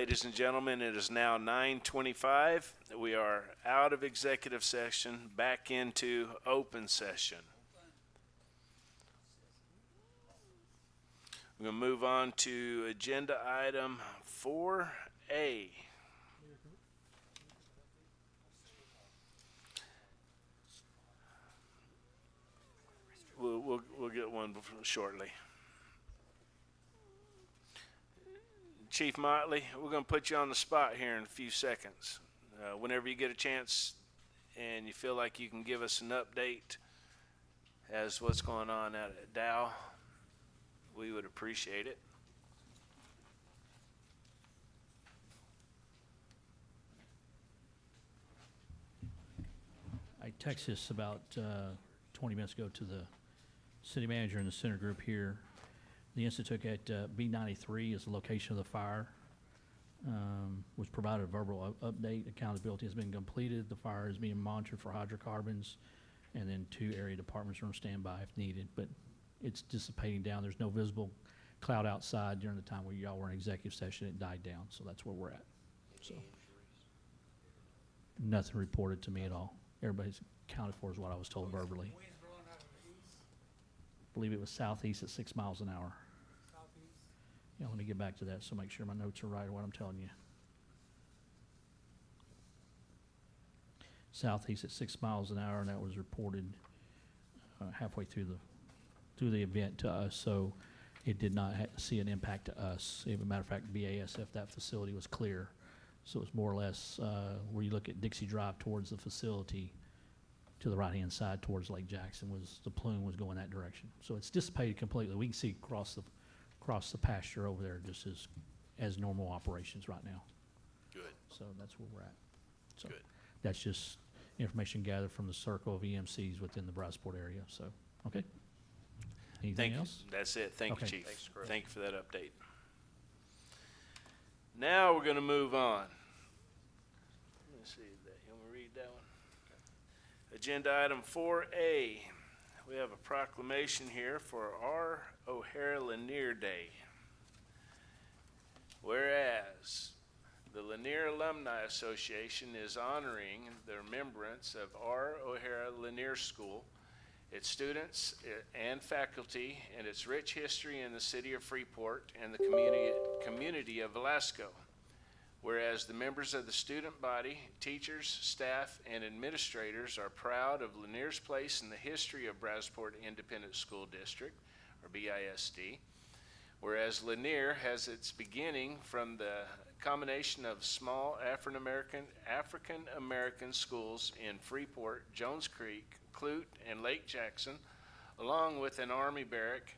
Ladies and gentlemen, it is now 9:25. We are out of executive session, back into open session. We're going to move on to agenda item 4A. We'll get one shortly. Chief Motley, we're going to put you on the spot here in a few seconds. Whenever you get a chance and you feel like you can give us an update as what's going on out at Dow, we would appreciate it. I texted us about 20 minutes ago to the city manager and the center group here. The incident took at B93 is the location of the fire. Was provided a verbal update. Accountability has been completed. The fire is being monitored for hydrocarbons, and then 2 area departments are on standby if needed. But it's dissipating down. There's no visible cloud outside during the time where y'all were in executive session. It died down, so that's where we're at. So nothing reported to me at all. Everybody's accounted for is what I was told verbally. I believe it was southeast at 6 miles an hour. Southeast? Yeah, let me get back to that so make sure my notes are right or what I'm telling you. Southeast at 6 miles an hour, and that was reported halfway through the event to us, so it did not see an impact to us. As a matter of fact, BASF, that facility was clear. So it's more or less where you look at Dixie Drive towards the facility, to the right-hand side towards Lake Jackson, was the plume was going that direction. So it's dissipated completely. We can see across the pasture over there just as normal operations right now. Good. So that's where we're at. So Good. that's just information gathered from the circle of EMCs within the Brazport area. So, okay. Anything else? That's it. Thank you, Okay. Chief. Thank you for that update. Now we're going to move on. Let's see. You want me to read that one? Agenda item 4A. We have a proclamation here for R. O'Hara Lanier Day. Whereas the Lanier Alumni Association is honoring the remembrance of R. O'Hara Lanier School, its students and faculty, and its rich history in the city of Freeport and the community of Velasco. Whereas the members of the student body, teachers, staff, and administrators are proud of Lanier's place in the history of Brazport Independent School District, or BISD. Whereas Lanier has its beginning from the combination of small African American schools in Freeport, Jones Creek, Clute, and Lake Jackson, along with an Army barrack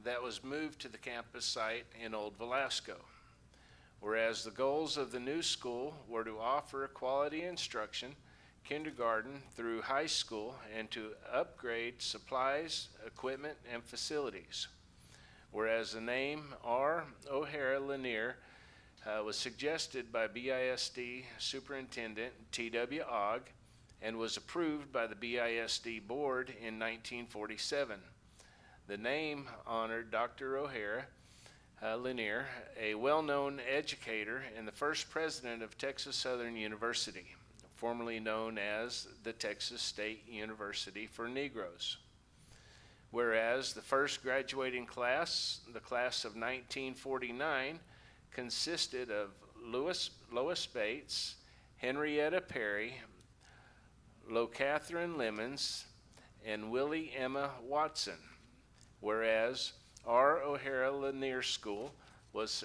that was moved to the campus site in Old Velasco. Whereas the goals of the new school were to offer quality instruction, kindergarten through high school, and to upgrade supplies, equipment, and facilities. Whereas the name R. O'Hara Lanier was suggested by BISD Superintendent T.W. Ogg and was approved by the BISD Board in 1947. The name honored Dr. O'Hara Lanier, a well-known educator and the first president of Texas Southern University, formerly known as the Texas State University for Negroes. Whereas the first graduating class, the class of 1949, consisted of Lois Bates, Henrietta Perry, LoCatherine Lemons, and Willie Emma Watson. Whereas R. O'Hara Lanier School was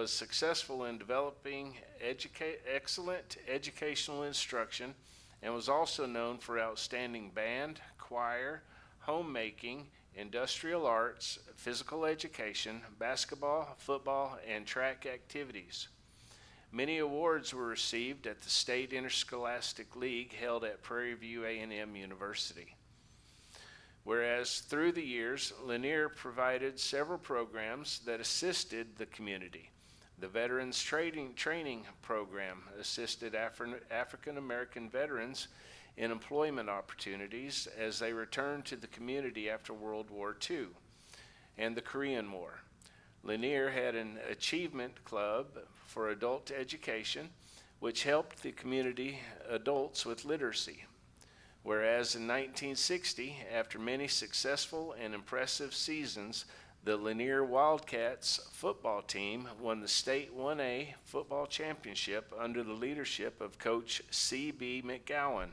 successful in developing excellent educational instruction and was also known for outstanding band, choir, homemaking, industrial arts, physical education, basketball, football, and track activities. Many awards were received at the State Interscholastic League held at Prairie View A&M University. Whereas through the years, Lanier provided several programs that assisted the community. The Veterans Training Program assisted African American veterans in employment opportunities as they returned to the community after World War II and the Korean War. Lanier had an achievement club for adult education, which helped the community adults with literacy. Whereas in 1960, after many successful and impressive seasons, the Lanier Wildcats football team won the state 1A football championship under the leadership of Coach C.B. McGowan.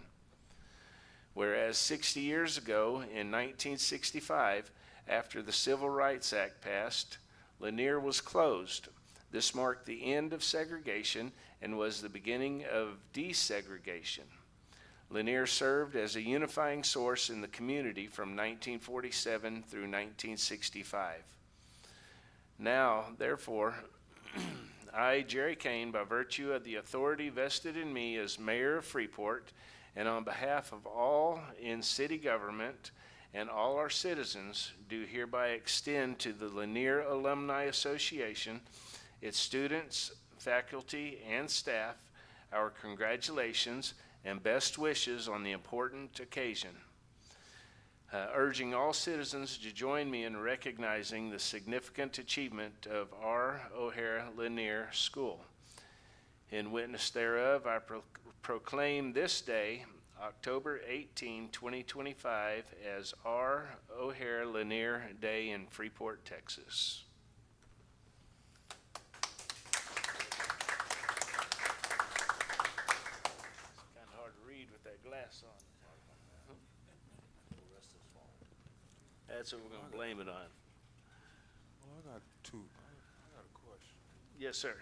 Whereas 60 years ago, in 1965, after the Civil Rights Act passed, Lanier was closed. This marked the end of segregation and was the beginning of desegregation. Lanier served as a unifying source in the community from 1947 through 1965. Now, therefore, I, Jerry Kane, by virtue of the authority vested in me as mayor of Freeport, and on behalf of all in city government and all our citizens, do hereby extend to the Lanier Alumni Association, its students, faculty, and staff, our congratulations and best wishes on the important occasion. Urging all citizens to join me in recognizing the significant achievement of R. O'Hara Lanier School. In witness thereof, I proclaim this day, October 18, 2025, as R. O'Hara Lanier Day in Freeport, Texas. It's kind of hard to read with that glass on. That's what we're going to blame it on. Well, I got a question. Yes, sir.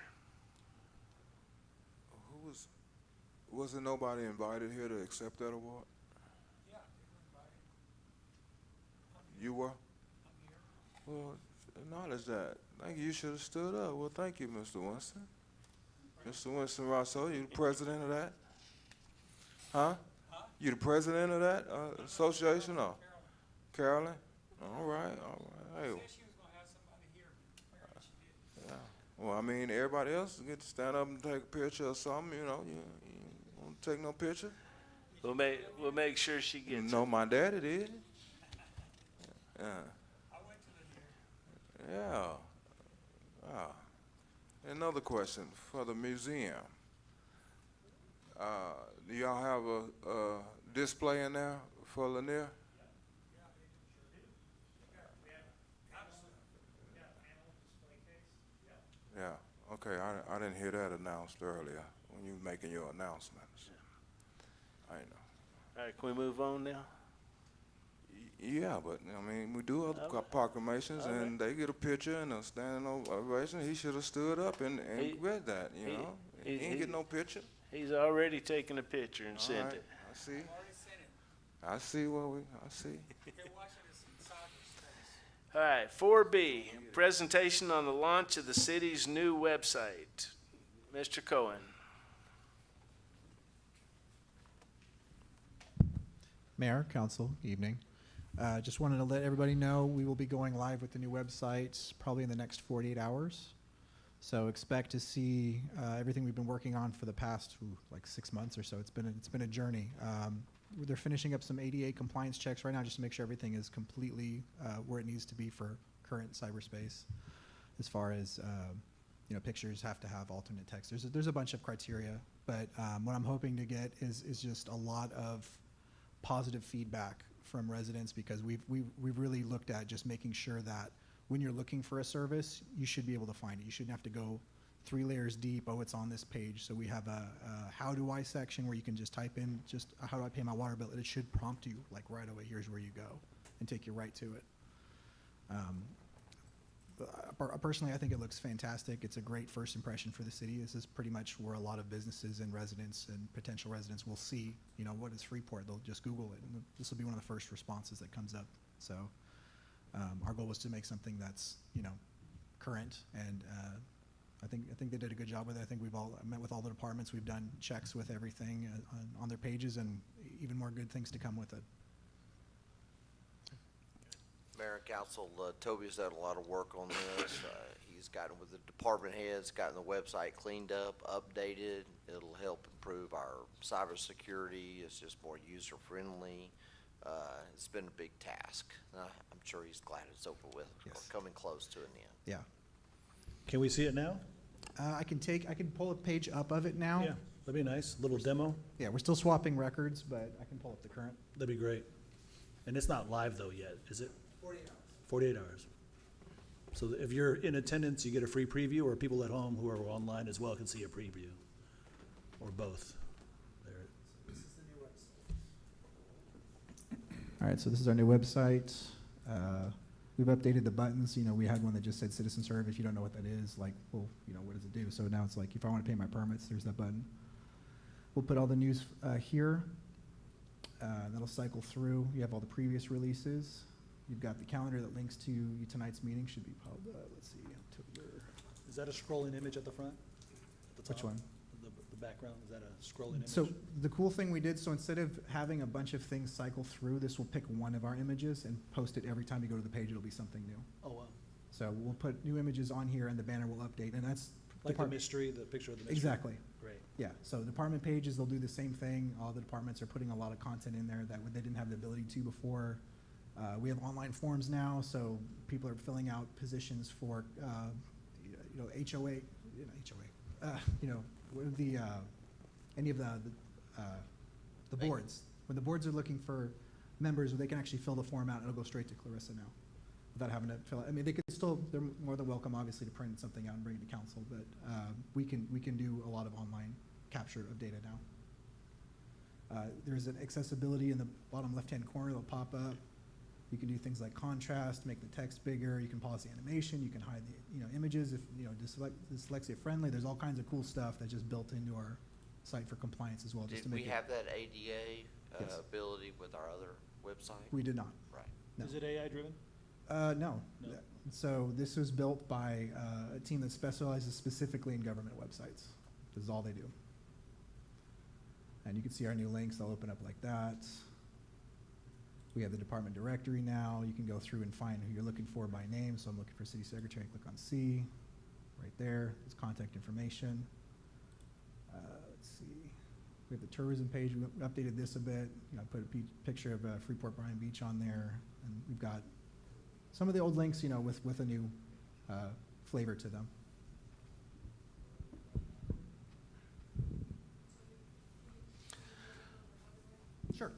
Wasn't nobody invited here to accept that award? Yeah, they were invited. You were? I'm here. Well, acknowledge that. Thank you. You should have stood up. Well, thank you, Mr. Winston. Mr. Winston Rousseau, you the president of that? Huh? You the president of that association or? Carolyn? All right. Hey. She said she was gonna have somebody here, but apparently she didn't. Yeah. Well, I mean, everybody else get to stand up and take a picture or something, you know. You want to take no picture? We'll make sure she gets No, my daddy did. Yeah. I went to the hearing. Yeah. Another question for the museum. Do y'all have a display in there for Lanier? Yeah, they sure do. We have a panel display case. Yeah. Yeah. Okay. I didn't hear that announced earlier when you were making your announcements. I know. All right, can we move on now? Yeah, but I mean, we do other All right. proclamations, All right. and they get a picture and a standing ovation. He should have stood up and He- read that, you know. He he- ain't get no picture. He's already taken a picture and All sent right, it. I see. I've already sent it. I see I see. They're watching us in cyberspace. All right, 4B, presentation on the launch of the city's new website. Mr. Cohen. Mayor, Council, evening. Just wanted to let everybody know we will be going live with the new website probably in the next 48 hours. So expect to see everything we've been working on for the past like 6 months or so. It's been a journey. They're finishing up some ADA compliance checks right now just to make sure everything is completely where it needs to be for current cyberspace. As far as pictures have to have alternate text. There's a bunch of criteria, but what I'm hoping to get is just a lot of positive feedback from residents, because we've really looked at just making sure that when you're looking for a service, you should be able to find it. You shouldn't have to go 3 layers deep. Oh, it's on this page. So we have a how do I section where you can just type in just how do I pay my water bill. It should prompt you like right away. Here's where you go, and take you right to it. Personally, I think it looks fantastic. It's a great first impression for the city. This is pretty much where a lot of businesses and residents and potential residents will see, what is Freeport? They'll just Google it, and this will be one of the first responses that comes up. So our goal was to make something that's, current, and I think they did a good job with it. I think we've all met with all the departments. We've done checks with everything on their pages, and even more good things to come with it. Mayor and Council, Toby's done a lot of work on this. He's gotten with the department heads, gotten the website cleaned up, updated. It'll help improve our cybersecurity. It's just more user-friendly. It's been a big task. I'm sure he's glad it's over with, or Yes. coming close to an end. Yeah, Can we see it now? I can pull a page up of it now. Yeah, that'd be nice, little demo, Yeah, we're still swapping records, but I can pull up the current. that'd be great. And it's not live though yet, is it? 48 hours. 48 hours. So if you're in attendance, you get a free preview, or people at home who are online as well can see a preview, or both. There. This is the new website. All right, so this is our new website. We've updated the buttons. You know, we had one that just said citizen serve. If you don't know what that is, like, well, you know, what does it do? So now it's like, if I want to pay my permits, there's that button. We'll put all the news here. That'll cycle through. You have all the previous releases. You've got the calendar that links to tonight's meeting. Should be called, let's see, October. Is that a scrolling image at the front? At the Which top? one? The background, is that a scrolling image? So the cool thing we did, so instead of having a bunch of things cycle through, this will pick one of our images and post it every time you go to the page. It'll be something new. Oh, wow. So we'll put new images on here and the banner will update, and that's. Like the depart- mystery, the picture of the mystery? Exactly. Great. Yeah, so department pages, they'll do the same thing. All the departments are putting a lot of content in there that they didn't have the ability to before. We have online forms now, so people are filling out positions for, HOA, what are the, any of the boards. When the boards are looking for members, they can actually fill the form out, and it'll go straight to Clarissa now, without having to fill it. I mean, they could still, they're more than welcome, obviously, to print something out and bring it to council, but we can do a lot of online capture of data now. There's an accessibility in the bottom left-hand corner that'll pop up. You can do things like contrast, make the text bigger. You can pause the animation. You can hide the images if dyslexia friendly. There's all kinds of cool stuff that's just built into our site for compliance as well. Just to Did make we it, have that ADA Yes. ability with our other website? we did not. Right. No. Is it AI driven? No. No. So this was built by a team that specializes specifically in government websites. This is all they do. And you can see our new links. They'll open up like that. We have the department directory now. You can go through and find who you're looking for by name. So I'm looking for city secretary. Click on C. Right there. It's contact information. Let's see. We have the tourism page. We updated this a bit. I put a picture of Freeport Bryan Beach on there, and we've got some of the old links, with a new flavor to them. Sure.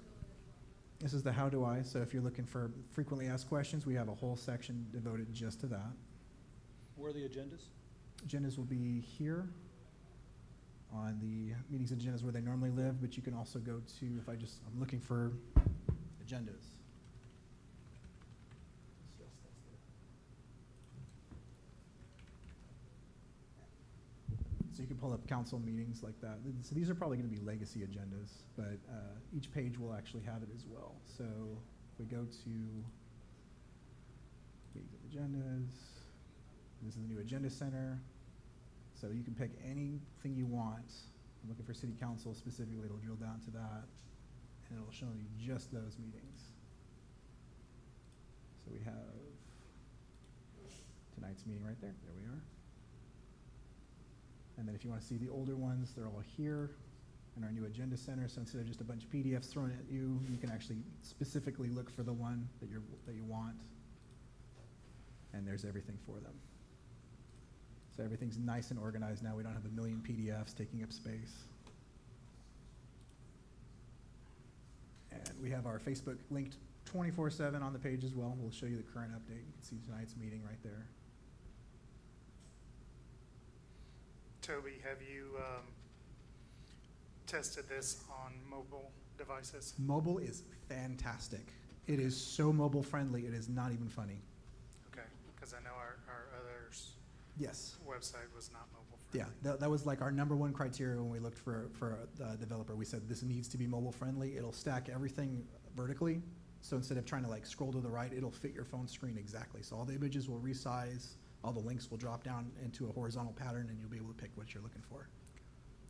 This is the how do I. So if you're looking for frequently asked questions, we have a whole section devoted just to that. Where are the agendas? Agendas will be here on the meetings agendas where they normally live, but you can also go to, I'm looking for agendas. So you can pull up council meetings like that. So these are probably going to be legacy agendas, but each page will actually have it as well. So if we go to meetings and agendas, this is the new agenda center. So you can pick anything you want. I'm looking for city council specifically. It'll drill down to that, and it'll show you just those meetings. So we have tonight's meeting right there. There we are. And then if you want to see the older ones, they're all here in our new agenda center. So instead of just a bunch of PDFs thrown at you, you can actually specifically look for the one that you want. And there's everything for them. So everything's nice and organized now. We don't have a million PDFs taking up space. And we have our Facebook linked 24/7 on the page as well. We'll show you the current update. You can see tonight's meeting right there. Toby, have you tested this on mobile devices? Mobile is fantastic. It is so mobile friendly, it is not even funny. Okay, because I know our others' Yes. website was not mobile Yeah, friendly. that was like our number one criteria when we looked for a developer. We said this needs to be mobile friendly. It'll stack everything vertically. So instead of trying to like scroll to the right, it'll fit your phone screen exactly. So all the images will resize, all the links will drop down into a horizontal pattern, and you'll be able to pick what you're looking for.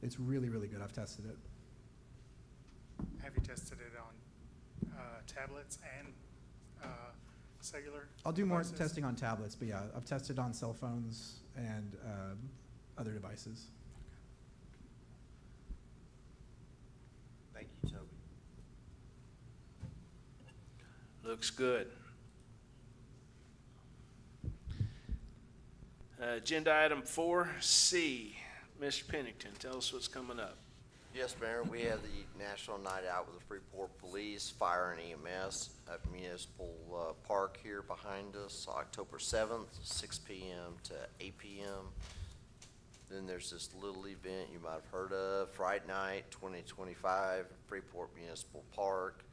It's really, really good. I've tested it. Have you tested it on tablets and cellular I'll do more devices? testing on tablets, but yeah, I've tested on cell phones and other devices. Thank you, Toby. Looks good. Agenda item 4C. Mr. Pennington, tell us what's coming up. Yes, Mayor, we have the National Night Out with the Freeport Police, Fire, and EMS at Municipal Park here behind us, October 7th, 6 p.m. to 8 p.m. Then there's this little event you might have heard of, Friday Night 2025, Freeport Municipal Park,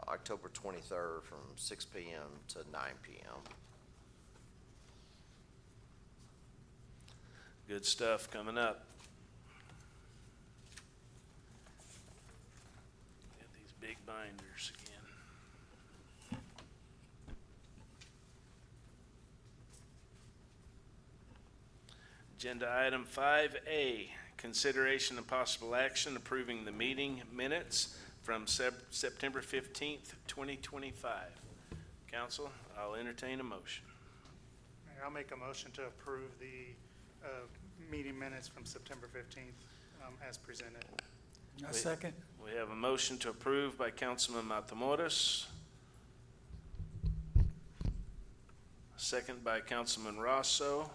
October 23rd from 6 p.m. to 9 p.m. Good stuff coming up. Get these big binders again. Agenda item 5A, consideration and possible action approving the meeting minutes from September 15th, 2025. Council, I'll entertain a motion. Mayor, I'll make a motion to approve the meeting minutes from September 15th as presented. A second. We have a motion to approve by Councilman Matamoros. Second by Councilman Rosso.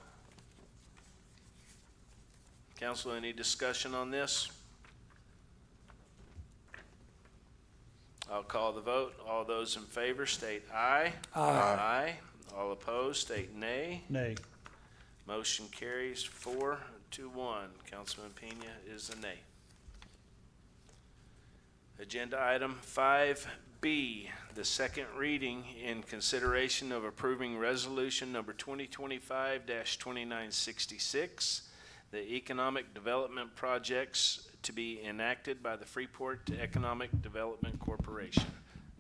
Council, any discussion on this? I'll call the vote. All those in favor state aye. Aye. Aye. All opposed state nay. Nay. Motion carries 4-1. Councilman Pena is a nay. Agenda item 5B, the second reading in consideration of approving resolution number 2025-2966, the economic development projects to be enacted by the Freeport Economic Development Corporation.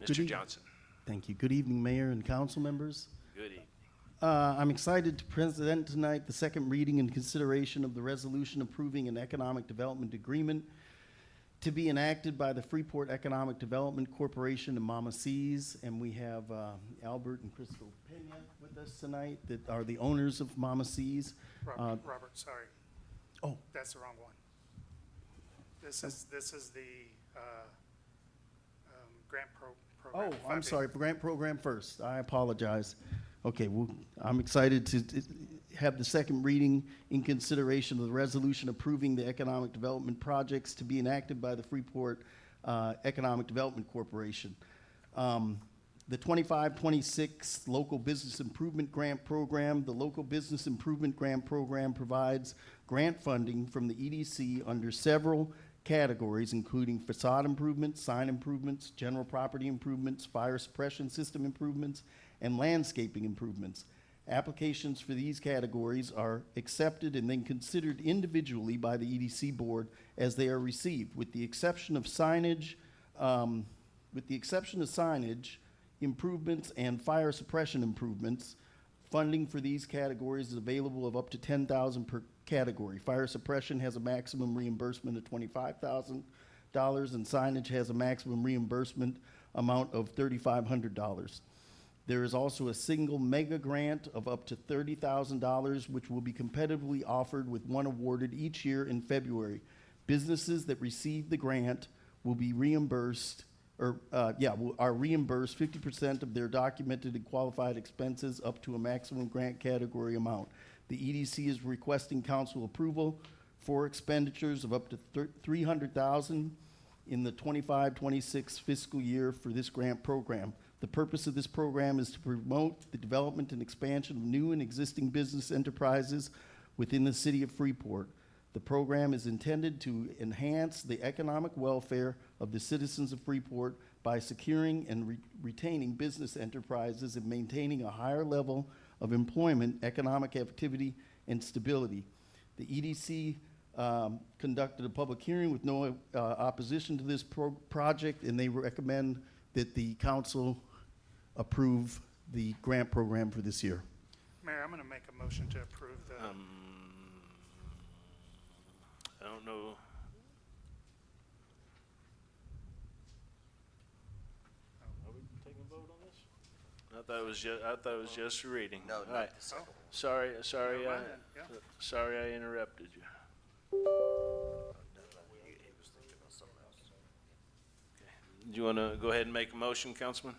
Good Mr. evening. Johnson. Thank you. Good evening, Mayor and council members. Good evening. I'm excited to present tonight the second reading and consideration of the resolution approving an economic development agreement to be enacted by the Freeport Economic Development Corporation and Mama C's. And we have Albert and Crystal Pena with us tonight that are the owners of Mama C's. Robert, sorry. Oh. That's the wrong one. This is the grant program. Oh, I'm 5A. sorry, grant program first. I apologize. Okay, well, I'm excited to have the second reading in consideration of the resolution approving the economic development projects to be enacted by the Freeport Economic Development Corporation. The 25-26 Local Business Improvement Grant Program. The Local Business Improvement Grant Program provides grant funding from the EDC under several categories, including facade improvements, sign improvements, general property improvements, fire suppression system improvements, and landscaping improvements. Applications for these categories are accepted and then considered individually by the EDC board as they are received, with the exception of signage, improvements, and fire suppression improvements. Funding for these categories is available of up to $10,000 per category. Fire suppression has a maximum reimbursement of $25,000, and signage has a maximum reimbursement amount of $3,500. There is also a single mega grant of up to $30,000, which will be competitively offered with one awarded each year in February. Businesses that receive the grant will be reimbursed, are reimbursed 50% of their documented and qualified expenses up to a maximum grant category amount. The EDC is requesting council approval for expenditures of up to $300,000 in the 25-26 fiscal year for this grant program. The purpose of this program is to promote the development and expansion of new and existing business enterprises within the city of Freeport. The program is intended to enhance the economic welfare of the citizens of Freeport by securing and retaining business enterprises and maintaining a higher level of employment, economic activity, and stability. The EDC conducted a public hearing with no opposition to this project, and they recommend that the council approve the grant program for this year. Mayor, I'm going to make a motion to approve the. I don't know. Are we taking a vote on this? I thought it was just a reading. No, All not right. the second. Sorry, Never mind then, yeah. sorry I interrupted you. He was thinking of something else. Do you want to go ahead and make a motion, Councilman?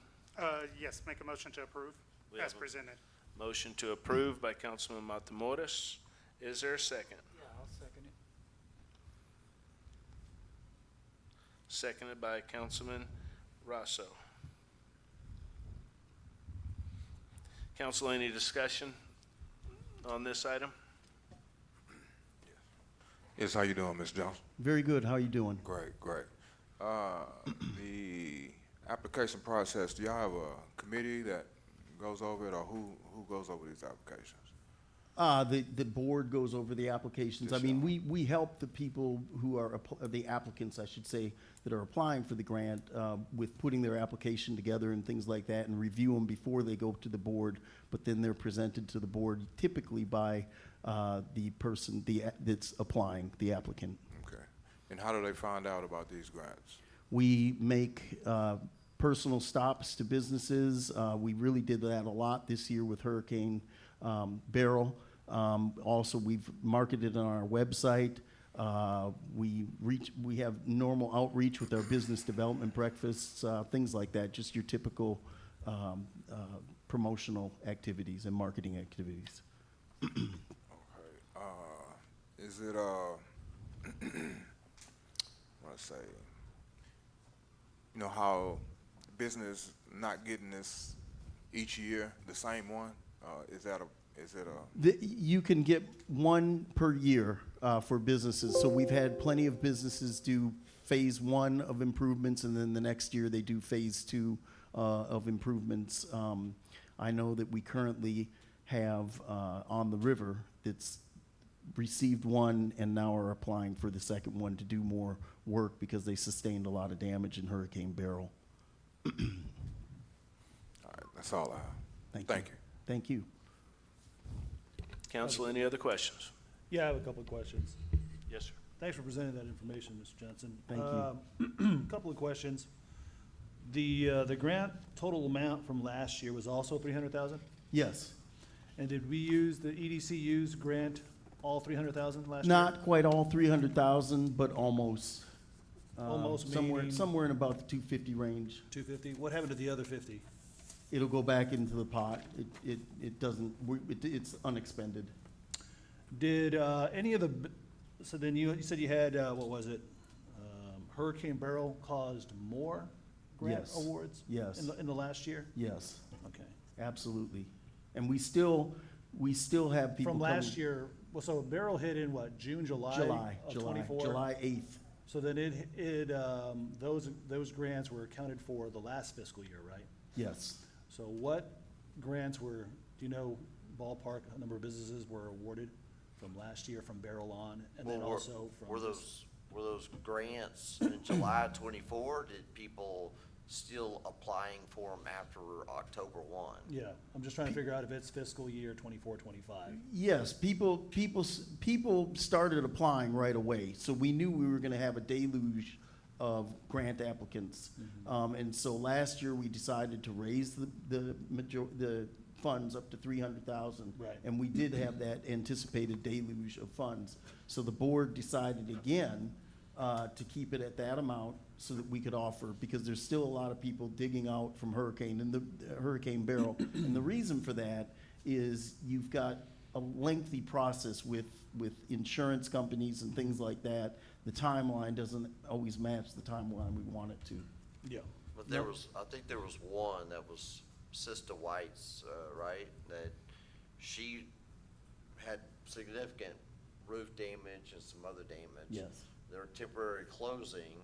Yes, make a motion to approve We as have a- presented. Motion to approve by Councilman Matamoros. Is there a second? Yeah, I'll second it. Seconded by Councilman Rosso. Council, any discussion on this item? Yes, how you doing, Ms. Johnson? Very good. How you doing? Great, great. The application process, do y'all have a committee that goes over it, or who goes over these applications? The board goes over the applications. I mean, we help the people who are, the applicants, I should say, that are applying for the grant, with putting their application together and things like that, and review them before they go to the board, but then they're presented to the board typically by, the person, that's applying, the applicant. Okay. And how do they find out about these grants? We make personal stops to businesses. We really did that a lot this year with Hurricane Beryl. Also, we've marketed on our website. We have normal outreach with our business development breakfasts, things like that, just your typical promotional activities and marketing activities. Okay. Is it, let's say, you know how business not getting this each year, the same one? Is it a? You can get one per year for businesses. So we've had plenty of businesses do phase one of improvements, and then the next year they do phase two of improvements. I know that we currently have on the river that's received one and now are applying for the second one to do more work because they sustained a lot of damage in Hurricane Beryl. All right, that's all I have. Thank you. Thank you. Council, any other questions? Yeah, I have a couple of questions. Yes, sir. Thanks for presenting that information, Mr. Johnson. Thank you. Couple of questions. The grant total amount from last year was also 300,000? Yes. And did we use the EDCU's grant all 300,000 last year? Not quite all 300,000, but almost. Almost somewhere meaning- in about the 250 range. 250? What happened to the other 50? It'll go back into the pot. It doesn't. It's unexpended. Did any of the, so then you said you had, what was it? Hurricane Beryl caused more grant Yes. awards? Yes. In the last year? Yes, Okay. absolutely. And we still have people From coming. last year, well, so Beryl hit in what, June, July of 24? July 8th. So then those grants were accounted for the last fiscal year, right? Yes. So what grants were, do you know ballpark number of businesses were awarded from last year from Beryl on? And then Well, also from. were those grants in July 24? Did people still applying for them after October 1? Yeah, I'm just trying to figure out if it's fiscal year 24, 25. Yes, people started applying right away, so we knew we were gonna have a deluge of grant applicants. And so last year, we decided to raise the funds up to 300,000. Right. And we did have that anticipated deluge of funds. So the board decided again, to keep it at that amount so that we could offer, because there's still a lot of people digging out from Hurricane Beryl. And the reason for that is you've got a lengthy process with insurance companies and things like that. The timeline doesn't always match the timeline we want it to. Yeah. But I think there was one that was Sister White's, right? That she had significant roof damage and some other damage. Yes. Their temporary closing,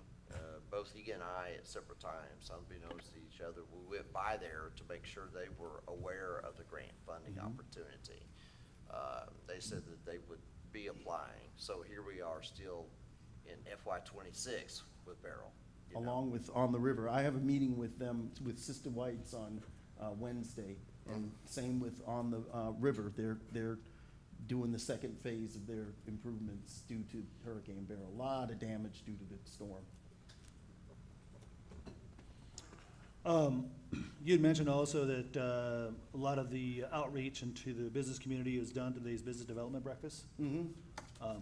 both he and I at separate times, unbeknownst to each other, we went by there to make sure they were aware of the grant funding opportunity. They said that they would be applying, so here we are still in FY 26 with Beryl. you know. Along with On the River. I have a meeting with them, with Sister White's on Wednesday, and same with On the River. They're doing the second phase of their improvements due to Hurricane Beryl. A lot of damage due to the storm. You had mentioned also that a lot of the outreach into the business community is done to these business development breakfasts.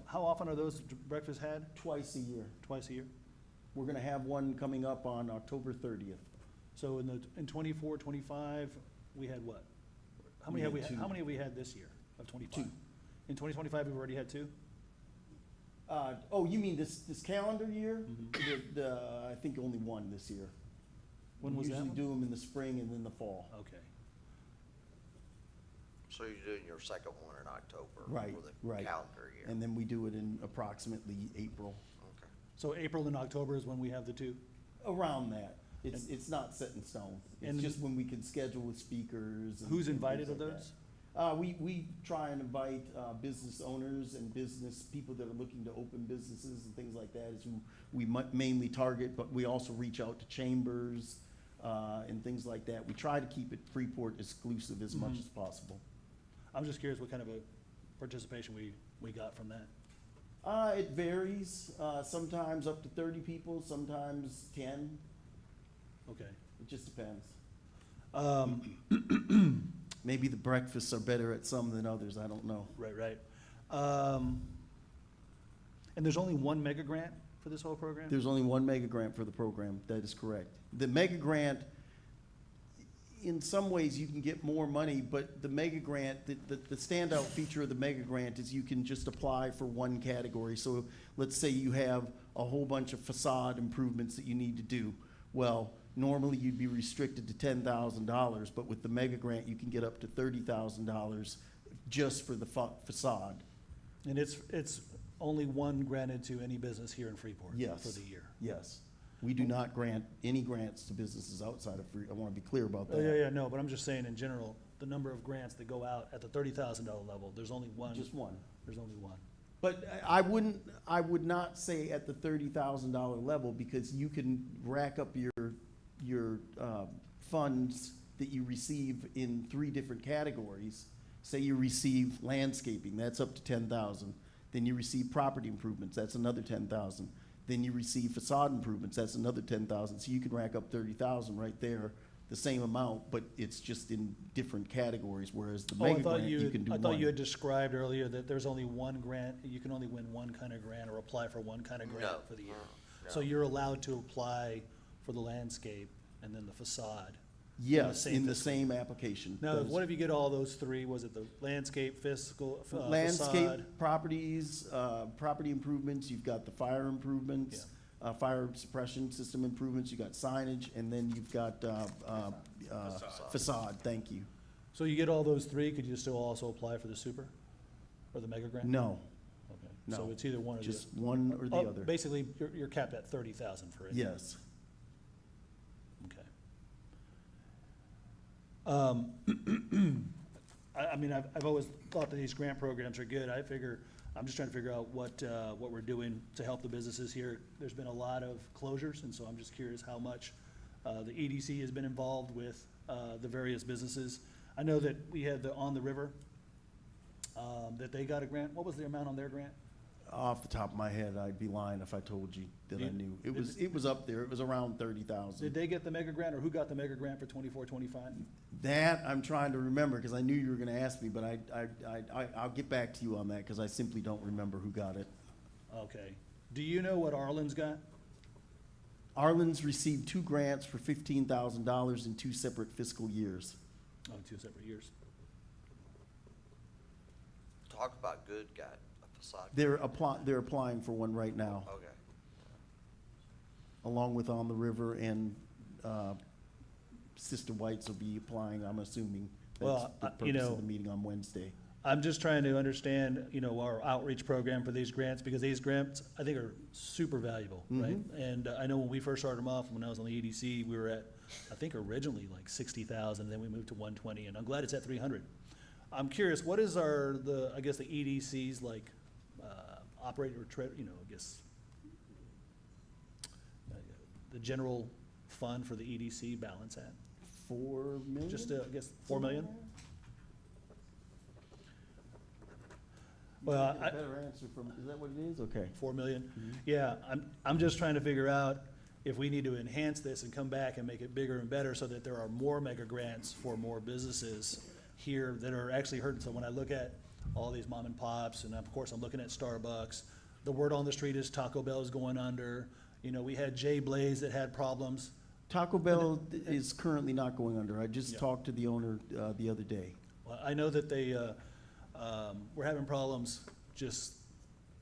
How often are those breakfasts had? Twice a year. Twice a year? We're gonna have one coming up on October 30th. So in 24, 25, we had what? How many have we, had two. how many have we had this year of 25? Two. In 2025, we've already had 2? Oh, you mean this calendar year? I think only one this year. When was that We one? usually do them in the spring and then the fall. Okay. So you're doing your second one in October? Right, For the right. calendar year? And then we do it in approximately April, Okay. So April and October is when we have the 2? around that. It's not set in stone. It's And just when we can schedule with speakers. Who's and invited things of like those? that. We try and invite business owners and business people that are looking to open businesses and things like that is who we mainly target, but we also reach out to chambers and things like that. We try to keep it Freeport exclusive as much as possible. I'm just curious what kind of a participation we got from that. It varies, sometimes up to 30 people, sometimes 10. Okay. It just depends. Um, Maybe the breakfasts are better at some than others, I don't know. right. And there's only one mega grant for this whole program? There's only one mega grant for the program, that is correct. The mega grant, in some ways, you can get more money, but the mega grant, the standout feature of the mega grant is you can just apply for one category. So let's say you have a whole bunch of facade improvements that you need to do. Well, normally you'd be restricted to $10,000, but with the mega grant, you can get up to $30,000 just for the facade. And it's only one granted to any business here in Freeport? Yes. For the year? Yes. We do not grant any grants to businesses outside of Freeport. I want to be clear about that. Oh, yeah, no, but I'm just saying in general, the number of grants that go out at the $30,000 level, there's only one. Just one. There's only one. But I would not say at the $30,000 level, because you can rack up your funds that you receive in 3 different categories. Say you receive landscaping, that's up to $10,000. Then you receive property improvements, that's another $10,000. Then you receive facade improvements, that's another $10,000. So you can rack up $30,000 right there, the same amount, but it's just in different categories, whereas the Oh, I mega thought grant, you can do I one. thought you had described earlier that there's only one grant, you can only win one kind of grant or apply for one kind of grant No. for the year. No. So you're allowed to apply for the landscape and then the facade. Yes, same in the fiscal- same application. Now, That is- what if you get all those 3? Was it the landscape, fiscal, Landscape, facade? properties, property improvements, you've got the fire improvements, fire suppression system improvements, you got signage, and then you've got facade, thank you. So you get all those 3, could you still also apply for the super or the mega grant? No, Okay. no. So it's either one or the other. just one or the Oh, other. Basically, you're capped at 30,000 for it. Yes. Okay. I mean, I've always thought that these grant programs are good. I'm just trying to figure out what we're doing to help the businesses here. There's been a lot of closures, and so I'm just curious how much the EDC has been involved with the various businesses. I know that we had the On the River, that they got a grant. What was the amount on their grant? Off the top of my head, I'd be lying if I told you that I You- knew. It was up there, it was around 30,000. Did they get the mega grant, or who got the mega grant for 24, 25? That I'm trying to remember, because I knew you were gonna ask me, but I'll get back to you on that, because I simply don't remember who got it. Okay. Do you know what Arlen's got? Arlen's received 2 grants for $15,000 in 2 separate fiscal years. Oh, 2 separate years. Talk about good, got a facade. They're applying for one right now, Okay. along with On the River, and Sister White's will be applying, I'm assuming. That's Well, the you purpose know, of the meeting on Wednesday. I'm just trying to understand, our outreach program for these grants, because these grants, I think, are super valuable, right? And I know when we first started them off, when I was on the EDC, we were at, I think originally like 60,000, then we moved to 120, and I'm glad it's at 300. I'm curious, what is the EDC's like, operating or, the general fund for the EDC balance at? 4 million? Just, 4 million? Well, A better answer from, is that what it is? Okay. 4 million? Yeah, I'm just trying to figure out if we need to enhance this and come back and make it bigger and better so that there are more mega grants for more businesses here that are actually hurting. So when I look at all these mom and pops, and of course I'm looking at Starbucks, the word on the street is Taco Bell is going under. We had Jay Blaze that had problems. Taco Bell is currently not going under. I just Yeah. talked to the owner the other day. I know that they, were having problems just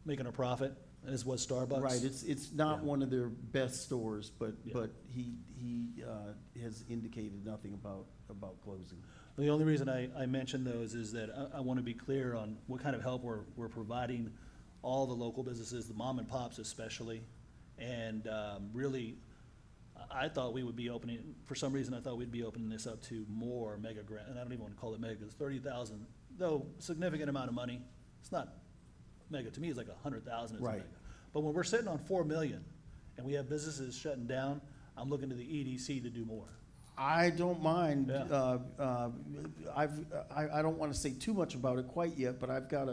making a profit, as was Starbucks. Right, it's not Yeah. one of their best stores, but, Yeah. but he has indicated nothing about closing. The only reason I mention those is that I want to be clear on what kind of help we're providing all the local businesses, the mom and pops especially. And really, I thought we would be opening, for some reason, I thought we'd be opening this up to more mega grant, and I don't even want to call it mega, it's 30,000, though significant amount of money. It's not mega, to me, it's like 100,000 is a Right. mega. But when we're sitting on 4 million and we have businesses shutting down, I'm looking to the EDC to do more. I don't mind, Yeah. I don't wanna say too much about it quite yet, but I've got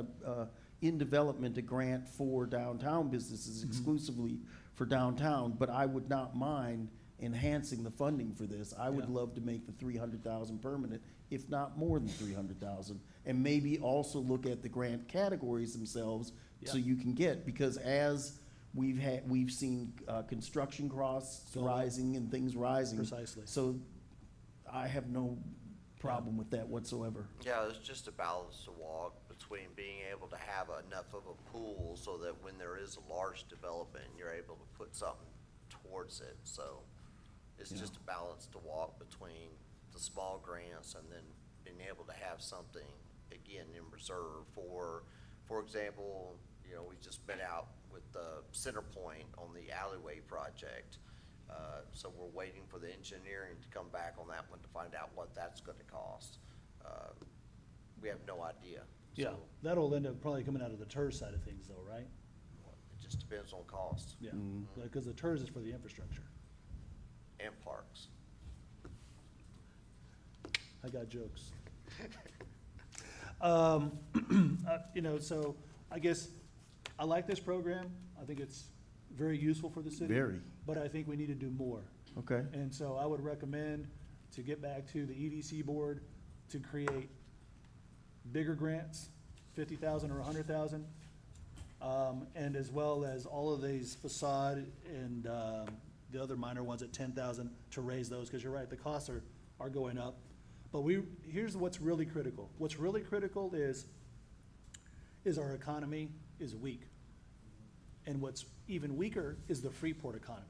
in development, a grant for downtown businesses exclusively for downtown, but I would not mind enhancing the funding for this. I would Yeah. love to make the 300,000 permanent, if not more than 300,000. And maybe also look at the grant categories themselves, so Yeah. you can get, because as we've seen, construction costs Go up. rising and things rising. Precisely. So I have no problem with that whatsoever. Yeah, it's just a balance to walk between being able to have enough of a pool so that when there is a large development, you're able to put something towards it. So it's Yeah. just a balance to walk between the small grants and then being able to have something, again, in reserve for example, we just been out with the Center Point on the alleyway project. So we're waiting for the engineering to come back on that one to find out what that's gonna cost. We have no idea. Yeah, So that'll end up probably coming out of the TERS side of things though, right? it just depends on cost Yeah, Mm. because the TERS is for the infrastructure. and parks. I got jokes. So I guess I like this program. I think it's very useful for the city. Very. But I think we need to do more. Okay. And so I would recommend to get back to the EDC board to create bigger grants, 50,000 or 100,000. And as well as all of these facade and, the other minor ones at 10,000 to raise those, because you're right, the costs are going up. But here's what's really critical. What's really critical is our economy is weak. And what's even weaker is the Freeport economy,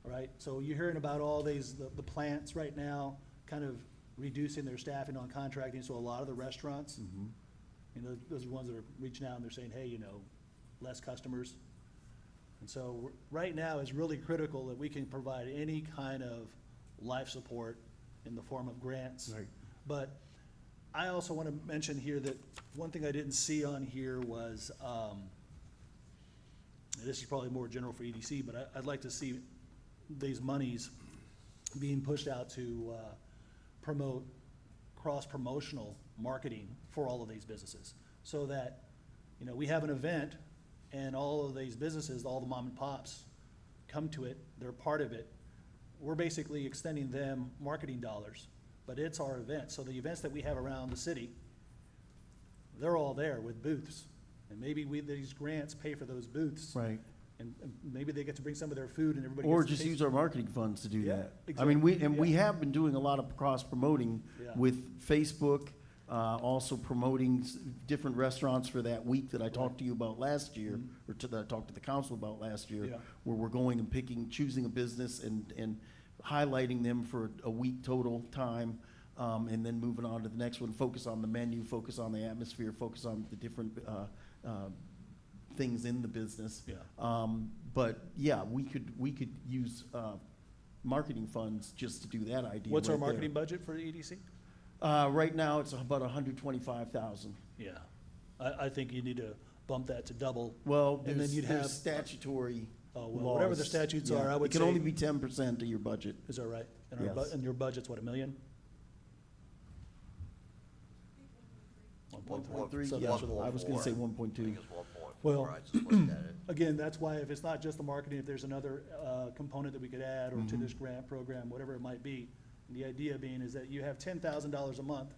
right? So you're hearing about all these, the plants right now kind of reducing their staffing on contracting, so a lot of the restaurants, those are the ones that are reaching out and they're saying, hey, less customers. And so right now it's really critical that we can provide any kind of life support in the form of grants. Right. But I also want to mention here that one thing I didn't see on here was, and this is probably more general for EDC, but I'd like to see these monies being pushed out to promote cross-promotional marketing for all of these businesses. So that, we have an event and all of these businesses, all the mom and pops come to it, they're part of it. We're basically extending them marketing dollars, but it's our event. So the events that we have around the city, they're all there with booths. And maybe these grants pay for those booths. Right. And maybe they get to bring some of their food and everybody Or gets to just taste use our marketing funds to do Yeah, that. I mean, we exactly, have been doing a lot of cross-promoting Yeah. with Facebook, also promoting different restaurants for that week that I talked to you about last year, or that I talked to the council about last year, Yeah. where we're going and choosing a business and highlighting them for a week total time, and then moving on to the next one, focus on the menu, focus on the atmosphere, focus on the different things in the business. Yeah. But yeah, we could use marketing funds just to do that idea. What's our right there. marketing budget for EDC? Right now, it's about 125,000. Yeah, I think you need to bump that to double. Well, And then you'd there's have- statutory Oh, well, whatever the laws. statutes Yeah. are, I would It can only say- be 10% of your budget. Is that right? Yes. And your budget's what, $1 million? 1.3, So yeah, that's what the- I was gonna say I think 1.2. it's 1.4, Well, I just looked at it. Again, that's why if it's not just the marketing, if there's another component that we could add or to this grant program, whatever it might be. And the idea being is that you have $10,000 a month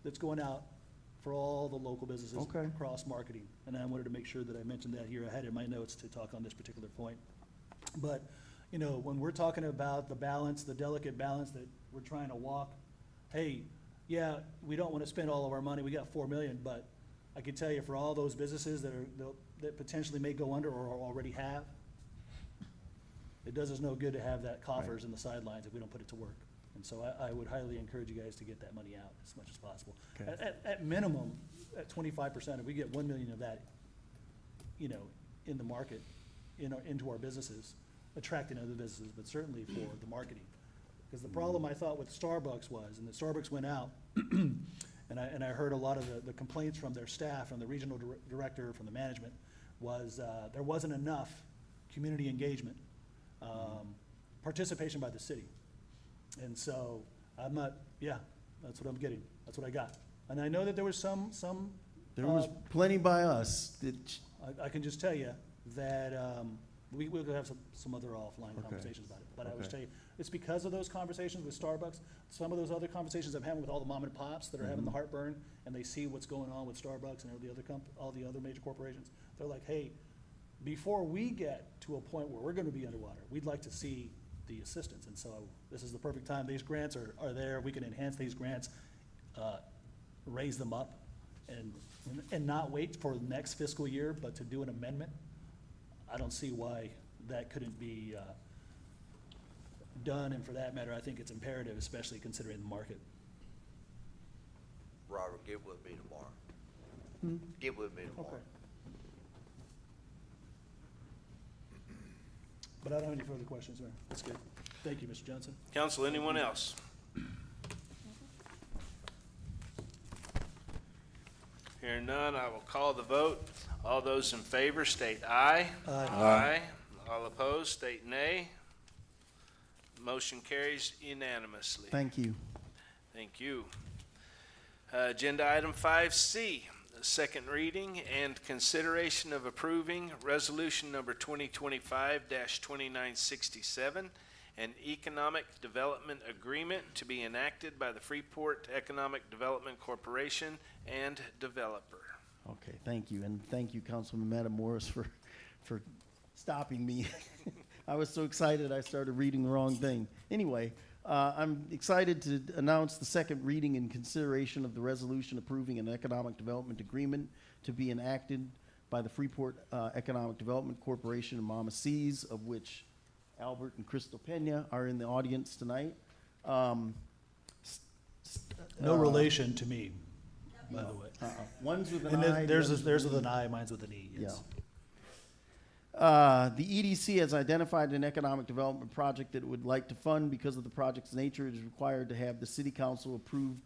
that's going out for all the local businesses. Okay. Cross-marketing. And I wanted to make sure that I mentioned that here. I had it in my notes to talk on this particular point. But, when we're talking about the balance, the delicate balance that we're trying to walk, hey, yeah, we don't want to spend all of our money, we got 4 million, but I can tell you for all those businesses that potentially may go under or already have, it does us no good to have that coffers in the sidelines if we don't put it to work. And so I would highly encourage you guys to get that money out as much as possible. Okay. At minimum, at 25%, if we get 1 million of that, you know, in the market, into our businesses, attracting other businesses, but certainly for the marketing. Because the problem I thought with Starbucks was, and the Starbucks went out, and I heard a lot of the complaints from their staff, from the regional director, from the management, was there wasn't enough community engagement, participation by the city. And so I'm not, yeah, that's what I'm getting. That's what I got. And I know that there was some. There was plenty by us that, I can just tell you that we'll have some other offline Okay. conversations about it. But I was Okay. telling you, it's because of those conversations with Starbucks, some of those other conversations I'm having with all the mom and pops that are having the heartburn, and they see what's going on with Starbucks and all the other major corporations. They're like, hey, before we get to a point where we're gonna be underwater, we'd like to see the assistance. And so this is the perfect time. These grants are there. We can enhance these grants, raise them up, and not wait for the next fiscal year, but to do an amendment. I don't see why that couldn't be done, and for that matter, I think it's imperative, especially considering the market. Robert, get with me tomorrow. Get with me tomorrow. Okay. But I don't have any further questions, Mayor. That's good. Thank you, Mr. Johnson. Council, anyone else? Hearing none, I will call the vote. All those in favor state aye. Aye. All opposed state nay. Motion carries unanimously. thank you. Thank you. Agenda item 5C, second reading and consideration of approving resolution number 2025-2967, an economic development agreement to be enacted by the Freeport Economic Development Corporation and developer. Okay, thank you, and thank you, Councilman Matamoros, for stopping me. I was so excited I started reading the wrong thing. Anyway, I'm excited to announce the second reading and consideration of the resolution approving an economic development agreement to be enacted by the Freeport Economic Development Corporation and Mama C's, of which Albert and Crystal Pena are in the audience tonight. No relation to me, by the way. One's with an And I. then the there's other's with an I, mine's with an E, yes. Yeah. The EDC has identified an economic development project that it would like to fund. Because of the project's nature, it is required to have the city council approve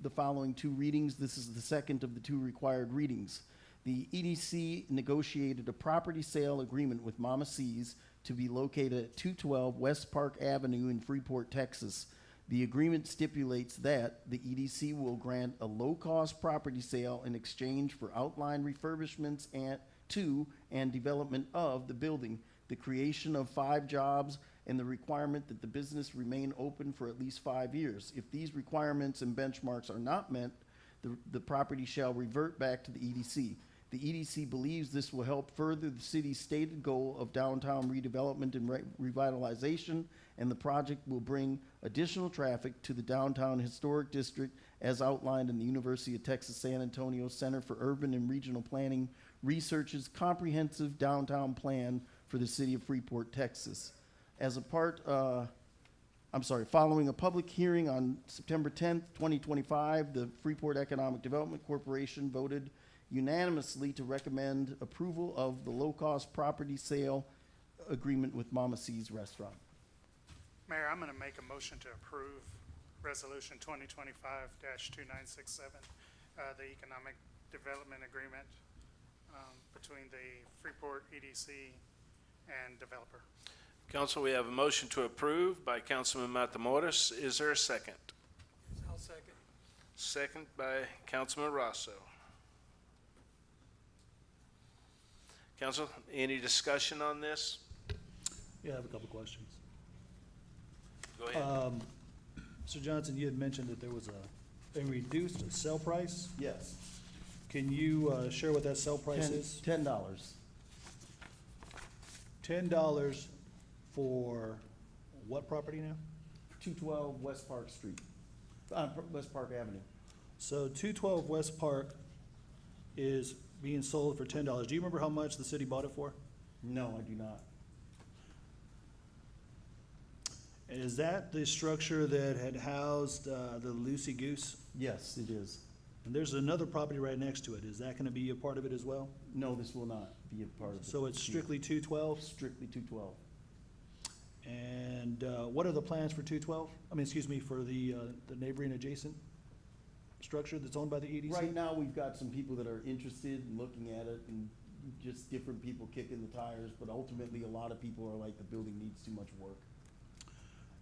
the following two readings. This is the second of the two required readings. The EDC negotiated a property sale agreement with Mama C's to be located at 212 West Park Avenue in Freeport, Texas. The agreement stipulates that the EDC will grant a low-cost property sale in exchange for outline refurbishments and development of the building, the creation of 5 jobs, and the requirement that the business remain open for at least 5 years. If these requirements and benchmarks are not met, the property shall revert back to the EDC. The EDC believes this will help further the city's stated goal of downtown redevelopment and revitalization, and the project will bring additional traffic to the downtown historic district as outlined in the University of Texas San Antonio Center for Urban and Regional Planning Research's comprehensive downtown plan for the city of Freeport, Texas. As a part, following a public hearing on September 10th, 2025, the Freeport Economic Development Corporation voted unanimously to recommend approval of the low-cost property sale agreement with Mama C's Restaurant. Mayor, I'm gonna make a motion to approve resolution 2025-2967, the economic development agreement between the Freeport EDC and developer. Council, we have a motion to approve by Councilman Matamoros. Is there a second? I'll second. Second by Councilman Rosso. Council, any discussion on this? Yeah, I have a couple questions. Go ahead. Mr. Johnson, you had mentioned that there was a reduced sale price. Yes. Can you share what that sale price is? $10. $10 for what property now? 212 West Park Street. West Park Avenue. So 212 West Park is being sold for $10. Do you remember how much the city bought it for? No, I do not. Is that the structure that had housed the Lucy Goose? Yes, it is. And there's another property right next to it. Is that gonna be a part of it as well? No, this will not be a part of it. So it's strictly 212? Strictly 212. And what are the plans for 212? I mean, excuse me, for the neighboring adjacent structure that's owned by the EDC? Right now, we've got some people that are interested in looking at it, and just different people kicking the tires, but ultimately, a lot of people are like, the building needs too much work.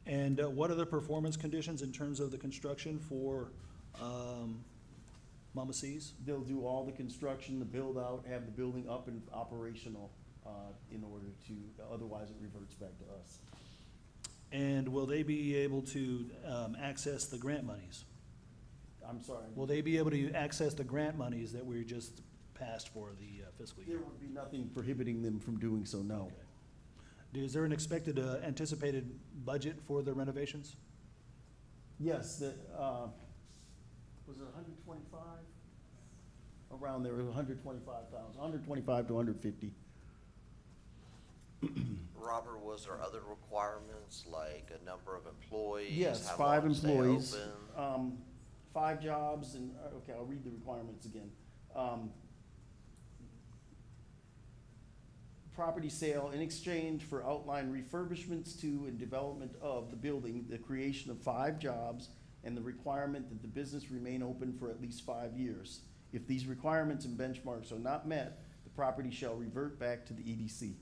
And what are the performance conditions in terms of the construction for Mama C's? They'll do all the construction, the build-out, have the building up and operational, in order to, otherwise it reverts back to us. And will they be able to access the grant monies? I'm sorry. Will they be able to access the grant monies that we just passed for the fiscal year? There would be nothing prohibiting them from doing so, no. Okay. Is there an expected, anticipated budget for the renovations? Yes, the, was it 125? Around there, 125,000, 125 to 150. Robert, was there other requirements, like a number of employees? Yes, how 5 long stay employees, open? 5 jobs, and, okay, I'll read the requirements again. Property sale in exchange for outline refurbishments to and development of the building, the creation of 5 jobs, and the requirement that the business remain open for at least 5 years. If these requirements and benchmarks are not met, the property shall revert back to the EDC.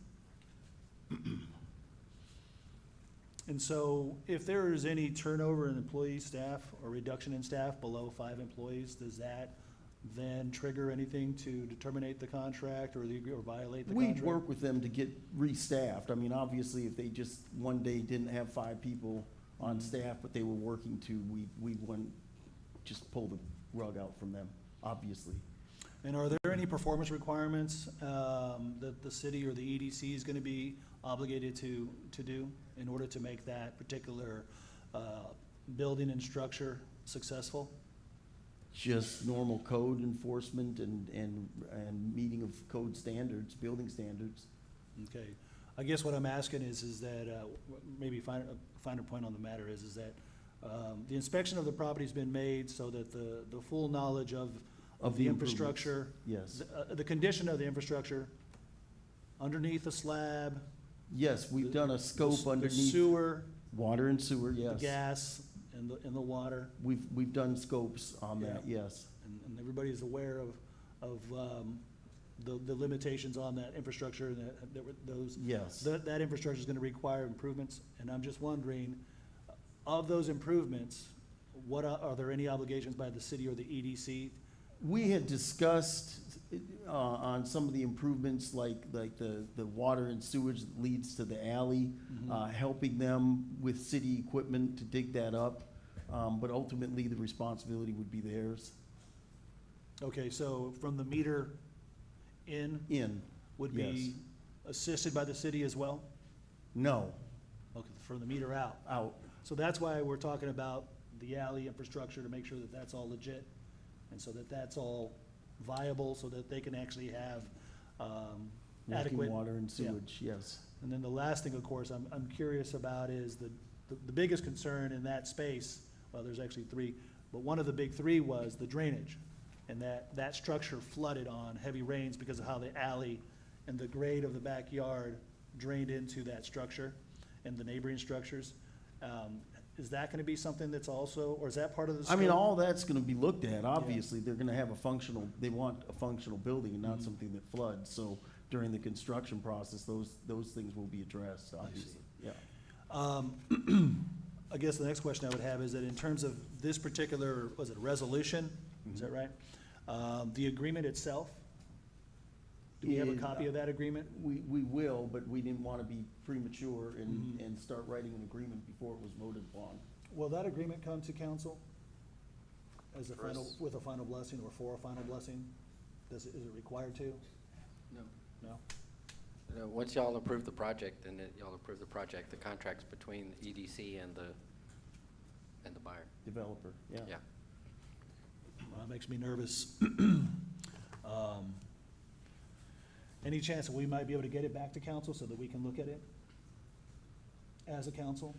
And so if there is any turnover in employee staff or reduction in staff below 5 employees, does that then trigger anything to terminate the contract or violate the contract? We'd work with them to get restaffed. I mean, obviously, if they just one day didn't have 5 people on staff, but they were working to, we wouldn't just pull the rug out from them, obviously. And are there any performance requirements that the city or the EDC is gonna be obligated to do in order to make that particular building and structure successful? Just normal code enforcement and meeting of code standards, building standards. Okay, I guess what I'm asking is that, maybe finer point on the matter is that, the inspection of the property's been made so that the full knowledge of the infrastructure. Yes. The condition of the infrastructure underneath the slab. Yes, we've done a scope the underneath. sewer, Water and sewer, the yes. gas, and the water. We've done scopes on that, Yeah. yes. And everybody's aware of the limitations on that infrastructure, and that those. Yes. That infrastructure is gonna require improvements, and I'm just wondering, of those improvements, are there any obligations by the city or the EDC? We had discussed on some of the improvements, like the water and sewage that leads to the alley, helping them with city equipment to dig that up. But ultimately, the responsibility would be theirs. Okay, so from the meter in would yes. be assisted by the city as well? No, Okay, from the meter out. out. So that's why we're talking about the alley infrastructure, to make sure that that's all legit, and so that that's all viable, so that they can actually have adequate. Working water and yeah. sewage, yes. And then the last thing, of course, I'm curious about is the biggest concern in that space, well, there's actually 3, but one of the big 3 was the drainage. And that structure flooded on heavy rains because of how the alley and the grade of the backyard drained into that structure and the neighboring structures. Is that gonna be something that's also, or is that part of the I mean, scope? all that's gonna be looked at, obviously, they're gonna have they want a functional building and not something that floods, so during the construction process, those things will be addressed, obviously, yeah. I guess the next question I would have is that in terms of this particular, was it a resolution? Is that right? The agreement itself? Do we have a copy of that agreement? We will, but we didn't wanna be premature and start writing an agreement before it was voted upon. Will that agreement come to council as a final, Chris? with a final blessing or for a final blessing? Is it required to? No. No? Once y'all approve the project, then y'all approve the project, the contract's between the EDC and and the buyer. Developer, yeah. Yeah. Well, that makes me nervous. Any chance that we might be able to get it back to council so that we can look at it as a council?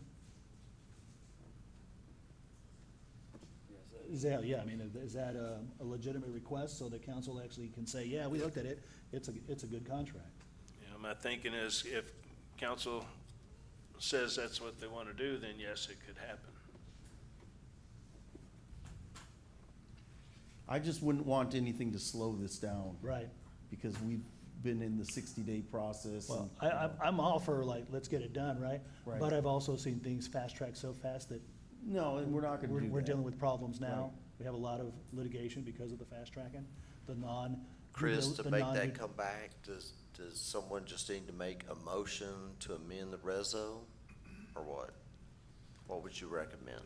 Is that, yeah, I mean, is that a legitimate request so the council actually can say, yeah, we looked at it, it's a good contract? You know, my thinking is if council says that's what they want to do, then yes, it could happen. I just wouldn't want anything to slow this down. Right. Because we've been in the 60-day process. Well, and, I'm all for like, let's get it done, right? Right. But I've also seen things fast-track so fast that No, and we're not gonna do that. we're dealing with problems now. Right. We have a lot of litigation because of the fast-tracking, the non. Chris, to the make non- that come back, does someone just need to make a motion to amend the reso, or what? What would you recommend?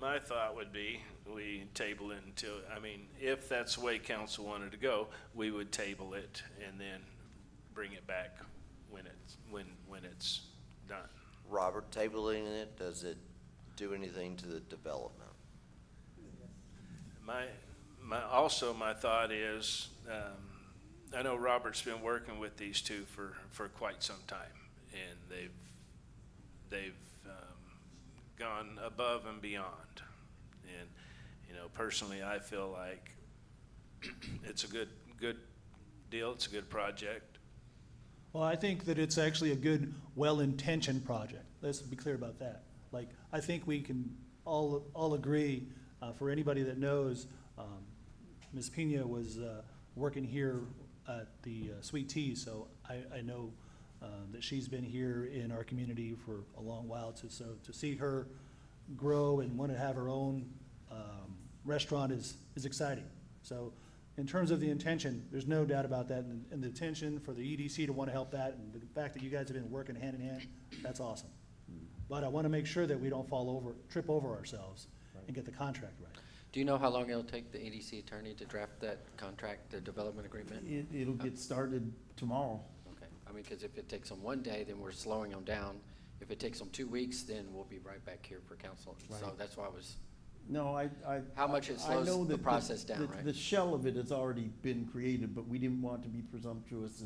My thought would be, we table it until, I mean, if that's the way council wanted to go, we would table it and then bring it back when it's done. Robert, tabling it, does it do anything to the development? Also, my thought is, I know Robert's been working with these two for quite some time, and they've gone above and beyond. And, you know, personally, I feel like it's a good deal, it's a good project. Well, I think that it's actually a good, well-intentioned project. Let's be clear about that. Like, I think we can all agree, for anybody that knows, Ms. Pena was working here at the Sweet Tea, so I know that she's been here in our community for a long while. So to see her grow and want to have her own restaurant is exciting. So in terms of the intention, there's no doubt about that. And the intention for the EDC to want to help that, and the fact that you guys have been working hand in hand, that's awesome. But I want to make sure that we don't trip over ourselves and get the contract right. Do you know how long it'll take the EDC attorney to draft that contract, the development agreement? It'll get started tomorrow. Okay, I mean, because if it takes them one day, then we're slowing them down. If it takes them 2 weeks, then we'll be right back here for council. So Right. that's why I was, No, How much it I know slows the that process down, right? The shell of it has already been created, but we didn't want to be presumptuous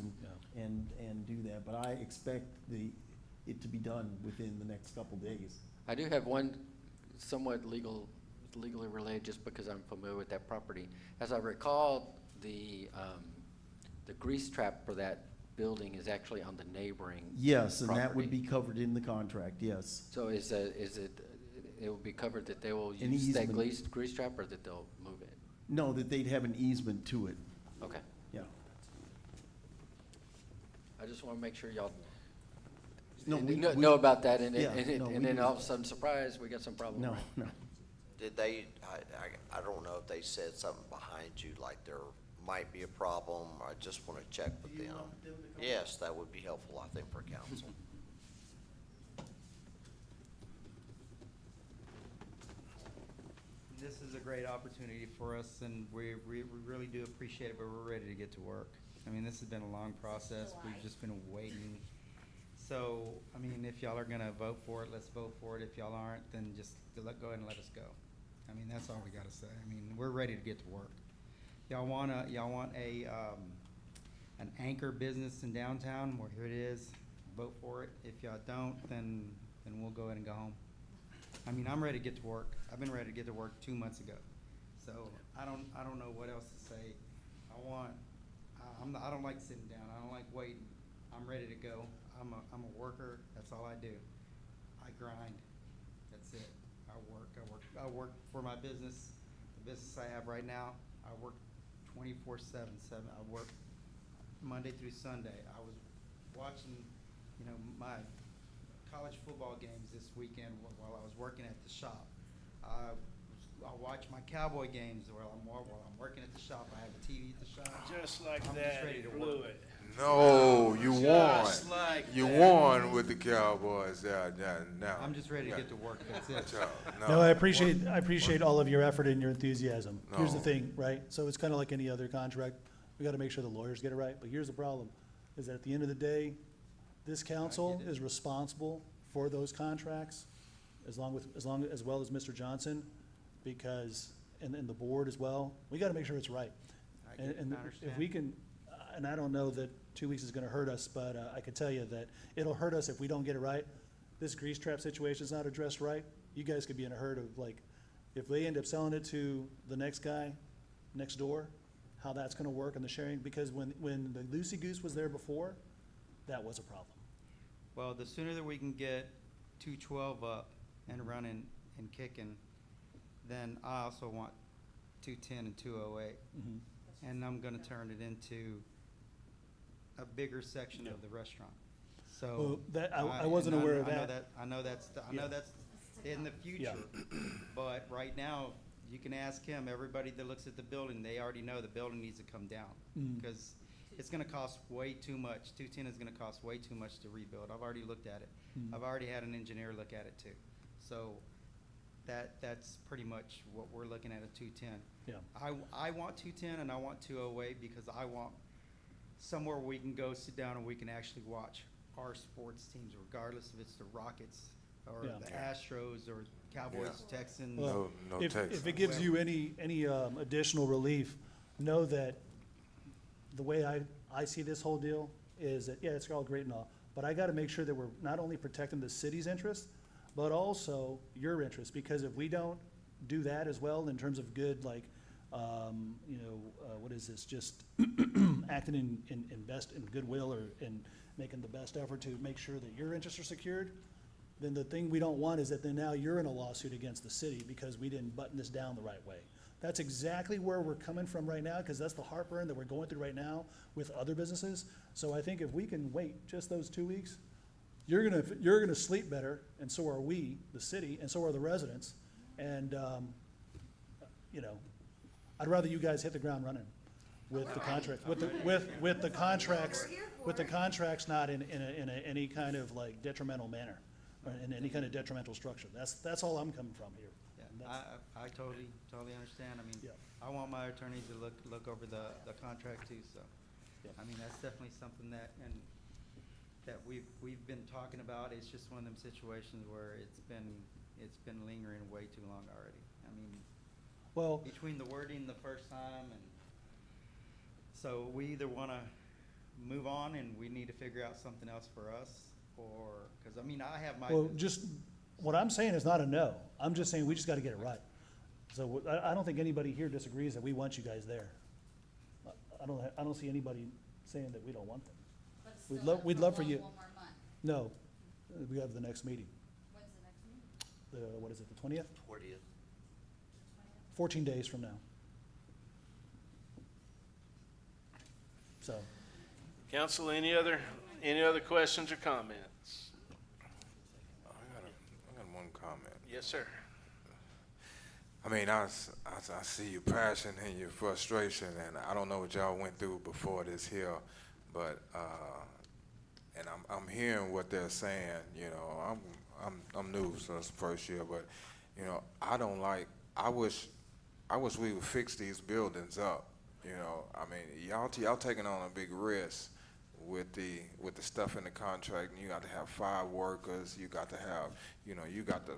Yeah. and do that. But I expect it to be done within the next couple days. I do have one somewhat legally related, just because I'm familiar with that property. As I recall, the grease trap for that building is actually on the neighboring Yes, and that would property. be covered in the contract, yes. So it will be covered that they will An use that easement. grease trap, or that they'll move it? No, that they'd have an easement to it, Okay. yeah. I just want to make sure y'all No, we- know about that, and Yeah, no, we then do. all of a sudden, surprise, we got some problem. No, no. Did they, I don't know if they said something behind you, like there might be a problem, I just want to check with them. Yes, that would be helpful, I think, for council. This is a great opportunity for us, and we really do appreciate it, but we're ready to get to work. I mean, this has been a long process. We've just been waiting. So, I mean, if y'all are gonna vote for it, let's vote for it. If y'all aren't, then just go ahead and let us go. I mean, that's all we gotta say. I mean, we're ready to get to work. Y'all want an anchor business in downtown? Well, here it is. Vote for it. If y'all don't, then we'll go ahead and go home. I mean, I'm ready to get to work. I've been ready to get to work 2 months ago. So I don't know what else to say. I don't like sitting down. I don't like waiting. I'm ready to go. I'm a worker. That's all I do. I grind. That's it. I work for my business. The business I have right now, I work 24/7. I work Monday through Sunday. I was watching, my college football games this weekend while I was working at the shop. I watch my Cowboy games while I'm working at the shop. I have a TV at the shop. Just like I'm just that, ready he to blew work. it. No, you won. Just like You that. won with the Cowboys now. I'm just ready to get to work. That's it. No, I appreciate all of your effort and your enthusiasm. Here's the No. thing, right? So it's kind of like any other contract. We got to make sure the lawyers get it right. But here's the problem, is that at the end of the day, this council is responsible for those contracts. as well as Mr. Johnson, because, and the board as well, we gotta make sure it's right. I get it, And I if understand. we can, and I don't know that 2 weeks is gonna hurt us, but I can tell you that it'll hurt us if we don't get it right. This grease trap situation's not addressed right, you guys could be in a hurt of, like, if they end up selling it to the next guy next door, how that's gonna work and the sharing, because when the Lucy Goose was there before, that was a problem. Well, the sooner that we can get 212 up and running and kicking, then I also want 210 and 208. And I'm gonna turn it into a bigger section of the restaurant. Well, So. that, I wasn't aware of I know that. I know that's in the future. But right now, you can ask him, everybody that looks at the building, they already know the building needs to come down. Because it's gonna cost way too much. 210 is gonna cost way too much to rebuild. I've already looked at it. I've already had an engineer look at it too. So that's pretty much what we're looking at 210. Yeah. I want 210 and I want 208 because I want somewhere we can go sit down and we can actually watch our sports teams, regardless if it's the Rockets or Yeah. the Astros or Cowboys, Texans. Well, No if text. it gives you any additional relief, know that the way I see this whole deal is that, yeah, it's all great and all, but I gotta make sure that we're not only protecting the city's interest, but also your interest, because if we don't do that as well in terms of good, like, what is this, just acting in goodwill or in making the best effort to make sure that your interests are secured, then the thing we don't want is that then now you're in a lawsuit against the city because we didn't button this down the right way. That's exactly where we're coming from right now, because that's the heartburn that we're going through right now with other businesses. So I think if we can wait just those 2 weeks, you're gonna sleep better, and so are we, the city, and so are the residents. And, I'd rather you guys hit the ground running with the contract, with the contracts not in any kind of like detrimental manner, or in any kind of detrimental structure. That's all I'm coming from here. Yeah, And that's- I totally understand. I mean, Yeah. I want my attorney to look over the contract too, so. Yeah. I mean, that's definitely something that we've been talking about. It's just one of them situations where it's been lingering way too long already. I mean, Well, between the wording the first time and, so we either wanna move on and we need to figure out something else for us, or, cause I mean, I have my. well, just, what I'm saying is not a no. I'm just saying we just gotta get it right. So I don't think anybody here disagrees that we want you guys there. I don't see anybody saying that we don't want them. But it's We'd still love- we'd love for prolonged you- one more month. No, we have the next meeting. When's the next meeting? What is it, the 20th? 20th. 14 days from now. So, Council, any other questions or comments? I got one comment. Yes, sir. I mean, I see your passion and your frustration, and I don't know what y'all went through before this here, but and I'm hearing what they're saying. You know, I'm new, so it's the first year, but you know, I wish we would fix these buildings up. You know, I mean, y'all taking on a big risk with the stuff in the contract, and you got to have 5 workers. You got to have, you know, you got to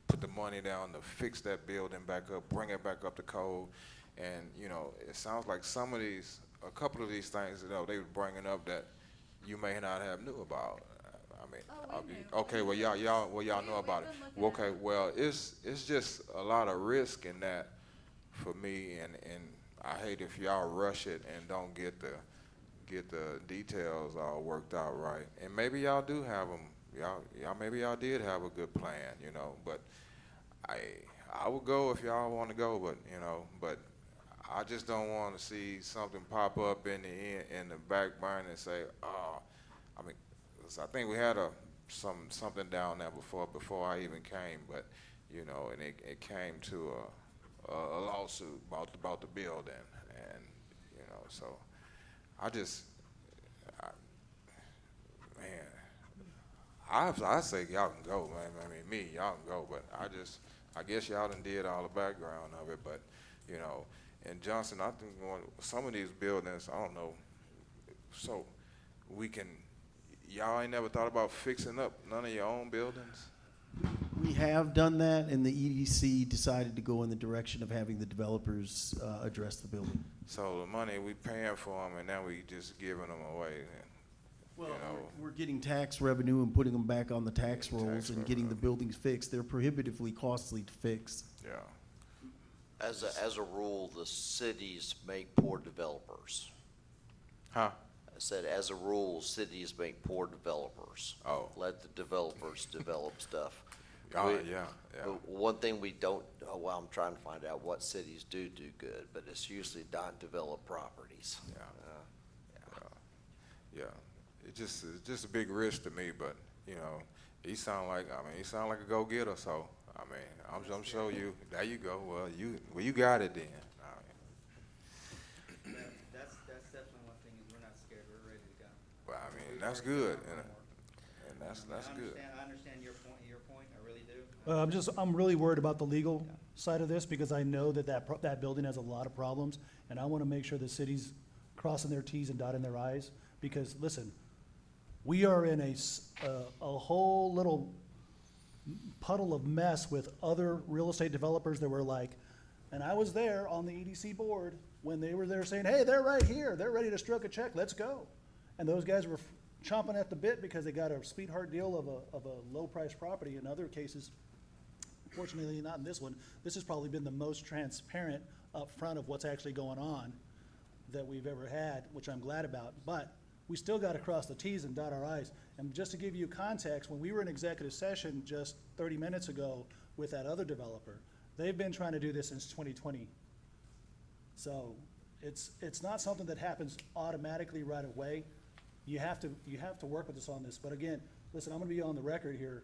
put the money down to fix that building back up, bring it back up to code. And, you know, it sounds like a couple of these things, you know, they were bringing up that you may not have knew about. I mean, Oh, we knew. okay, well, y'all know about it. We've been Well, looking okay, well, it's just a lot of risk in that for me, and I hate if y'all rush it and don't get the details all worked out right. And maybe y'all do have them. Maybe y'all did have a good plan, you know, but I would go if y'all want to go, but I just don't want to see something pop up in the back burner and say, oh, I mean, 'cause I think we had something down there before I even came, but you know, and it came to a lawsuit about the building, and you know, so I say y'all can go, man. I mean, y'all can go, but I guess y'all done did all the background of it, but, you know, and Johnson, I think some of these buildings, I don't know, so y'all ain't never thought about fixing up none of your own buildings? We have done that, and the EDC decided to go in the direction of having the developers address the building. So the money we paying for them, and now we just giving them away. Well, You know. we're getting tax revenue and putting them back on the tax Getting rolls tax and getting the revenue. buildings fixed. They're prohibitively costly to fix. Yeah. As a rule, the cities make poor developers. Huh? I said, as a rule, cities make poor developers. Oh. Let the developers develop stuff. Oh, We- yeah, yeah. One thing we don't, well, I'm trying to find out what cities do good, but it's usually not developed properties. Yeah. Yeah. It's just a big risk to me, but, you know, he sound like a go-getter, so, I mean, I'm sure you, there you go. Well, you got it then. All right. That's definitely one thing, is we're not scared, we're ready to go. Well, I mean, We've that's already good, done our and homework. that's good. I understand your point, I really do. I'm really worried about the legal side of this, because I know that building has a lot of problems, and I wanna make sure the city's crossing their Ts and dotting their Is, because, listen, we are in a whole little puddle of mess with other real estate developers that were like, and I was there on the EDC board when they were there saying, hey, they're right here, they're ready to stroke a check, let's go. And those guys were chomping at the bit because they got a sweetheart deal of a low-priced property. In other cases, fortunately not in this one, this has probably been the most transparent up front of what's actually going on that we've ever had, which I'm glad about. But we still got to cross the Ts and dot our Is. And just to give you context, when we were in executive session just 30 minutes ago with that other developer, they've been trying to do this since 2020. So it's not something that happens automatically right away. You have to work with us on this. But again, listen, I'm gonna be on the record here.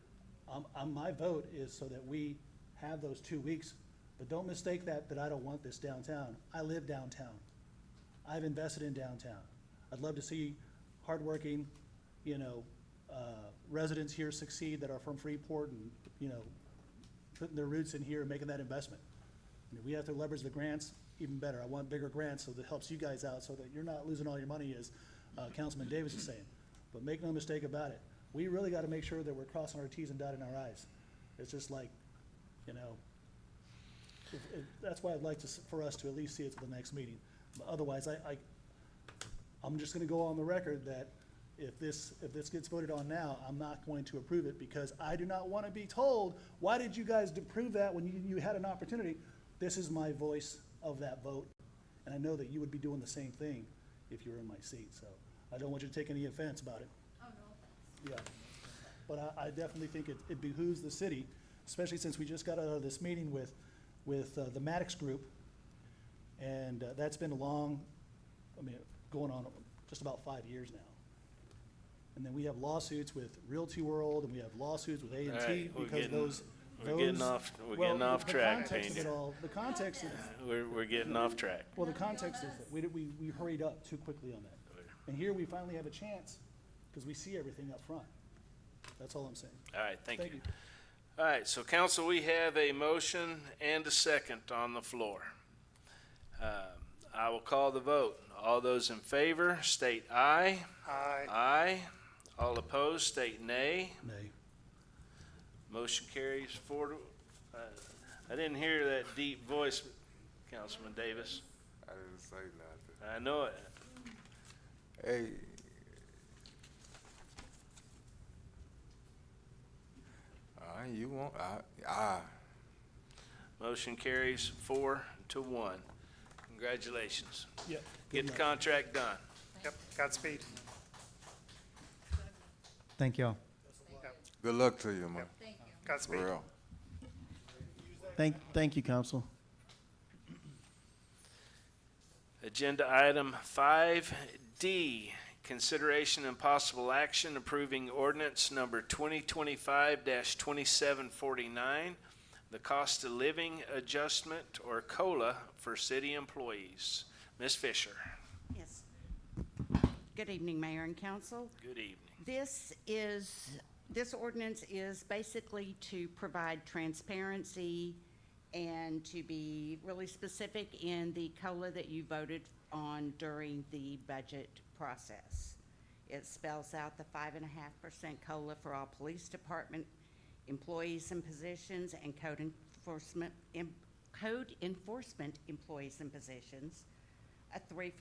My vote is so that we have those 2 weeks, but don't mistake that I don't want this downtown. I live downtown. I've invested in downtown. I'd love to see hardworking, residents here succeed that are from Freeport and, putting their roots in here and making that investment. We have to leverage the grants even better. I want bigger grants so that helps you guys out so that you're not losing all your money, as Councilman Davis is saying. But make no mistake about it, we really gotta make sure that we're crossing our Ts and dotting our Is. It's just like, that's why I'd like for us to at least see it to the next meeting. But otherwise, I'm just gonna go on the record that if this gets voted on now, I'm not going to approve it, because I do not wanna be told, why did you guys approve that when you had an opportunity? This is my voice of that vote, and I know that you would be doing the same thing if you were in my seat, so I don't want you to take any offense about it. Oh, no offense. Yeah, but I definitely think it behooves the city, especially since we just got out of this meeting with the Maddox Group, and that's been going on just about 5 years now. And then we have lawsuits with Realty World, and we have lawsuits with A&T All right, we're because getting- those. we're getting off- we're well, getting off the track, context of it Pena. all- The context of, We're getting off track. well, the context is that we hurried up too quickly on that. And here we finally have a chance, because we see everything up front. That's all I'm saying. All right, thank Thank you. you. All right, so council, we have a motion and a second on the floor. I will call the vote. All those in favor, state aye. Aye. Aye. All opposed, state nay. Nay. Motion carries 4 to, I didn't hear that deep voice, Councilman Davis. I didn't say nothing. I know it. Hey. You want, Motion carries 4 to 1. Congratulations. Yep. Get the contract done. Yep, Godspeed. Thank y'all. Yep, good luck to you, man. Thank you. Godspeed. For real. Thank you, council. Agenda item 5D, consideration and possible action approving ordinance number 2025-2749, the cost of living adjustment, or COLA, for city employees. Ms. Fisher, Yes. Good evening, Mayor and Council. good evening. This ordinance is basically to provide transparency and to be really specific in the COLA that you voted on during the budget process. It spells out the 5.5% COLA for all police department employees and positions, and code enforcement employees and positions, a 3%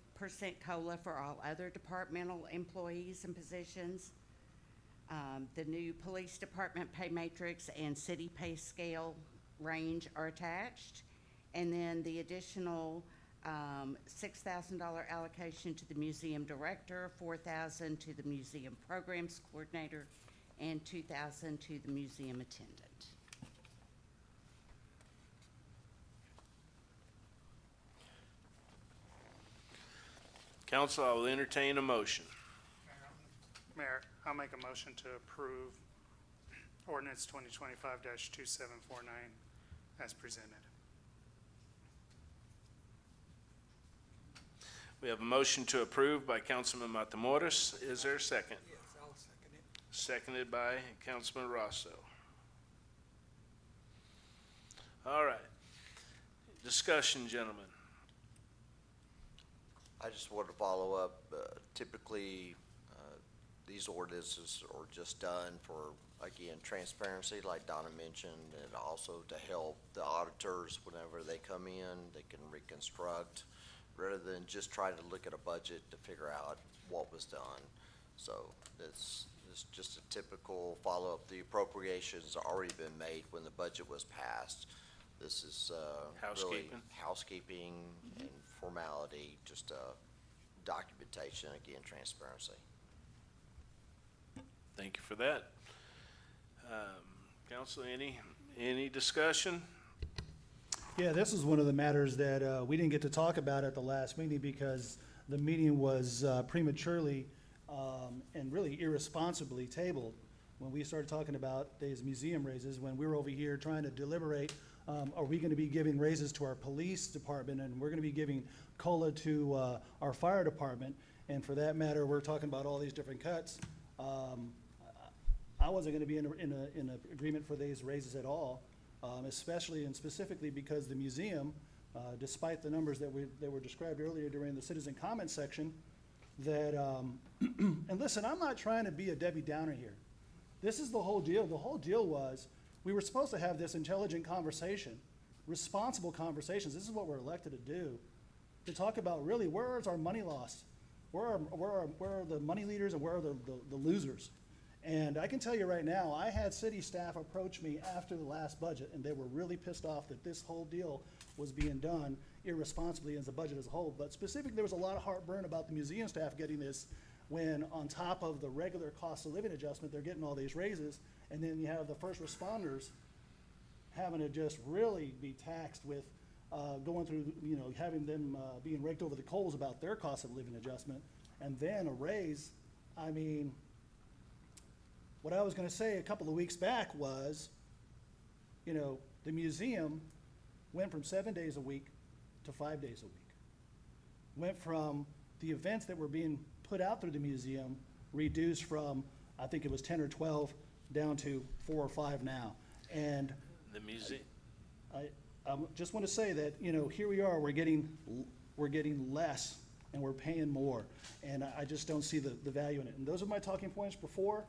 COLA for all other departmental employees and positions. The new police department pay matrix and city pay scale range are attached. And then the additional $6,000 allocation to the museum director, $4,000 to the museum programs coordinator, and $2,000 to the museum attendant. Council, I will entertain a motion. Mayor, I'll make a motion to approve ordinance 2025-2749 as presented. We have a motion to approve by Councilman Matamoros. Is there a second? Yes, I'll second it. Seconded by Councilman Rosso. All right. Discussion, gentlemen. I just wanted to follow up. Typically, these ordinances are just done for, again, transparency, like Donna mentioned, and also to help the auditors whenever they come in, they can reconstruct, rather than just try to look at a budget to figure out what was done. So it's just a typical follow-up. The appropriations already been made when the budget was passed. This is really Housekeeping. housekeeping and formality, just documentation, again, transparency. Thank you for that. Council, any discussion? Yeah, this is one of the matters that we didn't get to talk about at the last meeting because the meeting was prematurely and really irresponsibly tabled when we started talking about these museum raises, when we were over here trying to deliberate, are we going to be giving raises to our police department, and we're going to be giving COLA to our fire department, and for that matter, we're talking about all these different cuts. I wasn't going to be in a agreement for these raises at all. Especially and specifically because the museum, despite the numbers that were described earlier during the citizen comment section, that, and listen, I'm not trying to be a Debbie Downer here. This is the whole deal. The whole deal was we were supposed to have this intelligent conversation, responsible conversations. This is what we're elected to do, to talk about really where is our money lost? Where are the money leaders and where are the losers? And I can tell you right now, I had city staff approach me after the last budget, and they were really pissed off that this whole deal was being done irresponsibly as a budget as a whole. But specifically, there was a lot of heartburn about the museum staff getting this when on top of the regular cost of living adjustment, they're getting all these raises. And then you have the first responders having to just really be taxed with going through, having them being raked over the coals about their cost of living adjustment. And then a raise, I mean, what I was going to say a couple of weeks back was, the museum went from 7 days a week to 5 days a week. Went from the events that were being put out through the museum, reduced from, I think it was 10 or 12, down to 4 or 5 now. And The museum. I just want to say that, here we are, we're getting less and we're paying more. And I just don't see the value in it. And those are my talking points before.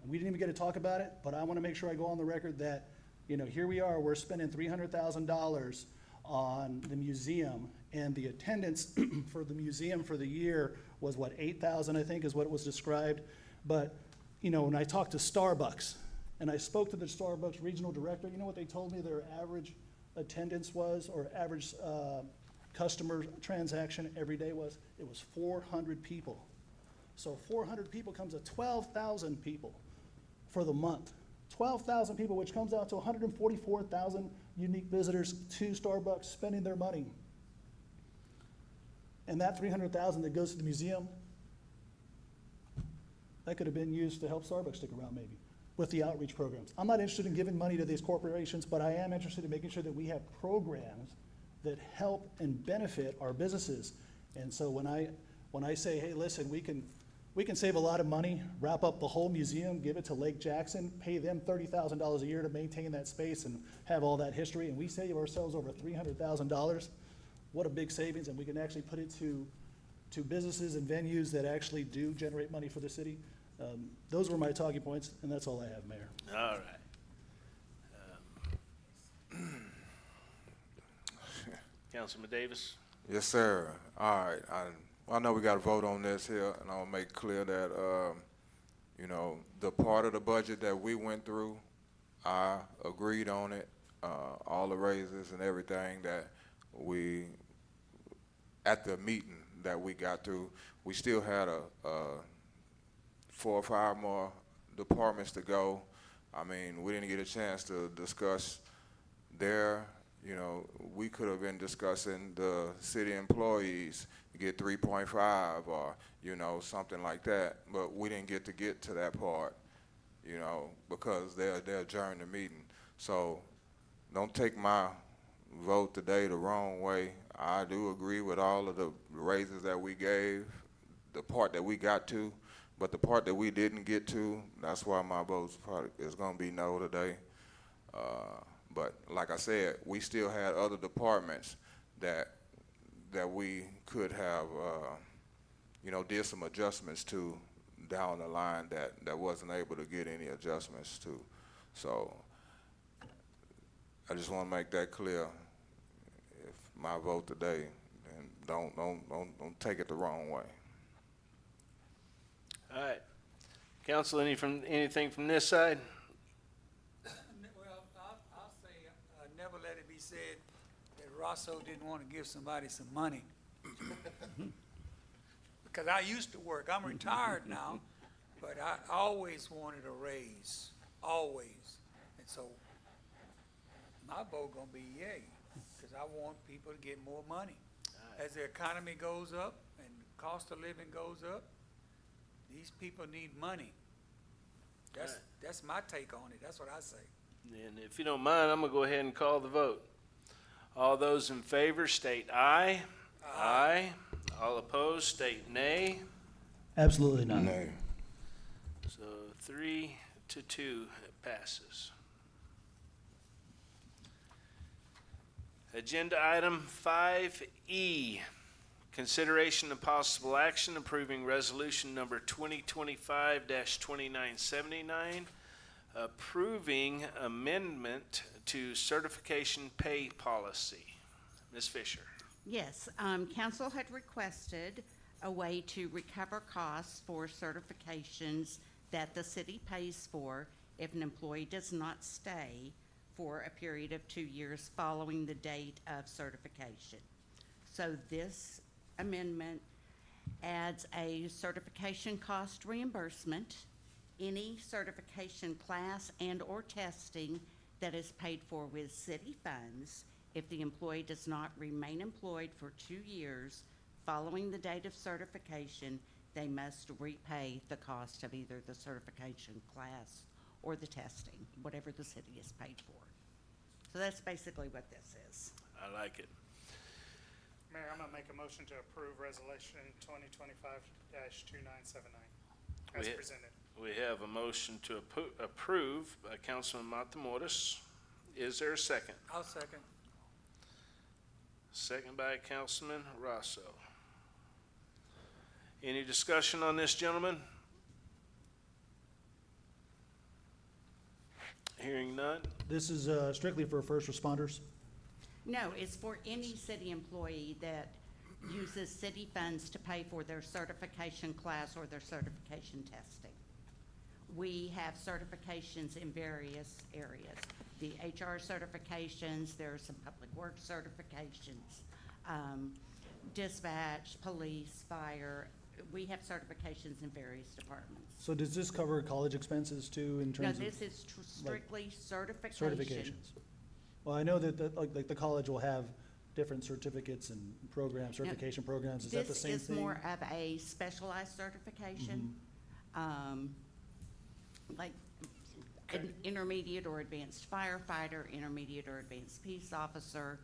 And we didn't even get to talk about it, but I want to make sure I go on the record that, here we are, we're spending $300,000 on the museum, and the attendance for the museum for the year was what, 8,000, I think is what it was described. But, when I talked to Starbucks, and I spoke to the Starbucks regional director, you know what they told me their average attendance was, or average customer transaction every day was? It was 400 people. So 400 people comes to 12,000 people for the month. 12,000 people, which comes out to 144,000 unique visitors to Starbucks spending their money. And that 300,000 that goes to the museum, that could have been used to help Starbucks stick around maybe with the outreach programs. I'm not interested in giving money to these corporations, but I am interested in making sure that we have programs that help and benefit our businesses. And so when I say, hey, listen, we can save a lot of money, wrap up the whole museum, give it to Lake Jackson, pay them $30,000 a year to maintain that space and have all that history, and we save ourselves over $300,000. What a big savings, and we can actually put it to businesses and venues that actually do generate money for the city. Those were my talking points, and that's all I have, Mayor. All right. Councilman Davis? Yes, sir. All right. I know we got to vote on this here, and I'll make clear that, you know, the part of the budget that we went through, I agreed on it, all the raises and everything that we, at the meeting that we got through, we still had 4 or 5 more departments to go. I mean, we didn't get a chance to discuss their, you know, we could have been discussing the city employees get 3.5 or, you know, something like that, but we didn't get to that part, you know, because they adjourned the meeting. So don't take my vote today the wrong way. I do agree with all of the raises that we gave, the part that we got to, but the part that we didn't get to, that's why my vote is going to be no today. But like I said, we still had other departments that we could have, you know, did some adjustments to down the line that wasn't able to get any adjustments to. So I just want to make that clear. If my vote today, then don't take it the wrong way. All right. Council, anything from this side? Well, I'll say, never let it be said that Rosso didn't want to give somebody some money. Because I used to work, I'm retired now, but I always wanted a raise, always. And so my vote gonna be yay, because I want people to get more money. As the economy goes up and the cost of living goes up, these people need money. That's my take on it. That's what I say. And if you don't mind, I'm going to go ahead and call the vote. All those in favor state aye. Aye. All opposed state nay. Absolutely not. Nay. So 3-2, it passes. Agenda item 5E, consideration and possible action approving resolution number 2025-2979, approving amendment to certification pay policy. Ms. Fisher. Yes, council had requested a way to recover costs for certifications that the city pays for if an employee does not stay for a period of 2 years following the date of certification. So this amendment adds a certification cost reimbursement, any certification class and or testing that is paid for with city funds if the employee does not remain employed for 2 years following the date of certification. They must repay the cost of either the certification class or the testing, whatever the city is paid for. So that's basically what this is. I like it. Mayor, I'm gonna make a motion to approve resolution 2025-2979 as presented. We have a motion to approve by Councilman Matamoros. Is there a second? I'll second. Second by Councilman Rosso. Any discussion on this, gentlemen? Hearing none. This is strictly for first responders. No, it's for any city employee that uses city funds to pay for their certification class or their certification testing. We have certifications in various areas. The HR certifications, there are some public works certifications, dispatch, police, fire. We have certifications in various departments. So does this cover college expenses too in No, terms of? this is strictly certification. Certifications. Well, I know that like the college will have different certificates and programs, certification programs. Is that the same thing? This is more of a specialized certification, like an intermediate or advanced firefighter, intermediate or advanced peace officer,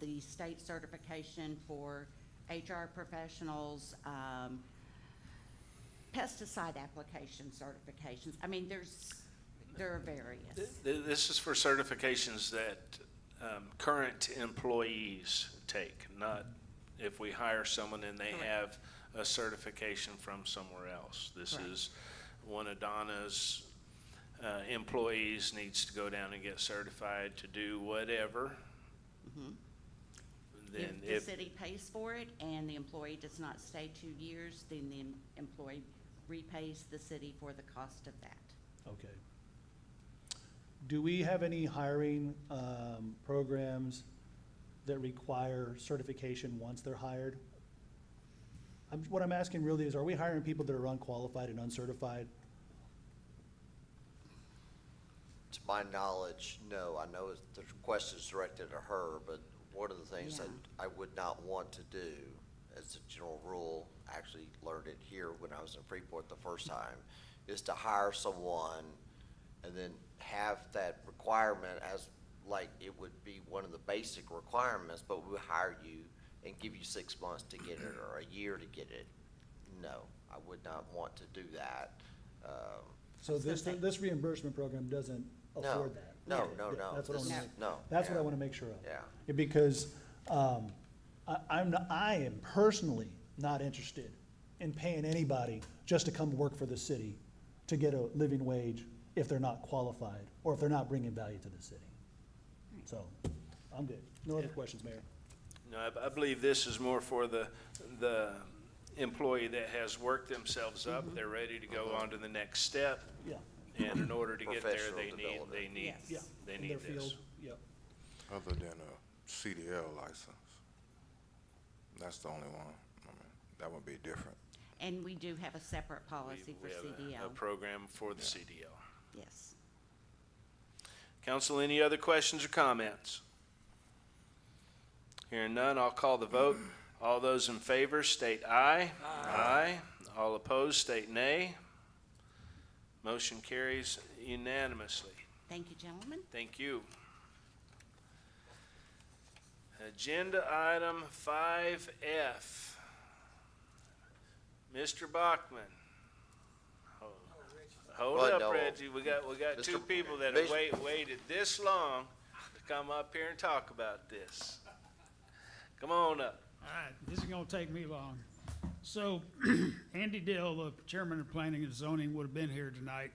the state certification for HR professionals, pesticide application certifications. I mean, there are various. This is for certifications that current employees take, not if we hire someone and they Correct. have a certification from somewhere else. This Correct. is one of Donna's employees needs to go down and get certified to do whatever. then If the city pays for it and the employee does not stay 2 years, then the employee repays the city for the cost of that. Okay. Do we have any hiring programs that require certification once they're hired? What I'm asking really is, are we hiring people that are unqualified and uncertified? To my knowledge, no. I know the question is directed at her, but one of the things that I would not want to do, as a general rule, actually learned it here when I was in Freeport the first time, is to hire someone and then have that requirement as like it would be one of the basic requirements, but we hire you and give you 6 months to get it or a year to get it. No, I would not want to do that. So this reimbursement program doesn't afford that? No. That's what I want to make. No. That's what I want to make sure of. Yeah. Because I am personally not interested in paying anybody just to come work for the city to get a living wage if they're not qualified or if they're not bringing value to the city. So, I'm good. No other questions, Mayor. No, I believe this is more for the employee that has worked themselves up. They're ready to go on to the next step. Yeah. And in order to get there, Professional they development. need Yes. they In need their this. field, yep. Other than a CDL license. That's the only one. I mean, that would be different. And we do have a separate policy for We have CDL. a program for the CDL. Yes. Council, any other questions or comments? Hearing none, I'll call the vote. All those in favor state aye. Aye. All opposed state nay. Motion carries unanimously. Thank you, gentlemen. Thank you. Agenda item 5F. Mr. Bachman. Hold Well, up, no. Reggie. We got two Mr. people that have Bishop. waited this long to come up here and talk about this. Come on up. All right, this is gonna take me long. So, Andy Dill, the chairman of planning and zoning, would have been here tonight,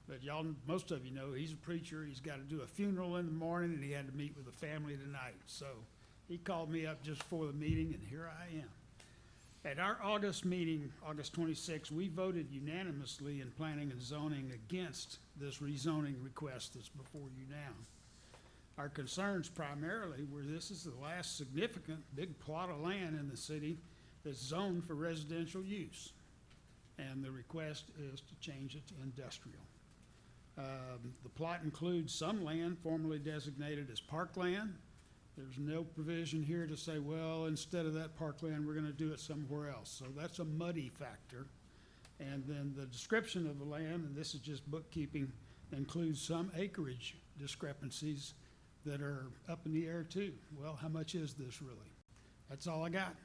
but y'all, most of you know, he's a preacher, he's gotta do a funeral in the morning, and he had to meet with the family tonight. So, he called me up just before the meeting, and here I am. At our August meeting, August 26th, we voted unanimously in planning and zoning against this rezoning request that's before you now. Our concerns primarily were this is the last significant big plot of land in the city that's zoned for residential use. And the request is to change it to industrial. The plot includes some land formerly designated as parkland. There's no provision here to say, well, instead of that parkland, we're gonna do it somewhere else. So that's a muddy factor. And then the description of the land, and this is just bookkeeping, includes some acreage discrepancies that are up in the air too. Well, how much is this really? That's all I got.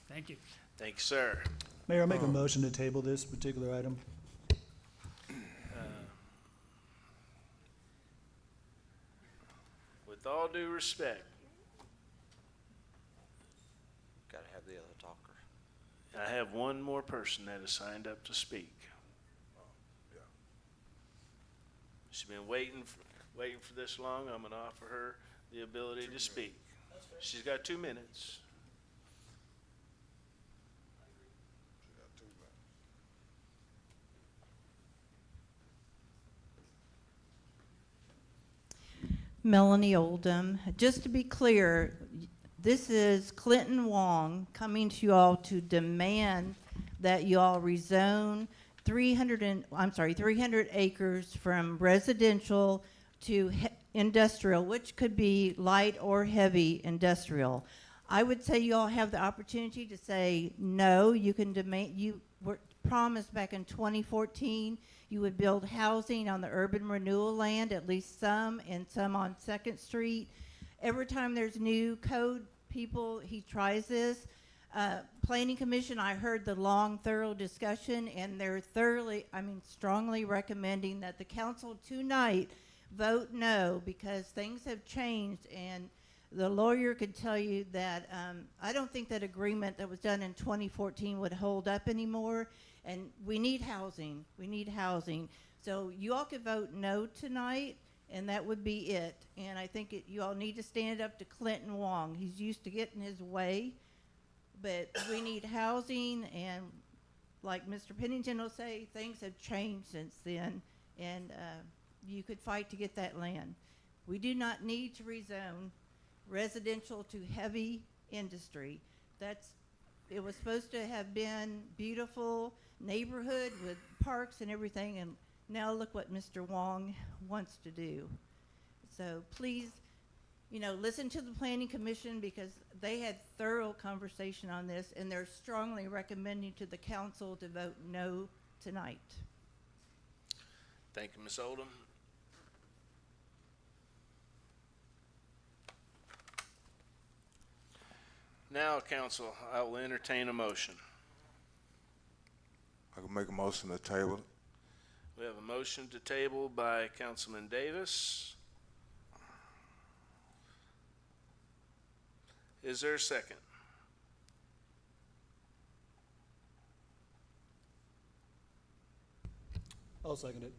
Thank you. Thanks, sir. Mayor, I'll make a motion to table this particular item. With all due respect, Gotta have the other talker. I have one more person that has signed up to speak. She's been waiting for this long. I'm gonna offer her the ability to speak. She's got 2 minutes. Melanie Oldham. Just to be clear, this is Clinton Wong coming to you all to demand that you all rezone 300 acres from residential to industrial, which could be light or heavy industrial. I would say you all have the opportunity to say no. You can demand, you were promised back in 2014 you would build housing on the urban renewal land, at least some, and some on 2nd Street. Every time there's new code people, he tries this. Planning Commission, I heard the long, thorough discussion, and they're strongly recommending that the council tonight vote no, because things have changed, and the lawyer could tell you that I don't think that agreement that was done in 2014 would hold up anymore. And we need housing. We need housing. So you all could vote no tonight, and that would be it. And I think you all need to stand up to Clinton Wong. He's used to getting his way, but we need housing, and like Mr. Pennington will say, things have changed since then, and you could fight to get that land. We do not need to rezone residential to heavy industry. It was supposed to have been beautiful neighborhood with parks and everything, and now look what Mr. Wong wants to do. So please, listen to the Planning Commission, because they had thorough conversation on this, and they're strongly recommending to the council to vote no tonight. Thank you, Ms. Oldham. Now, council, I will entertain a motion. I can make a motion to table. We have a motion to table by Councilman Davis. Is there a second? I'll second it.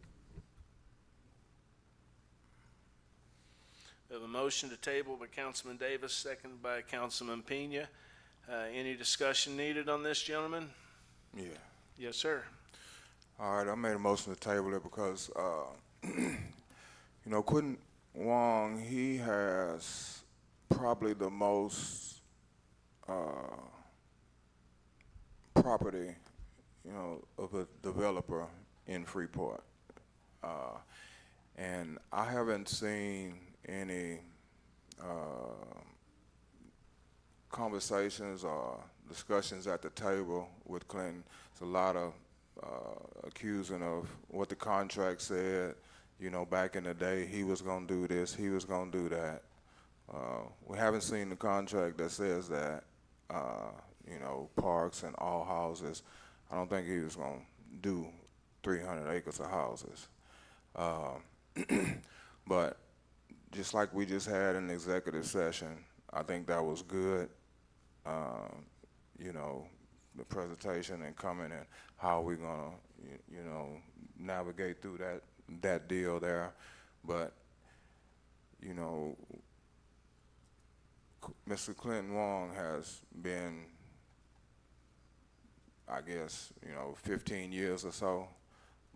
We have a motion to table by Councilman Davis, seconded by Councilman Pena. Any discussion needed on this, gentlemen? Yeah. Yes, sir. All right, I made a motion to table it because, Quentin Wong, he has probably the most property, of a developer in Freeport. And I haven't seen any conversations or discussions at the table with Clinton. It's a lot of accusing of what the contract said. Back in the day, he was going to do this, he was going to do that. We haven't seen the contract that says that, parks and all houses. I don't think he was going to do 300 acres of houses. But just like we just had an executive session, I think that was good. The presentation and coming and how we're gonna, navigate through that deal there. But, Mr. Clinton Wong has been, I guess, 15 years or so,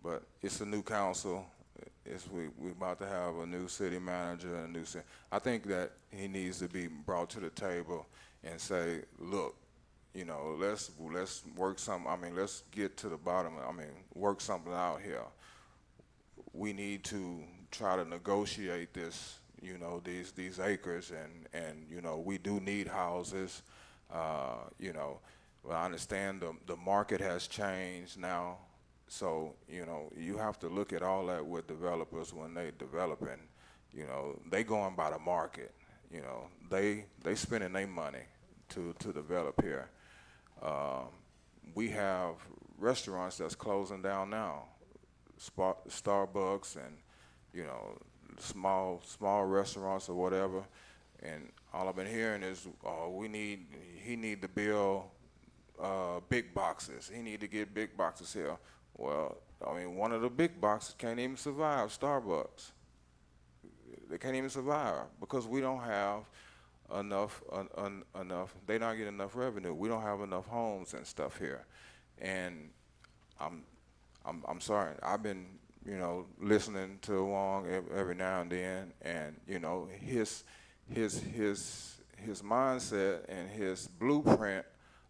but it's a new council. We're about to have a new city manager, I think that he needs to be brought to the table and say, look, let's work let's get to the bottom, work something out here. We need to try to negotiate this, these acres, and we do need houses, but I understand the market has changed now. So, you have to look at all that with developers when they developing. They going by the market. They spending their money to develop here. We have restaurants that's closing down now, Starbucks and small restaurants or whatever. And all I've been hearing is, he need to build big boxes. He need to get big boxes here. Well, one of the big boxes can't even survive Starbucks. They can't even survive because we don't have enough. They not getting enough revenue. We don't have enough homes and stuff here. And I'm sorry. I've been listening to Wong every now and then, and his mindset and his blueprint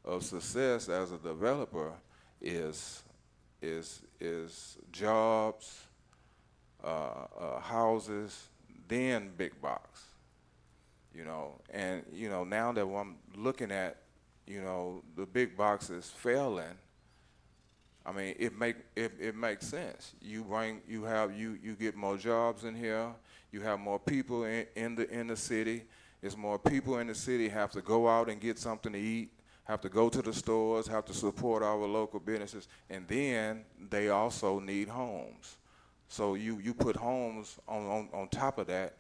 of success as a developer is jobs, houses, then big box. And now that I'm looking at the big boxes failing, it makes sense. You get more jobs in here. You have more people in the city. There's more people in the city have to go out and get something to eat, have to go to the stores, have to support our local businesses, and then they also need homes. So you put homes on top of that.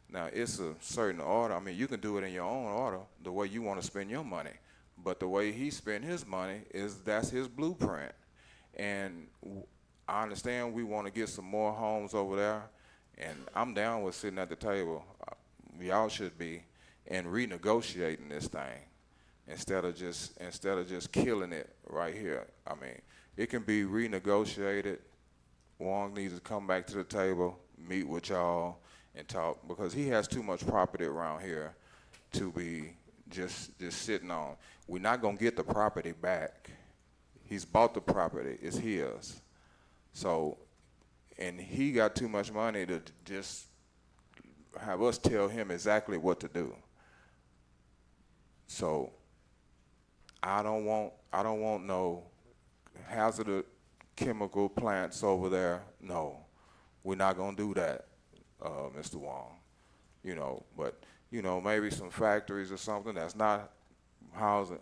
Now it's a certain order. You can do it in your own order, the way you want to spend your money. But the way he spent his money that's his blueprint. And I understand we want to get some more homes over there, And I'm down with sitting at the table, y'all should be, and renegotiating this thing instead of just killing it right here. I mean, it can be renegotiated. Wong needs to come back to the table, meet with y'all, and talk, because he has too much property around here to be just sitting on. We're not gonna get the property back. He's bought the property, it's his. So, and he got too much money to just have us tell him exactly what to do. So, I don't want no hazardous chemical plants over there. No, we're not gonna do that, Mr. Wong. You know, but you know, maybe some factories or something that's not housing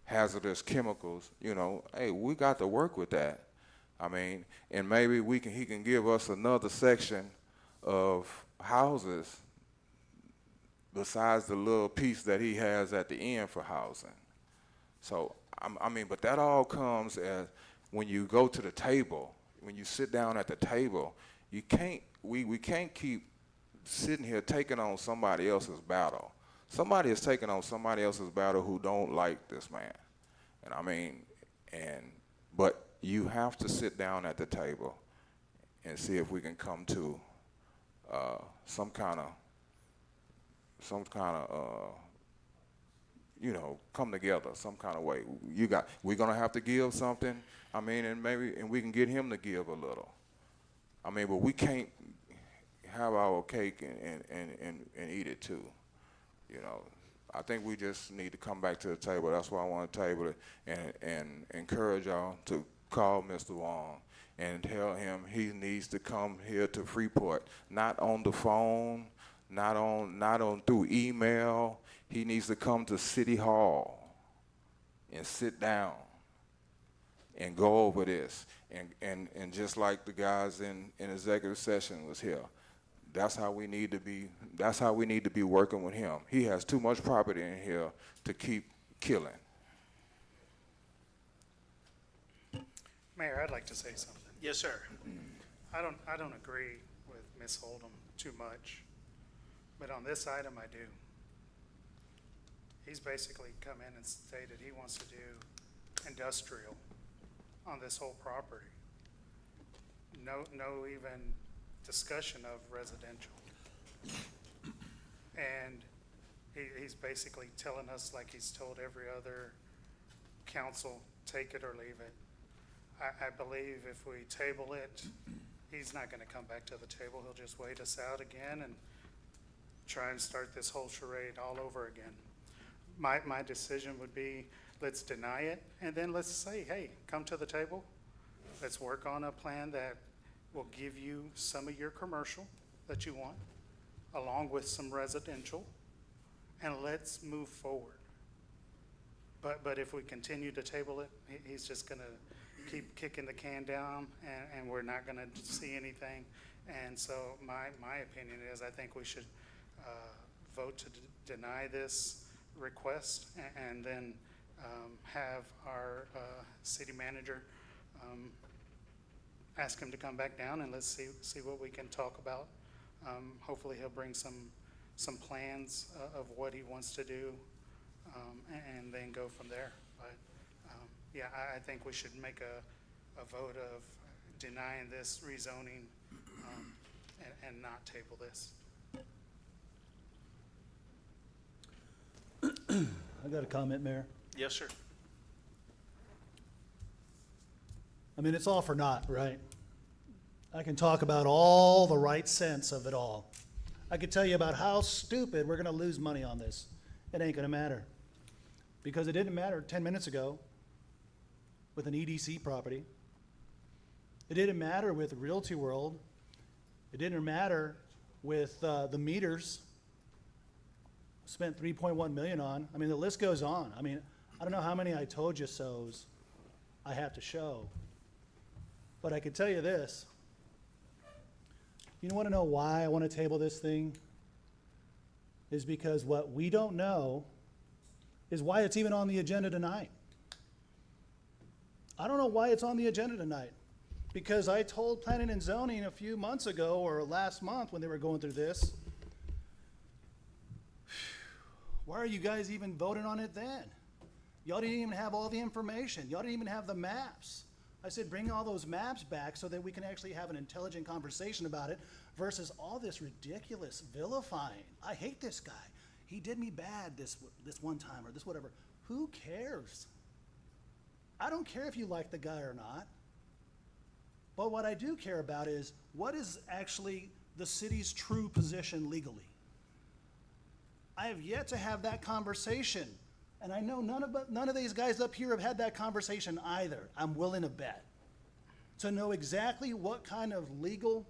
hazardous chemicals. You know, hey, we got to work with that. I mean, and maybe he can give us another section of houses besides the little piece that he has at the end for housing. So, I mean, but that all comes as when you go to the table, when you sit down at the table, we can't keep sitting here taking on somebody else's battle. Somebody is taking on somebody else's battle who don't like this man. And I mean, but you have to sit down at the table and see if we can come to some kind of you know, come together some kind of way. We're gonna have to give something. I mean, and we can get him to give a little. I mean, but we can't have our cake and eat it too. You know, I think we just need to come back to the table. That's why I want to table it and encourage y'all to call Mr. Wong and tell him he needs to come here to Freeport, not on the phone, not on through email. He needs to come to City Hall and sit down and go over this. And just like the guys in executive session was here, that's how we need to be working with him. He has too much property in here to keep killing. Mayor, I'd like to say something. Yes, sir. I don't agree with Ms. Oldham too much, but on this item I do. He's basically come in and stated he wants to do industrial on this whole property. No even discussion of residential. And he's basically telling us, like he's told every other council, take it or leave it. I believe if we table it, he's not gonna come back to the table. He'll just wait us out again and try and start this whole charade all over again. My decision would be, let's deny it, and then let's say, hey, come to the table. Let's work on a plan that will give you some of your commercial that you want, along with some residential, and let's move forward. But if we continue to table it, he's just gonna keep kicking the can down, and we're not gonna see anything. And so my opinion is, I think we should vote to deny this request, and then have our city manager ask him to come back down, and let's see what we can talk about. Hopefully he'll bring some plans of what he wants to do, and then go from there. But yeah, I think we should make a vote of denying this rezoning, and not table this. I got a comment, Mayor. Yes, sir. I mean, it's all for naught, right? I can talk about all the right sense of it all. I could tell you about how stupid we're gonna lose money on this. It ain't gonna matter. Because it didn't matter 10 minutes ago with an EDC property. It didn't matter with Realty World. It didn't matter with the meters. Spent 3.1 million on. I mean, the list goes on. I mean, I don't know how many I told you so's I have to show. But I can tell you this. You want to know why I want to table this thing? Is because what we don't know is why it's even on the agenda tonight. I don't know why it's on the agenda tonight. Because I told planning and zoning a few months ago, or last month when they were going through this, why are you guys even voting on it then? Y'all didn't even have all the information. Y'all didn't even have the maps. I said, bring all those maps back so that we can actually have an intelligent conversation about it versus all this ridiculous vilifying. I hate this guy. He did me bad this one time or this whatever. Who cares? I don't care if you like the guy or not. But what I do care about is what is actually the city's true position legally. I have yet to have that conversation. And I know none of these guys up here have had that conversation either. I'm willing to bet. To know exactly what kind of legal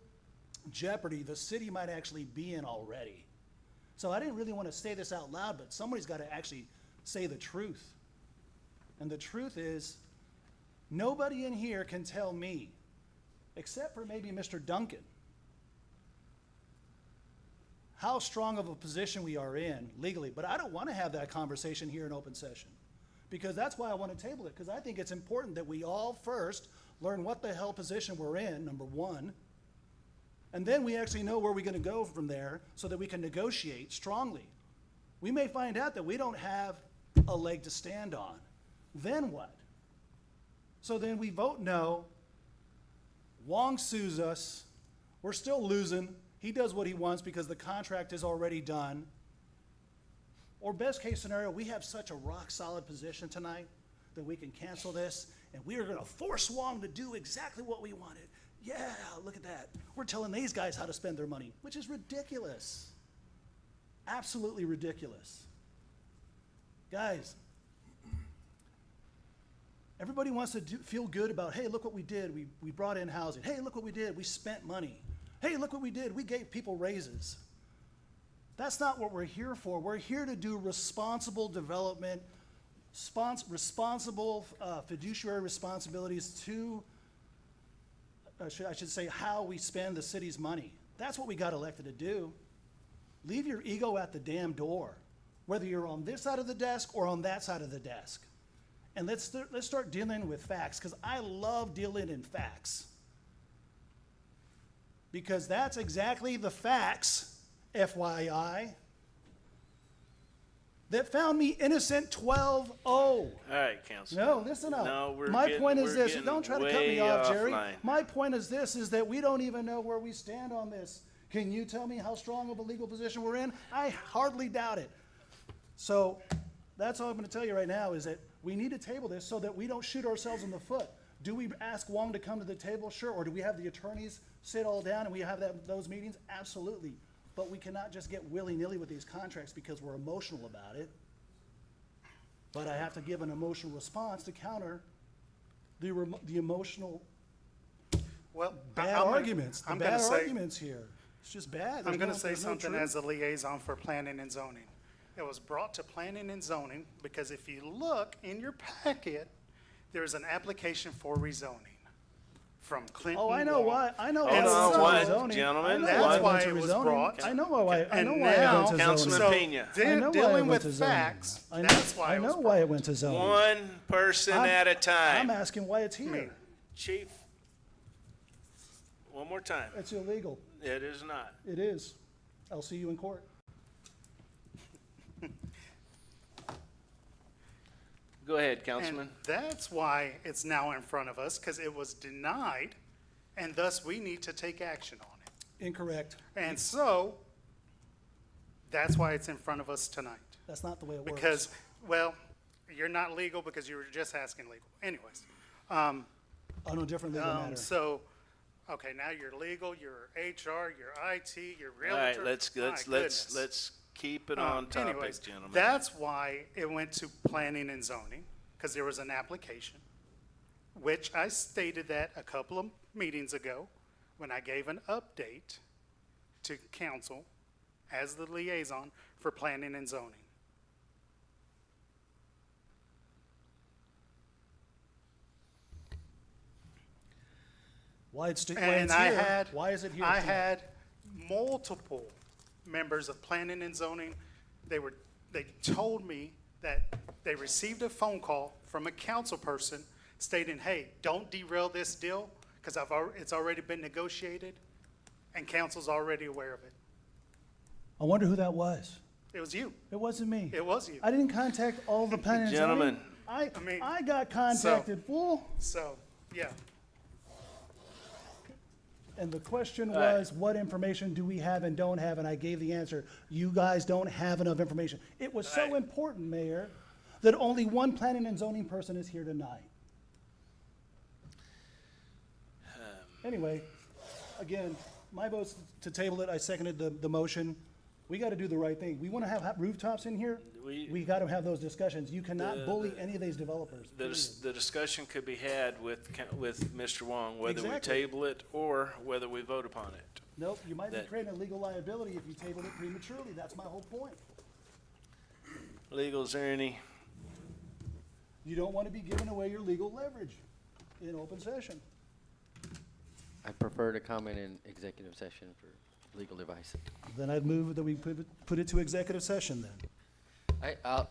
jeopardy the city might actually be in already. So I didn't really want to say this out loud, but somebody's got to actually say the truth. And the truth is, nobody in here can tell me, except for maybe Mr. Duncan, how strong of a position we are in legally. But I don't want to have that conversation here in open session, because that's why I want to table it, because I think it's important that we all first learn what the hell position we're in, number one, and then we actually know where we're going to go from there so that we can negotiate strongly. We may find out that we don't have a leg to stand on. Then what? So then we vote no. Wong sues us. We're still losing. He does what he wants because the contract is already done. Or best case scenario, we have such a rock solid position tonight that we can cancel this and we are going to force Wong to do exactly what we wanted. Yeah, look at that. We're telling these guys how to spend their money, which is ridiculous. Absolutely ridiculous. Guys, everybody wants to feel good about, hey, look what we did. We brought in housing. Hey, look what we did. We spent money. Hey, look what we did. We gave people raises. That's not what we're here for. We're here to do responsible development, responsible fiduciary responsibilities to, I should say, how we spend the city's money. That's what we got elected to do. Leave your ego at the damn door, whether you're on this side of the desk or on that side of the desk. And let's start dealing with facts, because I love dealing in facts. Because that's exactly the facts, FYI, that found me innocent 12-0. All right, Councilman. No, listen up. No, My point is this. getting Don't try to cut me way off, Jerry. offline. My point is this, is that we don't even know where we stand on this. Can you tell me how strong of a legal position we're in? I hardly doubt it. So that's all I'm going to tell you right now, is that we need to table this so that we don't shoot ourselves in the foot. Do we ask Wong to come to the table? Sure. Or do we have the attorneys sit all down and we have those meetings? Absolutely. But we cannot just get willy-nilly with these contracts because we're emotional about it. But I have to give an emotional response to counter the emotional bad arguments. The bad arguments here. It's just bad. I'm going to say something as a liaison for planning and zoning. It was brought to planning and zoning because if you look in your packet, there's an application for rezoning from Clinton. Oh, I know Wong. why. I know Hold why. on, it one, went to zoning. gentlemen, I know one. why it went That's to why it was rezoning. brought. I know why. I And know why it now- went to zoning. Councilman So, Pena. I know why it dealing went with to zoning. facts, I know- that's why I it was know why brought. it went to zoning. One person at a I'm time. asking why it's here. Chief, one more time. It's illegal. It is not. It is. I'll see you in court. Go ahead, Councilman. And that's why it's now in front of us, because it was denied, and thus we need to take action on it. Incorrect. And so, that's why it's in front of us tonight. That's not the way it works. Because, well, you're not legal because you were just asking legal. Anyways. On a different legal matter. So, okay, now you're legal, you're HR, you're IT, you're All right, realtor. let's keep it on topic, Anyways, gentlemen. that's why it went to planning and zoning, because there was an application, which I stated that a couple of meetings ago when I gave an update to council as the liaison for planning and zoning. Why it's here? Why is it here? I tonight? had multiple members of planning and zoning. They told me that they received a phone call from a council person stating, hey, don't derail this deal because it's already been negotiated, and council's already aware of it. I wonder who that was. It was you. It wasn't me. It was you. I didn't contact all the planning and zoning. Gentlemen. I mean, I got contacted, fool. So, yeah. And the question All right. was, what information do we have and don't have? And I gave the answer, you guys don't have enough information. It was so All right. important, Mayor, that only one planning and zoning person is here tonight. Anyway, again, my vote's to table it. I seconded the motion. We got to do the right thing. We want to have rooftops in here. We got to have those discussions. You cannot bully any of these developers. period. The discussion could be had with Mr. Wong, whether we Exactly. table it or whether we vote upon it. Nope, you might be that- creating a legal liability if you table it prematurely. That's my whole point. Legal, is there any? You don't want to be giving away your legal leverage in open session. I prefer to comment in executive session for legal advice. Then I'd move that we put it to executive session then.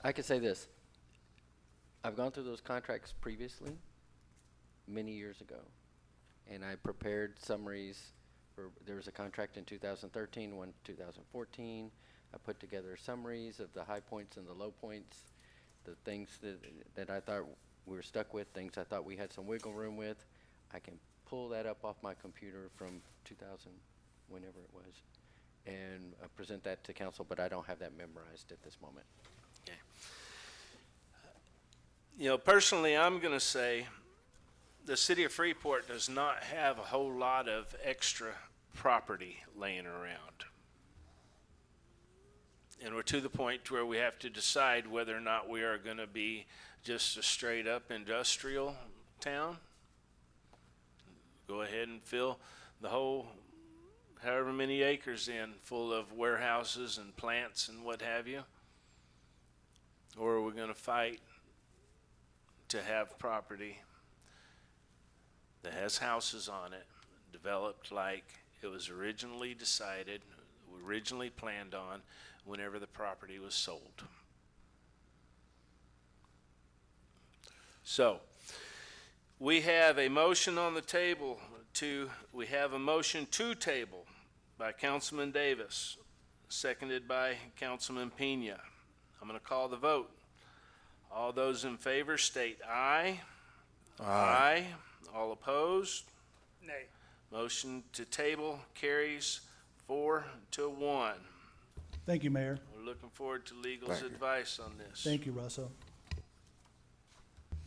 I could say this. I've gone through those contracts previously, many years ago, and I prepared summaries for, there was a contract in 2013, one 2014. I put together summaries of the high points and the low points, the things that I thought we were stuck with, things I thought we had some wiggle room with. I can pull that up off my computer from 2000, whenever it was, and present that to council, but I don't have that memorized at this moment. Okay. You know, personally, I'm going to say the city of Freeport does not have a whole lot of extra property laying around. And we're to the point where we have to decide whether or not we are going to be just a straight up industrial town. Go ahead and fill the whole however many acres in full of warehouses and plants and what have you. Or are we going to fight to have property that has houses on it, developed like it was originally decided, originally planned on whenever the property was sold? So, we have a motion on the table we have a motion to table by Councilman Davis, seconded by Councilman Pena. I'm going to call the vote. All those in favor state aye. Aye. All opposed? Nay. Motion to table carries 4-1. Thank you, Mayor. We're looking forward to legal's Thank you. advice on this. Thank you, Russell.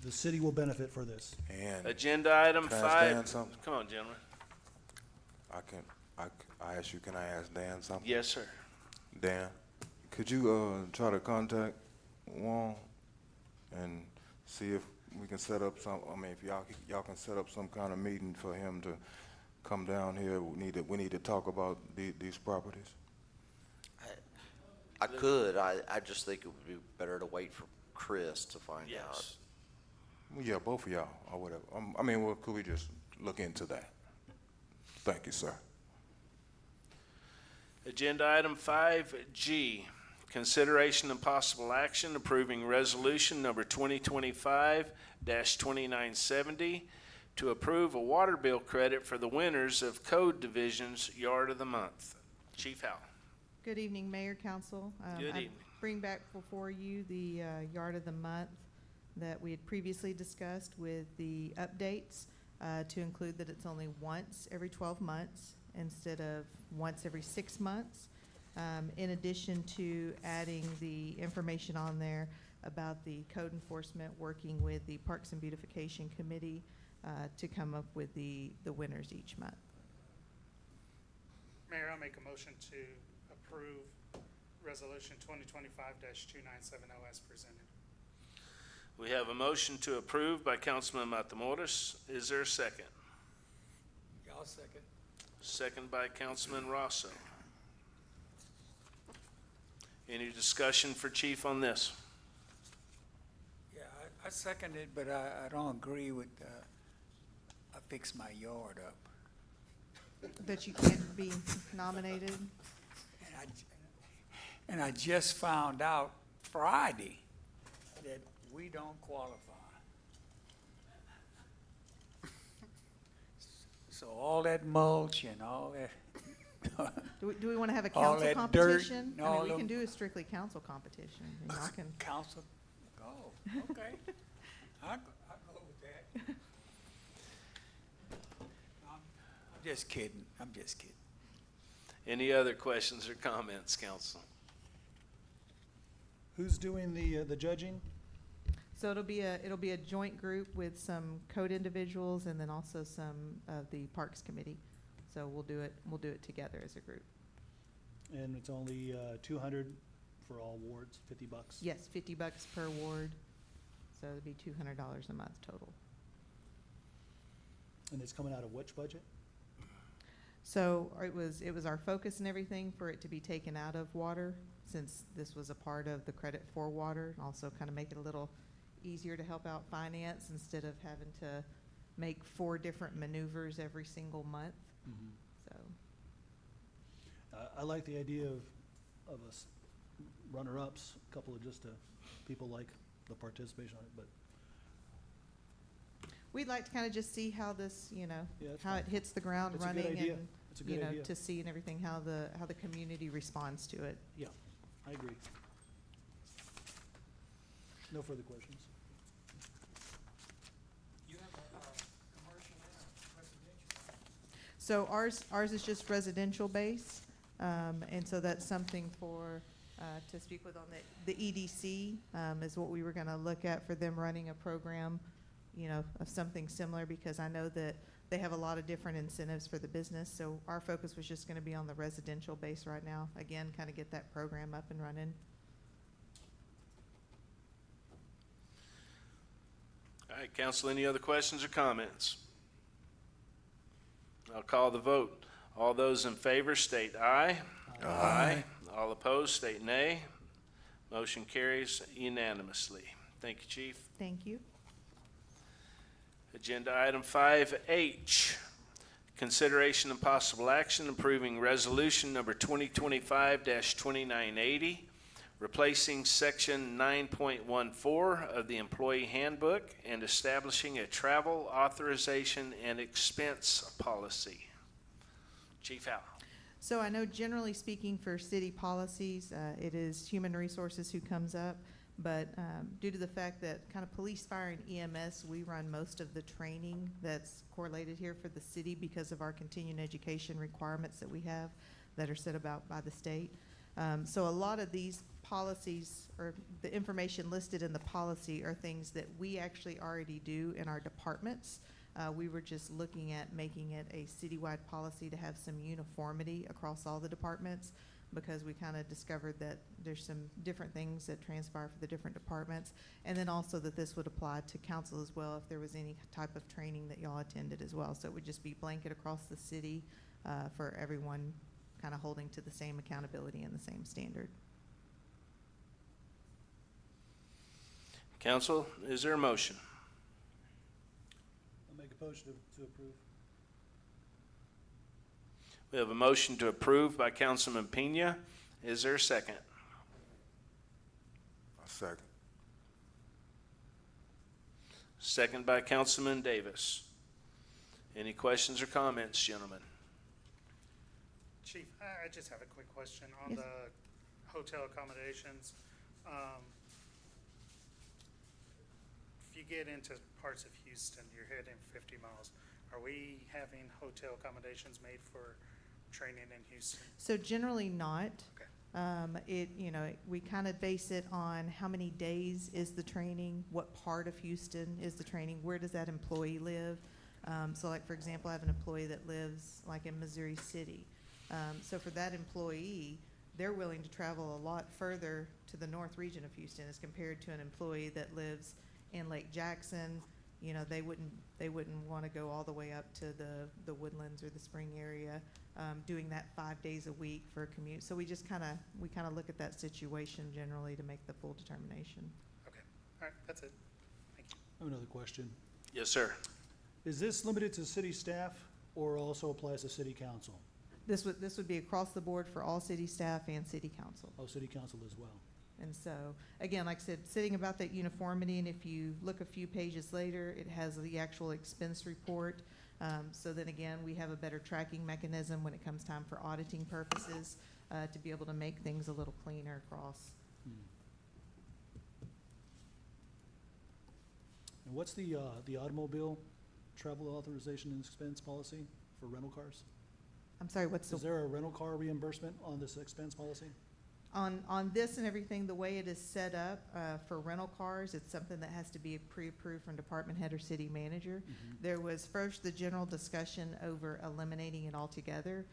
The city will benefit for this. And Agenda item Can I ask 5. Dan something? Come on, gentlemen. I ask you, can I ask Dan something? Yes, sir. Dan, could you try to contact Wong and see if we can set up if y'all can set up some kind of meeting for him to come down here? We need to talk about these properties. I could, I just think it would be better to wait for Chris to find out. Yes. Well, yeah, both of y'all or whatever. Could we just look into that? Thank you, sir. Agenda item 5G, consideration and possible action approving resolution number 2025-2970 to approve a water bill credit for the winners of Code Division's Yard of the Month. Chief Howell. Good evening, Mayor, Council. Good I evening. bring back before you the Yard of the Month that we had previously discussed with the updates to include that it's only once every 12 months instead of once every 6 months. In addition to adding the information on there about the code enforcement working with the Parks and Beautification Committee to come up with the winners each month. Mayor, I'll make a motion to approve Resolution 2025-2970 as presented. We have a motion to approve by Councilman Matamoros. Is there a second? Y'all second. Second by Councilman Rosso. Any discussion for Chief on this? Yeah, I second it, but I don't agree with, I fix my yard up. That you can't be nominated. And I just found out Friday that we don't qualify. So all that mulch and all that, Do we want to have a All council that dirt competition? and I all mean, we can them- do a strictly council competition. And y'all can, council, oh, okay. I go with that. I'm just kidding, I'm just kidding. Any other questions or comments, council? Who's doing the judging? so it'll be a joint group with some code individuals and then also some of the Parks Committee. So we'll do it together as a group. And it's only 200 for all wards, $50. Yes, $50 per ward, so it'd be $200 a month total. And it's coming out of which budget? So it was our focus and everything for it to be taken out of water, since this was a part of the credit for water, and also kind of make it a little easier to help out finance instead of having to make 4 different maneuvers every single month. So, I like the idea of us runner-ups, a couple of just people like the participation on it, but we'd like to kind of just see how this, Yeah, that's how fine. it hits the ground It's a good running idea. and, It's a good idea. to see and everything, how the community responds to it. yeah, I agree. No further questions. You have a commercial and a residential. So ours is just residential base, and so that's something for, to speak with on the EDC, is what we were gonna look at for them running a program, of something similar, because I know that they have a lot of different incentives for the business, so our focus was just gonna be on the residential base right now. Again, kind of get that program up and running. All right, council, any other questions or comments? I'll call the vote. All those in favor state aye. Aye. All opposed state nay. Motion carries unanimously. Thank you, Chief. Thank you. Agenda item 5H, consideration and possible action approving resolution number 2025-2980, replacing section 9.14 of the employee handbook and establishing a travel authorization and expense policy. Chief Howell. So I know generally speaking for city policies, it is human resources who comes up, but due to the fact that kind of police, fire, and EMS, we run most of the training that's correlated here for the city because of our continuing education requirements that we have that are set about by the state. So a lot of these policies, or the information listed in the policy, are things that we actually already do in our departments. We were just looking at making it a citywide policy to have some uniformity across all the departments, because we kind of discovered that there's some different things that transpire for the different departments. And then also that this would apply to council as well if there was any type of training that y'all attended as well. So it would just be blanket across the city for everyone kind of holding to the same accountability and the same standard. Council, is there a motion? I'll make a motion to approve. We have a motion to approve by Councilman Pena. Is there a second? A second. Second by Councilman Davis. Any questions or comments, gentlemen? Chief, I just have a quick question on Yes. the hotel accommodations. If you get into parts of Houston, you're heading 50 miles. Are we having hotel accommodations made for training in Houston? So generally not. Okay. We kind of base it on how many days is the training, what part of Houston is the training, where does that employee live? So like, for example, I have an employee that lives like in Missouri City. So for that employee, they're willing to travel a lot further to the north region of Houston as compared to an employee that lives in Lake Jackson. They wouldn't want to go all the way up to the Woodlands or the Spring area, doing that 5 days a week for a commute. So we kind of look at that situation generally to make the full determination. Okay, all right, that's it. Thank you. I have another question. Yes, sir. Is this limited to city staff or also applies to city council? This would be across the board for all city staff and city council. Oh, city council as well. And so, again, like I said, sitting about that uniformity, and if you look a few pages later, it has the actual expense report So then again, we have a better tracking mechanism when it comes time for auditing purposes, to be able to make things a little cleaner across. And what's the automobile travel authorization and expense policy for rental cars? I'm sorry, what's the? Is there a rental car reimbursement on this expense policy? On this and everything, the way it is set up, for rental cars, it's something that has to be pre-approved from department head or city manager. There was first the general discussion over eliminating it altogether.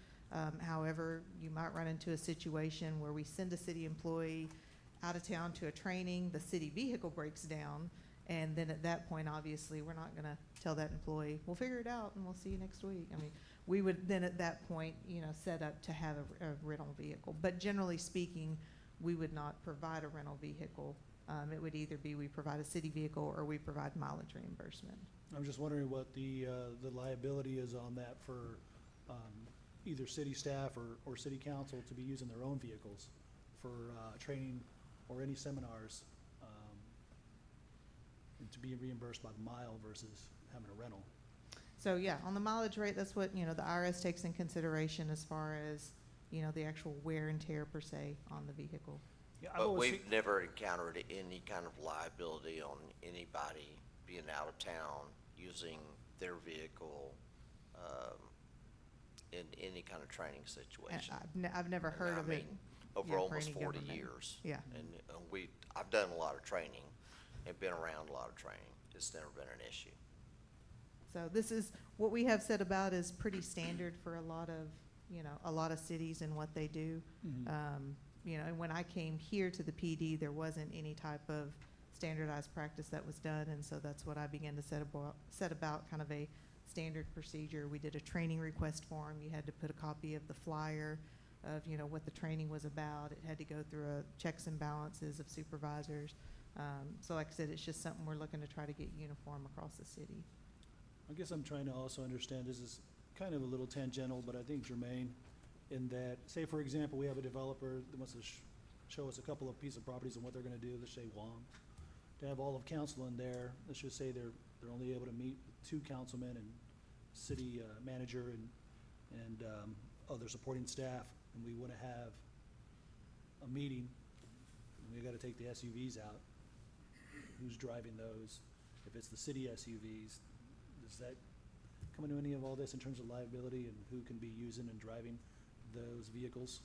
However, you might run into a situation where we send a city employee out of town to a training, the city vehicle breaks down, and then at that point, obviously, we're not gonna tell that employee, we'll figure it out and we'll see you next week. I mean, we would then at that point, set up to have a rental vehicle. But generally speaking, we would not provide a rental vehicle. It would either be we provide a city vehicle or we provide mileage reimbursement. I'm just wondering what the liability is on that for either city staff or city council to be using their own vehicles for training or any seminars, and to be reimbursed by the mile versus having a rental. So yeah, on the mileage rate, that's what, the IRS takes in consideration as far as, the actual wear and tear per se on the vehicle. Yeah, I've But always we've never encountered any kind of liability on anybody being out of town using their vehicle, in any kind of training And situation. I've never And heard I of it. mean, over for almost any 40 government. years. Yeah. And I've done a lot of training and been around a lot of training. It's never been an issue. So this is, what we have said about is pretty standard for a lot of cities and what they do. And when I came here to the PD, there wasn't any type of standardized practice that was done, and so that's what I began to set about kind of a standard procedure. We did a training request form. You had to put a copy of the flyer of, what the training was about. It had to go through checks and balances of supervisors. So like I said, it's just something we're looking to try to get uniform across the city. I guess I'm trying to also understand, this is kind of a little tangential, but I think germane, in that, say for example, we have a developer that wants to show us a couple of pieces of properties and what they're gonna do, let's say Wong. To have all of council in there, let's just say they're only able to meet with 2 councilmen and city manager and other supporting staff, and we wanna have a meeting, and we gotta take the SUVs out. Who's driving those? If it's the city SUVs, does that come into any of all this in terms of liability and who can be using and driving those vehicles?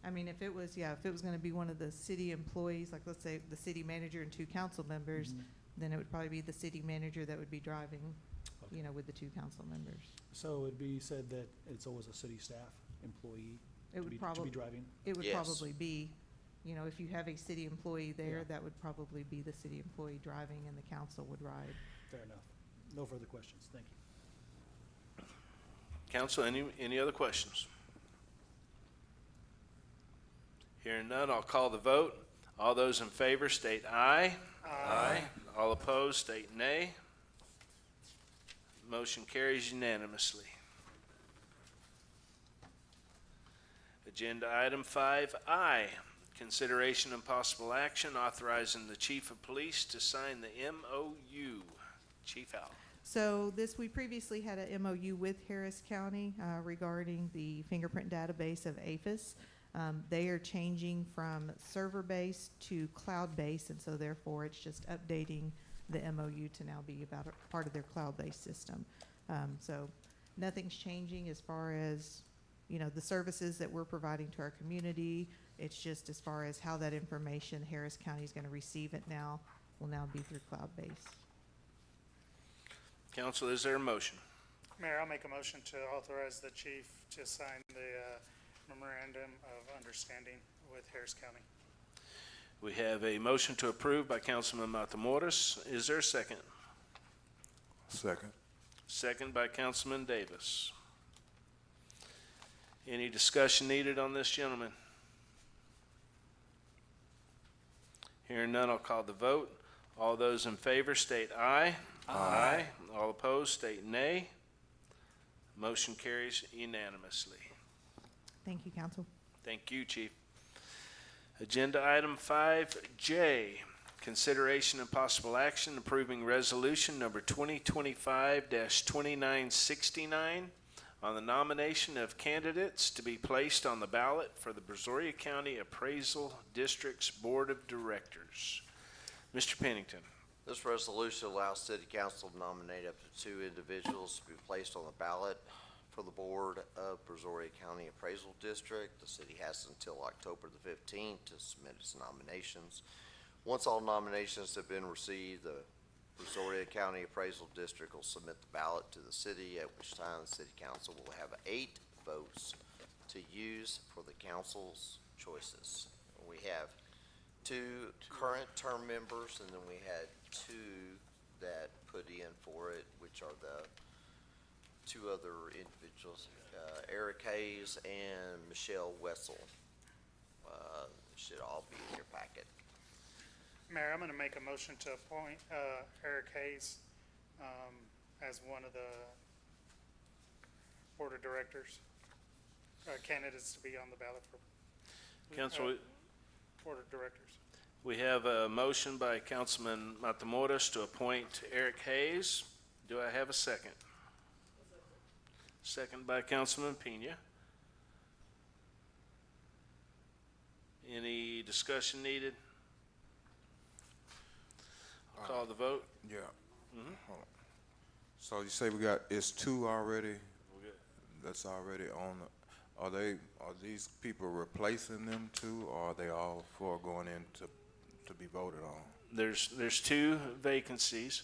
I mean, if it was gonna be one of the city employees, like let's say the city manager and 2 council members, then it would probably be the city manager that would be driving, with the 2 council members. So it'd be said that it's always a city staff employee It would to be probably, driving? it would Yes. probably be, if you have a city employee there, Yeah. that would probably be the city employee driving and the council would ride. Fair enough. No further questions. Thank you. Council, any other questions? Hearing none, I'll call the vote. All those in favor state aye. Aye. All opposed state nay. Motion carries unanimously. Agenda item 5I, consideration and possible action authorizing the chief of police to sign the MOU. Chief Al. So we previously had a MOU with Harris County regarding the fingerprint database of APHIS. They are changing from server-based to cloud-based, and so therefore it's just updating the MOU to now be about a part of their cloud-based system. So nothing's changing as far as, the services that we're providing to our community. It's just as far as how that information, Harris County is going to receive it now, will now be through cloud-based. Council, is there a motion? Mayor, I'll make a motion to authorize the chief to sign the memorandum of understanding with Harris County. We have a motion to approve by Councilman Matamoros. Is there a second? Second. Second by Councilman Davis. Any discussion needed on this, gentleman? Hearing none, I'll call the vote. All those in favor state aye. Aye. All opposed state nay. Motion carries unanimously. Thank you, Council. Thank you, Chief. Agenda item 5J, Consideration and possible action approving resolution number 2025-2969 on the nomination of candidates to be placed on the ballot for the Brazoria County Appraisal District's Board of Directors. Mr. Pennington. This resolution allows city council to nominate up to 2 individuals to be placed on the ballot for the board of Brazoria County Appraisal District. The city has until October the 15th to submit its nominations. Once all nominations have been received, the Brazoria County Appraisal District will submit the ballot to the city, at which time the city council will have 8 votes to use for the council's choices. We have 2 current term members, and then we had 2 that put in for it, which are the 2 other individuals, Eric Hayes and Michelle Wessel. Should all be in your packet. Mayor, I'm gonna make a motion to appoint, Eric Hayes, as one of the board of directors, candidates to be on the ballot for, Council, board of directors. we have a motion by Councilman Matamoros to appoint Eric Hayes. Do I have a second? Second by Councilman Pena. Any discussion needed? I'll call the vote. Yeah. Mhm. Hold on. So you say it's 2 already? We're good. That's already on the, are these people replacing them 2, or are they all 4 going in to be voted on? There's 2 vacancies.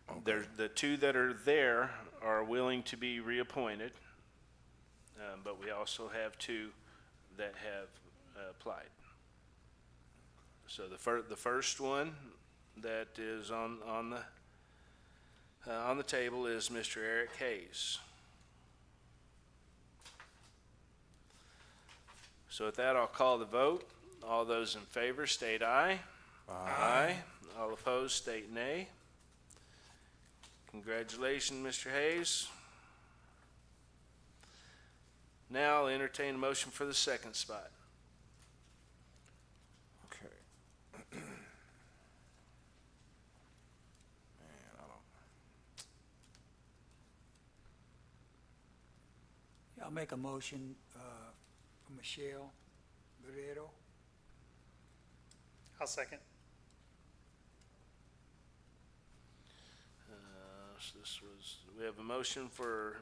Okay. The 2 that are there are willing to be reappointed, but we also have 2 that have applied. So the first one that is on the table is Mr. Eric Hayes. So with that, I'll call the vote. All those in favor state aye. Aye. All opposed state nay. Congratulations, Mr. Hayes. Now I'll entertain a motion for the second spot. Okay. Man, I don't. I'll make a motion, for Michelle Guerrero. I'll second. We have a motion for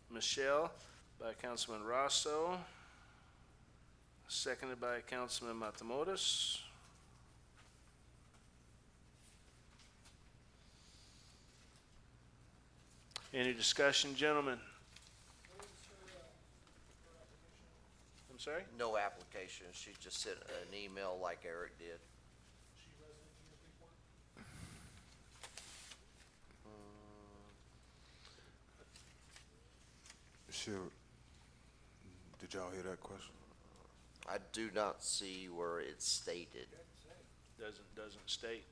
Michelle by Councilman Rosso, seconded by Councilman Matamoros. Any discussion, gentlemen? I'm sorry? No application. She just sent an email like Eric did. Sure. Did y'all hear that question? I do not see where it's stated. Doesn't state.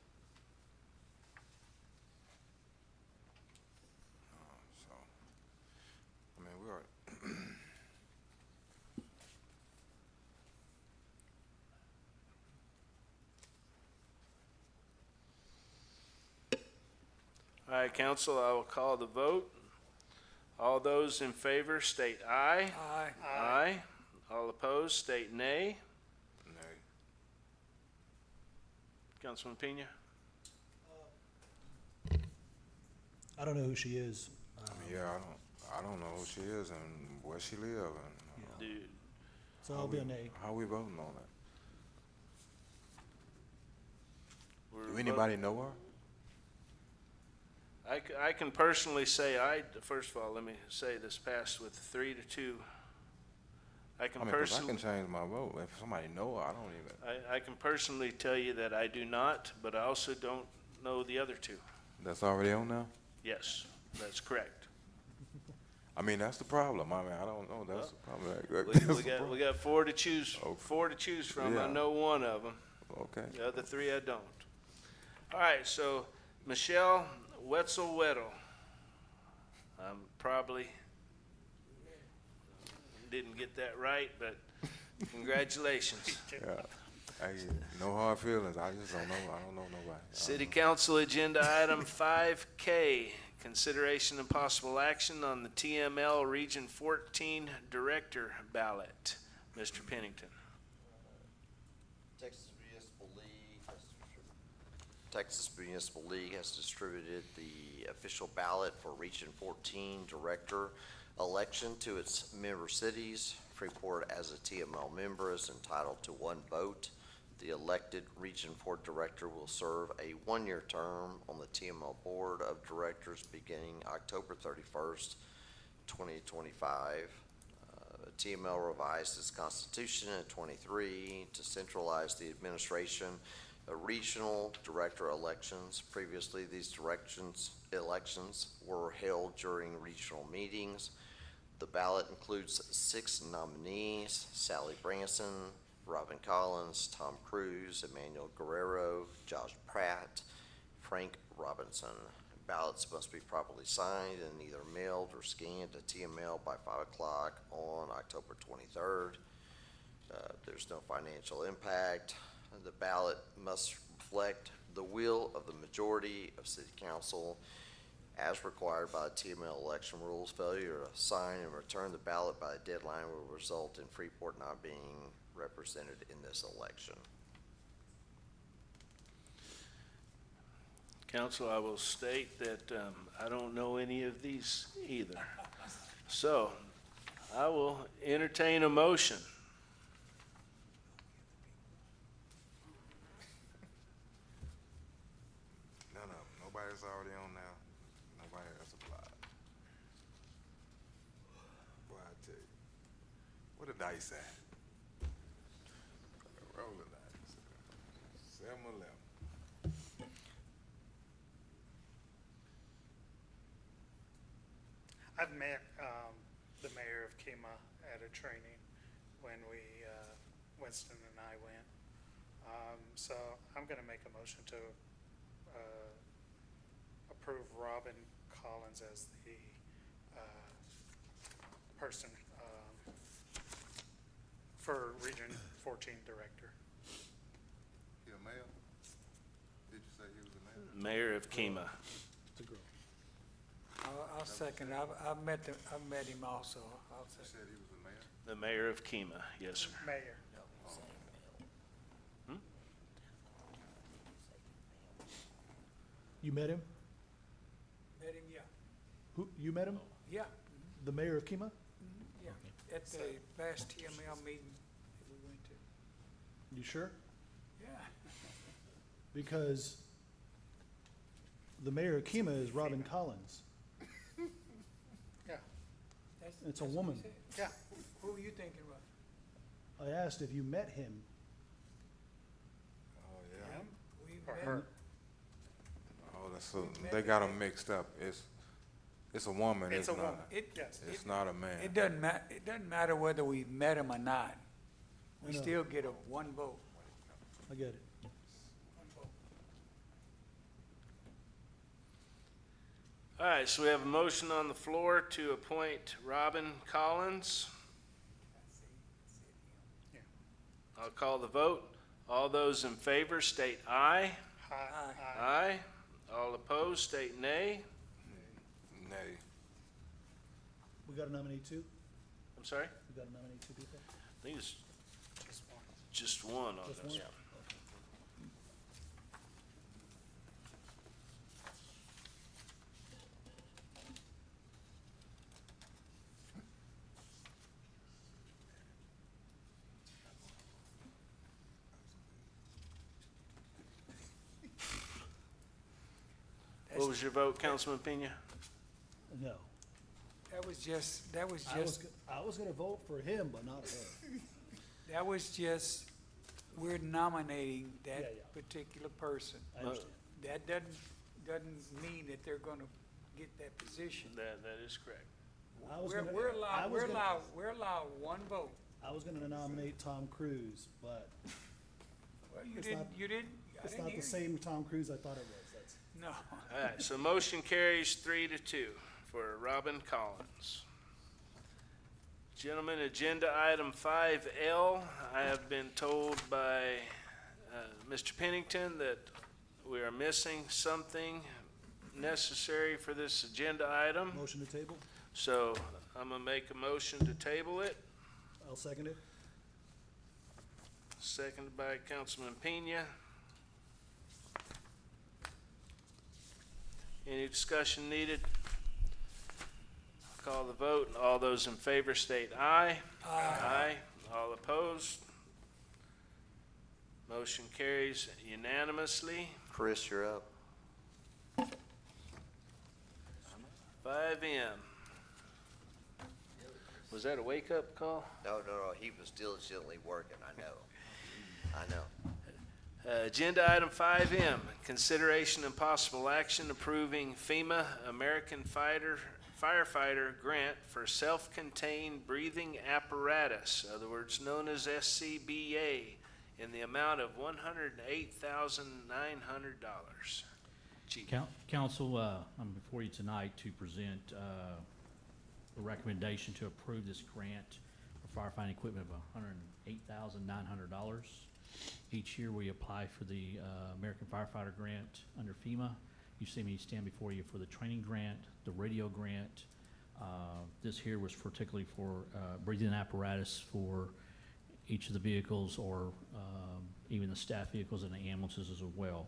So, I mean, we are. All right, council, I will call the vote. All those in favor state aye. Aye. Aye. All opposed state nay. Nay. Councilman Pena? I don't know who she is. I mean, yeah, I don't know who she is and where she live, and Dude, So I'll be a nay. how we voting on that? we're Do anybody know her? I can personally say first of all, let me say this passed with 3-2. I can I mean, 'cause I personally, can change my vote. If somebody know her, I don't even. I can personally tell you that I do not, but I also don't know the other 2. That's already on now? Yes, that's correct. I mean, that's the problem. I mean, I don't know. That's the problem. We got 4 to choose, Okay. 4 to choose from. I Yeah. know one of them. Okay. The other 3 I don't. All right, so Michelle Wetzel-Weddle. Probably didn't get that right, but congratulations. Yeah. Hey, no hard feelings. I just don't know. I don't know nobody. City Council Agenda Item 5K, consideration and possible action on the TML Region 14 Director ballot. Mr. Pennington. Texas Municipal League has distributed the official ballot for Region 14 Director election to its member cities. Freeport, as a TML member, is entitled to one vote. The elected Region 4 Director will serve a one-year term on the TML Board of Directors beginning October 31st, 2025. TML revised its constitution in 23 to centralize the administration of regional director elections. Previously, these elections were held during regional meetings. The ballot includes 6 nominees: Sally Branson, Robin Collins, Tom Cruise, Emmanuel Guerrero, Josh Pratt, Frank Robinson. Ballots must be properly signed and either mailed or scanned to TML by 5 o'clock on October 23rd. There's no financial impact. The ballot must reflect the will of the majority of City Council as required by the TML election rules. Failure to sign and return the ballot by the deadline will result in Freeport not being represented in this election. Council, I will state that I don't know any of these either. So I will entertain a motion. No, nobody's already on now. Nobody has applied. Boy, I tell you, what the dice at? Roll the dice. 7-11. I've met the mayor of Kema at a training when Winston and I went. So I'm going to make a motion to approve Robin Collins as the person for Region 14 Director. He a mayor? Did you say he was a mayor? Mayor of Kema. I'll second. I've met him also. I'll You second. said he was a mayor? The mayor of Kema, yes, sir. Mayor. You met him? Met him, yeah. Who, you met him? Yeah, The mayor of Kema? yeah. At the last TML meeting that we went to. You sure? Yeah. Because the mayor of Kema is Robin Collins. Yeah, It's a that's what he woman. said. yeah. Who are you thinking about? I asked if you met him. Oh, yeah. Him We or met- her? Oh, that's they got them mixed up. It's a woman. It's a not. woman. Yes. It's not a man. It doesn't matter whether we met him or not. We I know. still get one vote. I get it. One vote. All right, so we have a motion on the floor to appoint Robin Collins. Yeah. I'll call the vote. All those in favor state aye. Aye. Aye. All opposed state nay. Nay. We got to nominate two? I'm sorry? We got to nominate two people? I think it's Just one. just one on Just this. one? What was your vote, Councilman Pena? No. That was just, I was going to vote for him, but not her. we're nominating Yeah, that yeah. particular person. I understand. That doesn't mean that they're gonna get that position. That is correct. I was We're gonna- we're I allowed, was we're gonna- allowed, we're allowed one vote. I was going to nominate Tom Cruise, but Well, It's not- you didn't, I it's didn't not the hear same Tom Cruise I thought it was. That's, you. No. All right, so motion carries 3-2 for Robin Collins. Gentlemen, agenda item 5L, I have been told by Mr. Pennington, that we are missing something necessary for this agenda item. Motion to table? So I'm gonna make a motion to table it, I'll second it. seconded by Councilman Pena. Any discussion needed? Call the vote. All those in favor state aye. Aye. All opposed? Motion carries unanimously. Chris, you're up. 5M. Was that a wake-up call? No, he was diligently working, I know. Agenda item 5M, consideration and possible action approving FEMA American Firefighter Grant for Self-Contained Breathing Apparatus, in other words known as SCBA, in the amount of $108,900. Chief. Council, I'm before you tonight to present a recommendation to approve this grant for firefighting equipment of $108,900. Each year we apply for the American Firefighter Grant under FEMA. You see me stand before you for the training grant, the radio grant. This here was particularly for breathing apparatus for each of the vehicles or even the staff vehicles and the ambulances as well.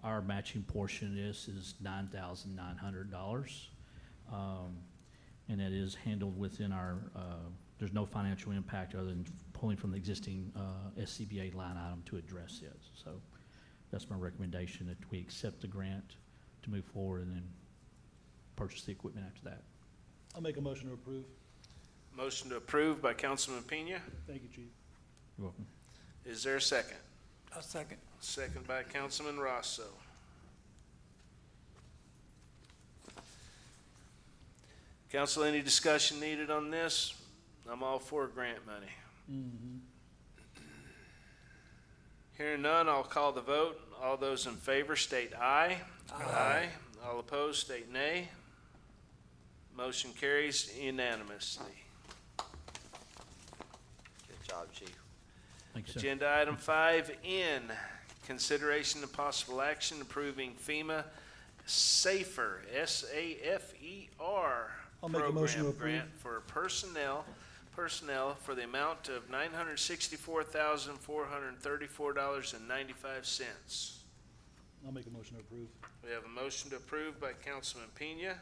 Our matching portion of this is $9,900. And that is handled within our, there's no financial impact other than pulling from the existing SCBA line item to address it. So that's my recommendation, that we accept the grant to move forward and then purchase the equipment after that. I'll make a motion to approve. Motion to approve by Councilman Pena. Thank you, Chief. You're welcome. Is there a second? A second. Second by Councilman Rosso. Council, any discussion needed on this? I'm all for grant money. Hearing none, I'll call the vote. All those in favor state aye. Aye. All opposed state nay. Motion carries unanimously. Good job, Chief. Thank you, sir. Agenda item 5N, consideration and possible action approving FEMA SAFER, S-A-F-E-R I'll make a motion to program approve. grant for personnel for the amount of $964,434.95. I'll make a motion to approve. We have a motion to approve by Councilman Pena.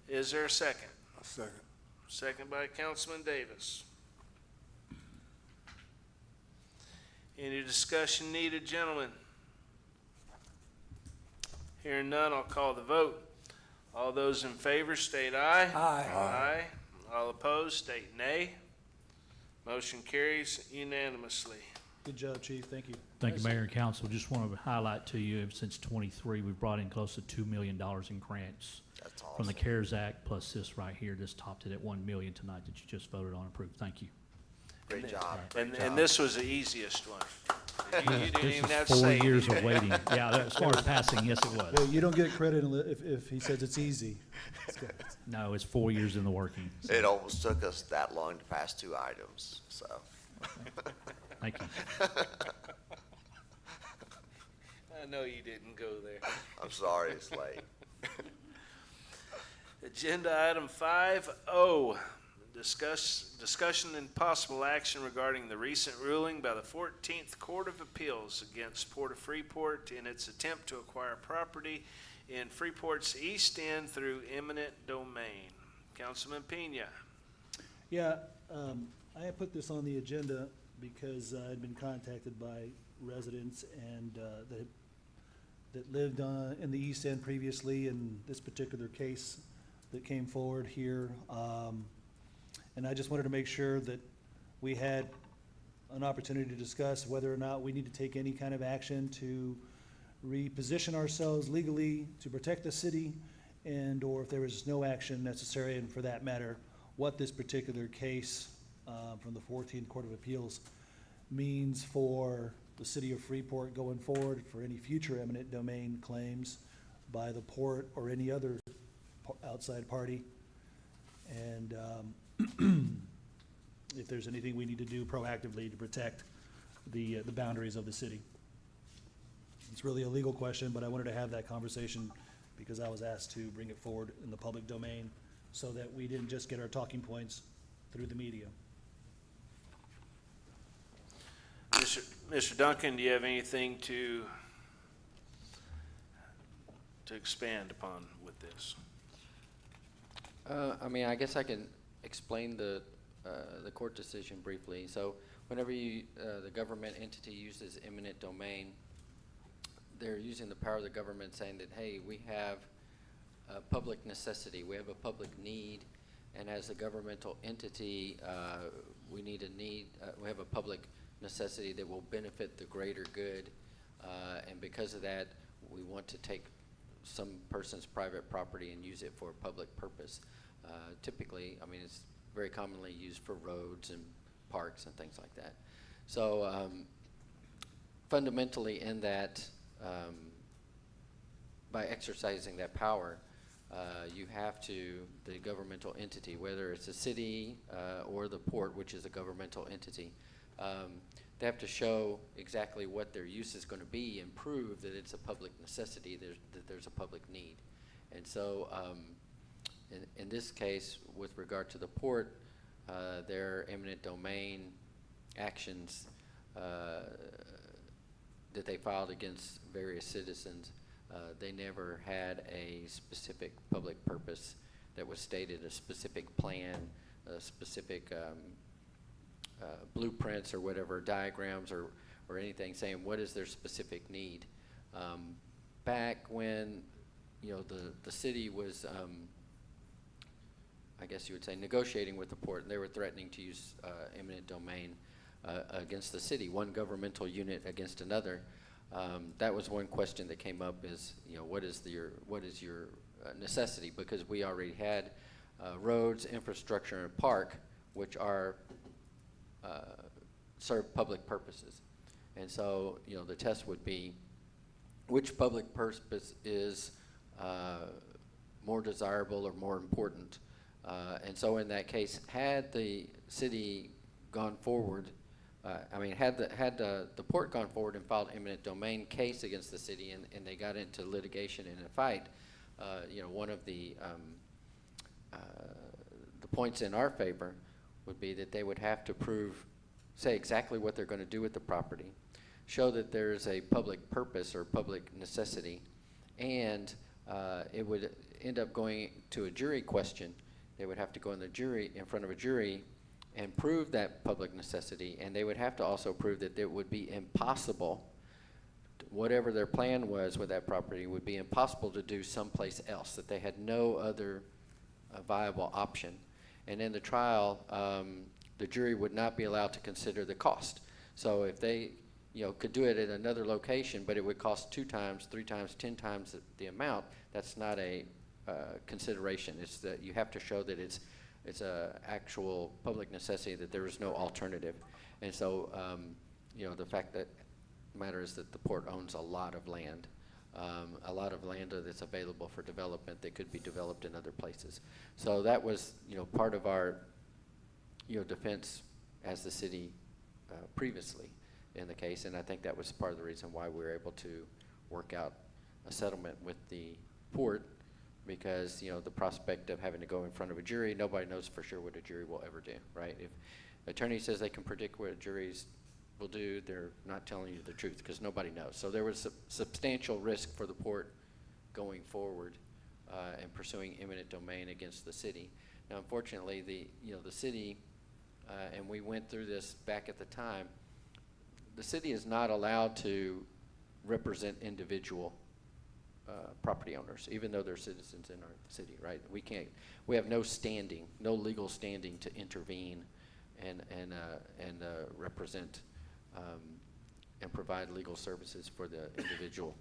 Is there a second? Second. Second by Councilman Davis. Any discussion needed, gentlemen? Hearing none, I'll call the vote. All those in favor state aye. Aye. Aye. All opposed state nay. Motion carries unanimously. Good job, Chief. Thank you. Thank you, Mayor and Council. Just want to highlight to you, since '23, we've brought in close to $2 million in grants That's from the awesome. CARES Act, plus this right here. This topped it at $1 million tonight that you just voted on and approved. Thank you. Great job. And this was the easiest one. You didn't This even is have to say 4 years anything. of waiting. Yeah, as far as passing, yes, it Well, was. you don't get credit if he says it's easy. No, it's 4 years in the working. So, It almost took us that long to pass 2 items, so. thank you. I know you didn't go there. I'm sorry it's late. Agenda item 5O, discussion and possible action regarding the recent ruling by the 14th Court of Appeals against Port of Freeport in its attempt to acquire property in Freeport's east end through eminent domain. Councilman Pena. Yeah, I had put this on the agenda because I'd been contacted by residents and that lived in the East End previously in this particular case that came forward here. And I just wanted to make sure that we had an opportunity to discuss whether or not we need to take any kind of action to reposition ourselves legally to protect the city, and or if there was no action necessary, and for that matter, what this particular case from the 14th Court of Appeals means for the city of Freeport going forward for any future eminent domain claims by the port or any other outside party. And if there's anything we need to do proactively to protect the boundaries of the city. It's really a legal question, but I wanted to have that conversation because I was asked to bring it forward in the public domain so that we didn't just get our talking points through the media. Mr. Duncan, do you have anything to expand upon with this? I mean, I guess I can explain the court decision briefly. So whenever the government entity uses eminent domain, they're using the power of the government saying that, hey, we have a public necessity, we have a public need, and as a governmental entity, we have a public necessity that will benefit the greater good, and because of that, we want to take some person's private property and use it for a public purpose. Typically, I mean, it's very commonly used for roads and parks and things like that. So fundamentally in that, by exercising that power, you have to, the governmental entity, whether it's a city or the port, which is a governmental entity, they have to show exactly what their use is going to be and prove that it's a public necessity, that there's a public need. And so in this case, with regard to the port, their eminent domain actions that they filed against various citizens, they never had a specific public purpose that was stated, a specific plan, a specific blueprints or whatever, diagrams or anything saying what is their specific need. Back when, you know, the city was, I guess you would say, negotiating with the port, and they were threatening to use eminent domain against the city, one governmental unit against another. That was one question that came up is, you know, what is your necessity? Because we already had roads, infrastructure, and park, which are serve public purposes. And so, you know, the test would be which public purpose is more desirable or more important. And so in that case, had the city gone forward, had the port gone forward and filed eminent domain case against the city, and they got into litigation and a fight, you know, one of the points in our favor would be that they would have to say exactly what they're going to do with the property, show that there's a public purpose or public necessity, and it would end up going to a jury question. They would have to go in front of a jury and prove that public necessity, and they would have to also prove that it would be impossible, whatever their plan was with that property, would be impossible to do someplace else, that they had no other viable option. And in the trial, the jury would not be allowed to consider the cost. So if they, you know, could do it at another location, but it would cost 2 times, 3 times, 10 times the amount, that's not a consideration. It's that you have to show that it's a actual public necessity, that there is no alternative. And so, you know, the fact that matters that the port owns a lot of land that's available for development that could be developed in other places. So that was, you know, part of our, you know, defense as the city previously in the case, and I think that was part of the reason why we were able to work out a settlement with the port, because, you know, the prospect of having to go in front of a jury, nobody knows for sure what a jury will ever do, right? If an attorney says they can predict what juries will do, they're not telling you the truth, because nobody knows. So there was substantial risk for the port going forward and pursuing eminent domain against the city. Now, unfortunately, the city, and we went through this back at the time, the city is not allowed to represent individual property owners, even though they're citizens in our city, right? We have no standing, no legal standing to intervene and represent and provide legal services for the individual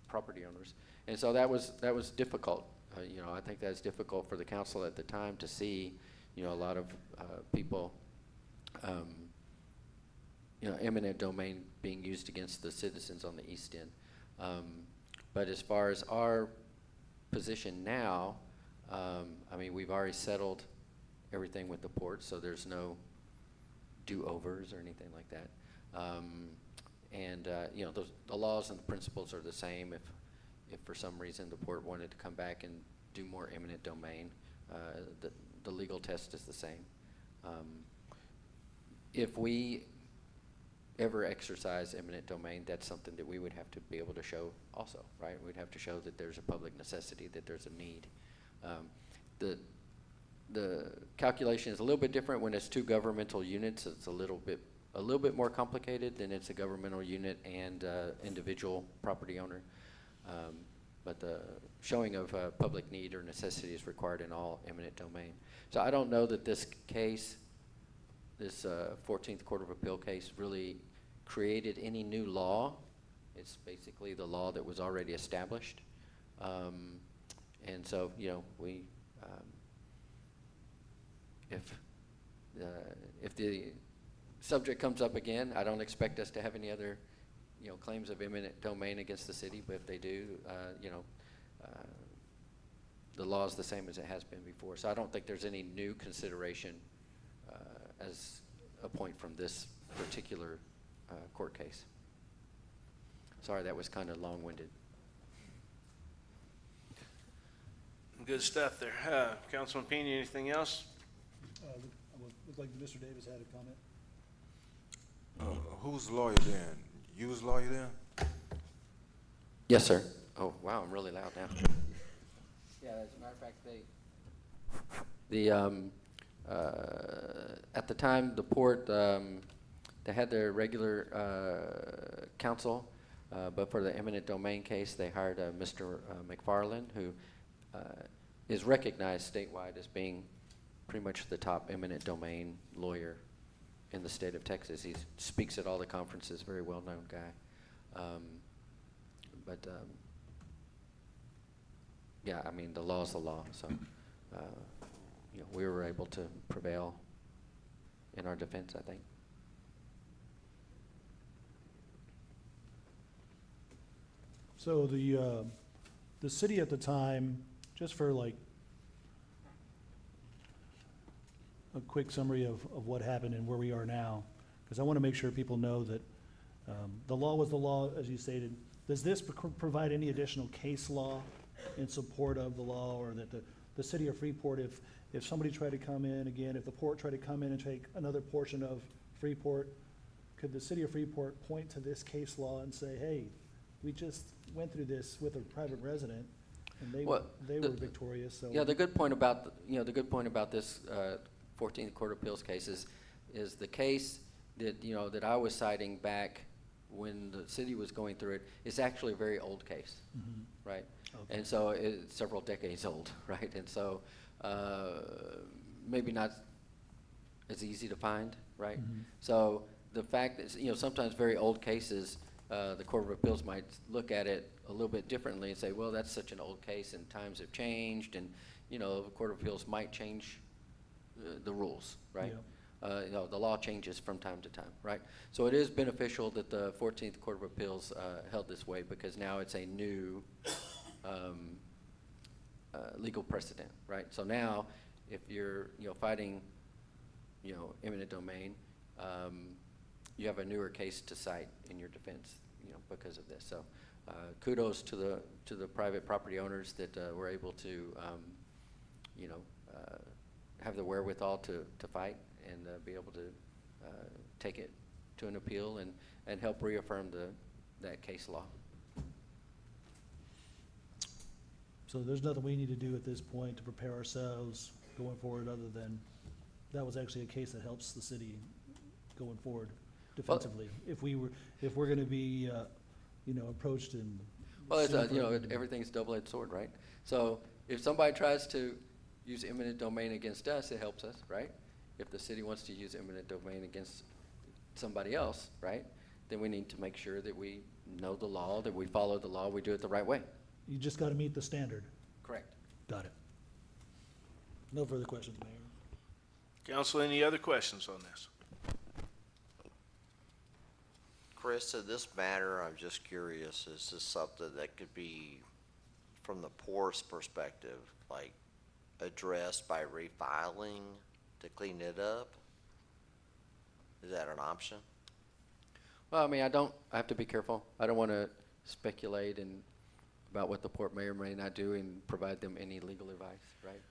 property owners. And so that was difficult. You know, I think that's difficult for the council at the time to see, you know, a lot of people, you know, eminent domain being used against the citizens on the East End. But as far as our position now, I mean, we've already settled everything with the port, so there's no do-overs or anything like that. You know, the laws and the principles are the same. If for some reason the port wanted to come back and do more eminent domain, the legal test is the same. If we ever exercise eminent domain, that's something that we would have to be able to show also, right? We'd have to show that there's a public necessity, that there's a need. The calculation is a little bit different when it's two governmental units. It's a little bit more complicated than it's a governmental unit and individual property owner. But the showing of public need or necessity is required in all eminent domain. So I don't know that this case, this 14th Court of Appeal case, really created any new law. It's basically the law that was already established. And so, you know, we, if the subject comes up again, I don't expect us to have any other, you know, claims of eminent domain against the city, but if they do, you know, the law is the same as it has been before. So I don't think there's any new consideration as a point from this particular court case. Sorry, that was kind of long-winded. Good stuff there. Councilman Pena, anything else? Looked like Mr. Davis had a comment. Who's the lawyer then? You was lawyer then? Yes, sir. Oh, wow, I'm really loud now. Yeah, as a matter of fact, at the time, the port, they had their regular counsel, but for the eminent domain case, they hired Mr. McFarland, who is recognized statewide as being pretty much the top eminent domain lawyer in the state of Texas. He speaks at all the conferences, very well-known guy. Yeah, I mean, the law is the law, so you know, we were able to prevail in our defense, I think. So the city at the time, just for like a quick summary of what happened and where we are now, because I want to make sure people know that the law was the law, as you stated. Does this provide any additional case law in support of the law, or that the city of Freeport, if somebody tried to come in again, if the port tried to come in and take another portion of Freeport, could the city of Freeport point to this case law and say, hey, we just went through this with a private resident, and they were victorious? So yeah, the good point about this 14th Court of Appeals case is the case that, you know, that I was citing back when the city was going through it is actually a very old case, right? Okay. And so it's several decades old, right? And so maybe not as easy to find, right? So the fact that, you know, sometimes very old cases, the Court of Appeals might look at it a little bit differently and say, well, that's such an old case and times have changed, and, you know, the Court of Appeals might change the rules, right? Yeah. You know, the law changes from time to time, right? So it is beneficial that the 14th Court of Appeals held this way, because now it's a new legal precedent, right? So now, if you're, you know, fighting, you know, eminent domain, you have a newer case to cite in your defense, you know, because of this. So kudos to the private property owners that were able to, you know, have the wherewithal to fight and be able to take it to an appeal and help reaffirm that case law. So there's nothing we need to do at this point to prepare ourselves going forward, other than that was actually a case that helps the city going forward defensively. Well, if we're going to be, you know, approached and well, it's you know, everything's a double-edged sword, right? So if somebody tries to use eminent domain against us, it helps us, right? If the city wants to use eminent domain against somebody else, right, then we need to make sure that we know the law, that we follow the law, we do it the right way. You just got to meet the standard. Correct. Got it. No further questions, Mayor. Council, any other questions on this? Chris, in this matter, I'm just curious, is this something that could be, from the port's perspective, like addressed by refiling to clean it up? Is that an option? Well, I mean, I have to be careful. I don't want to speculate about what the port may or may not do and provide them any legal advice, right?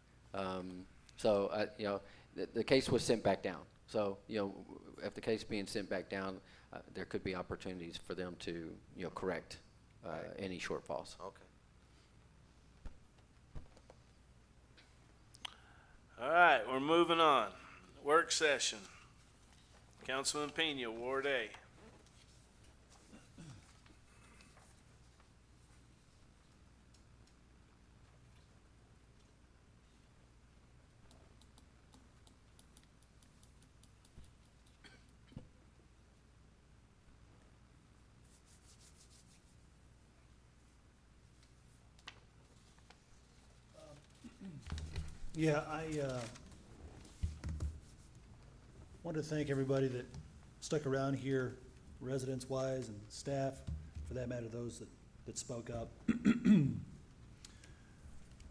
So, you know, the case was sent back down. So, you know, if the case being sent back down, there could be opportunities for them to, you know, correct any shortfalls. Okay. All right, we're moving on. Work session. Councilman Pena, Ward A. Yeah, I want to thank everybody that stuck around here, residents-wise and staff, for that matter, those that spoke up.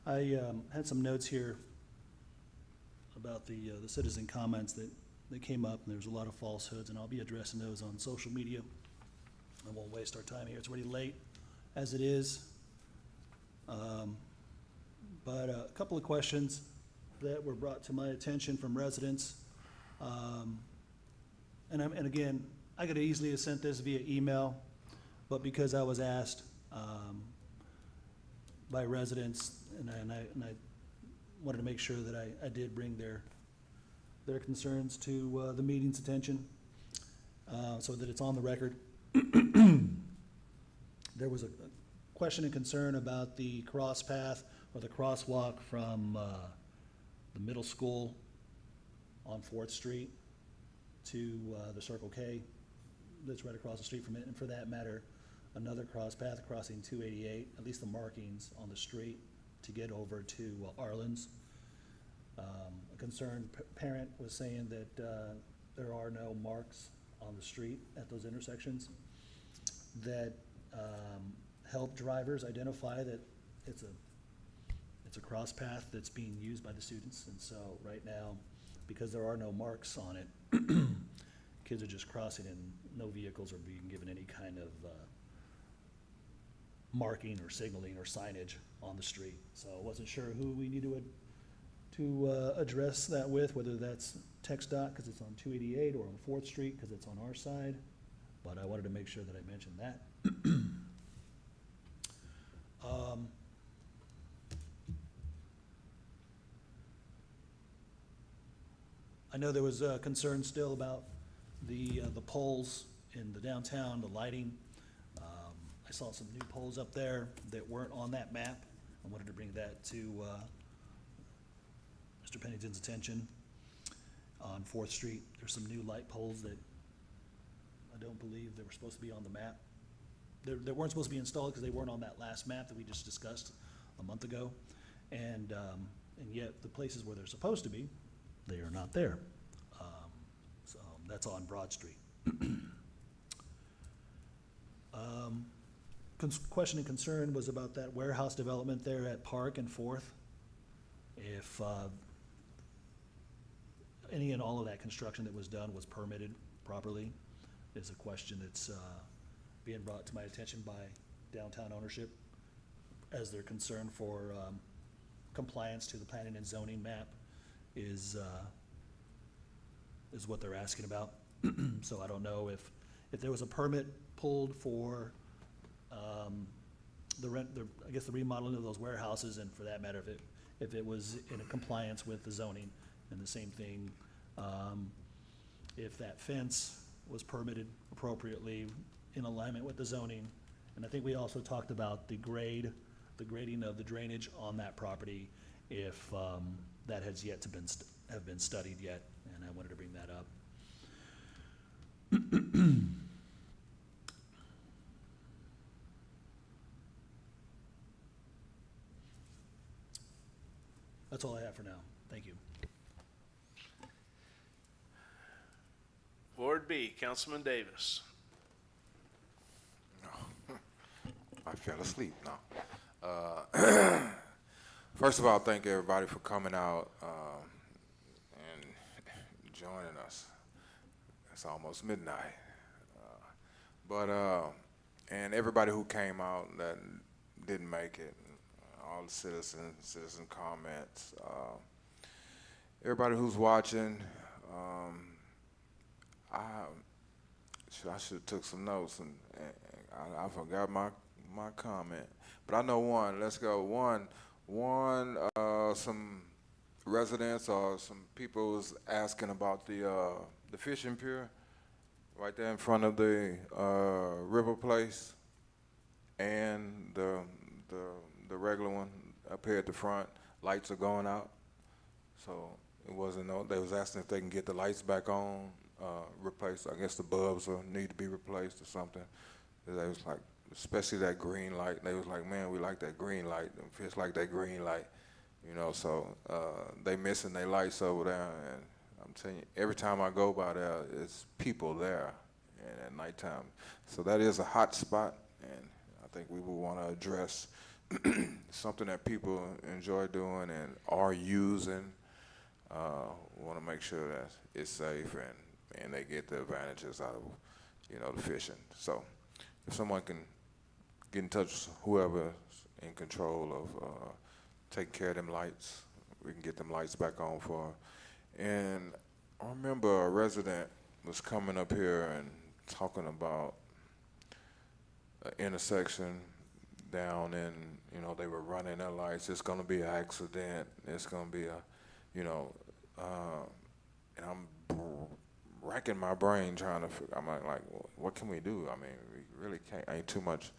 I had some notes here about the citizen comments that came up, and there's a lot of falsehoods, and I'll be addressing those on social media. I won't waste our time here. It's already late as it is. But a couple of questions that were brought to my attention from residents. And again, I could easily have sent this via email, but because I was asked by residents, and I wanted to make sure that I did bring their concerns to the meeting's attention, so that it's on the record. There was a question and concern about the cross path or the crosswalk from the middle school on 4th Street to the Circle K that's right across the street from it, and for that matter, another cross path crossing 288, at least the markings on the street to get over to Arlen's. A concerned parent was saying that there are no marks on the street at those intersections that help drivers identify that it's a cross path that's being used by the students. And so right now, because there are no marks on it, kids are just crossing and no vehicles are being given any kind of marking or signaling or signage on the street. So I wasn't sure who we need to address that with, whether that's TxDOT because it's on 288 or on 4th Street because it's on our side. But I wanted to make sure that I mentioned that. I know there was concern still about the poles in the downtown, the lighting. I saw some new poles up there that weren't on that map. I wanted to bring that to Mr. Pennington's attention. On 4th Street, there's some new light poles that I don't believe they were supposed to be on the map. They weren't supposed to be installed because they weren't on that last map that we just discussed a month ago. And yet the places where they're supposed to be, they are not there. So that's on Broad Street. Question and concern was about that warehouse development there at Park and 4th. If any and all of that construction that was done was permitted properly is a question that's being brought to my attention by downtown ownership as their concern for compliance to the planning and zoning map is what they're asking about. So I don't know if there was a permit pulled for the remodeling of those warehouses, and for that matter, if it was in compliance with the zoning. And the same thing, if that fence was permitted appropriately in alignment with the zoning. And I think we also talked about the grading of the drainage on that property, if that has yet to have been studied yet, and I wanted to bring that up. That's all I have for now. Thank you. Ward B, Councilman Davis. I fell asleep now. First of all, thank everybody for coming out and joining us. It's almost midnight. But, and everybody who came out that didn't make it, all the citizen comments, everybody who's watching, I should have took some notes and I forgot my comment. But I know one, let's go. Some residents or some people was asking about the fishing pier right there in front of the river place and the regular one up here at the front. Lights are going out, so it wasn't no. They was asking if they can get the lights back on, replaced. I guess the bulbs will need to be replaced or something. They was like, especially that green light. They was like, man, we like that green light. It feels like that green light, you know. So they missing their lights over there, and I'm telling you, every time I go by there, it's people there, and at nighttime. So that is a hot spot, and I think we will want to address something that people enjoy doing and are using. We want to make sure that it's safe and they get the advantages out of, you know, the fishing. So if someone can get in touch with whoever's in control of taking care of them lights, we can get them lights back on for. And I remember a resident was coming up here and talking about an intersection down in, you know, they were running their lights. It's going to be an accident. It's going to be a, you know, and I'm racking my brain trying to figure, I'm like, well, what can we do? I mean, we really can't, ain't too much.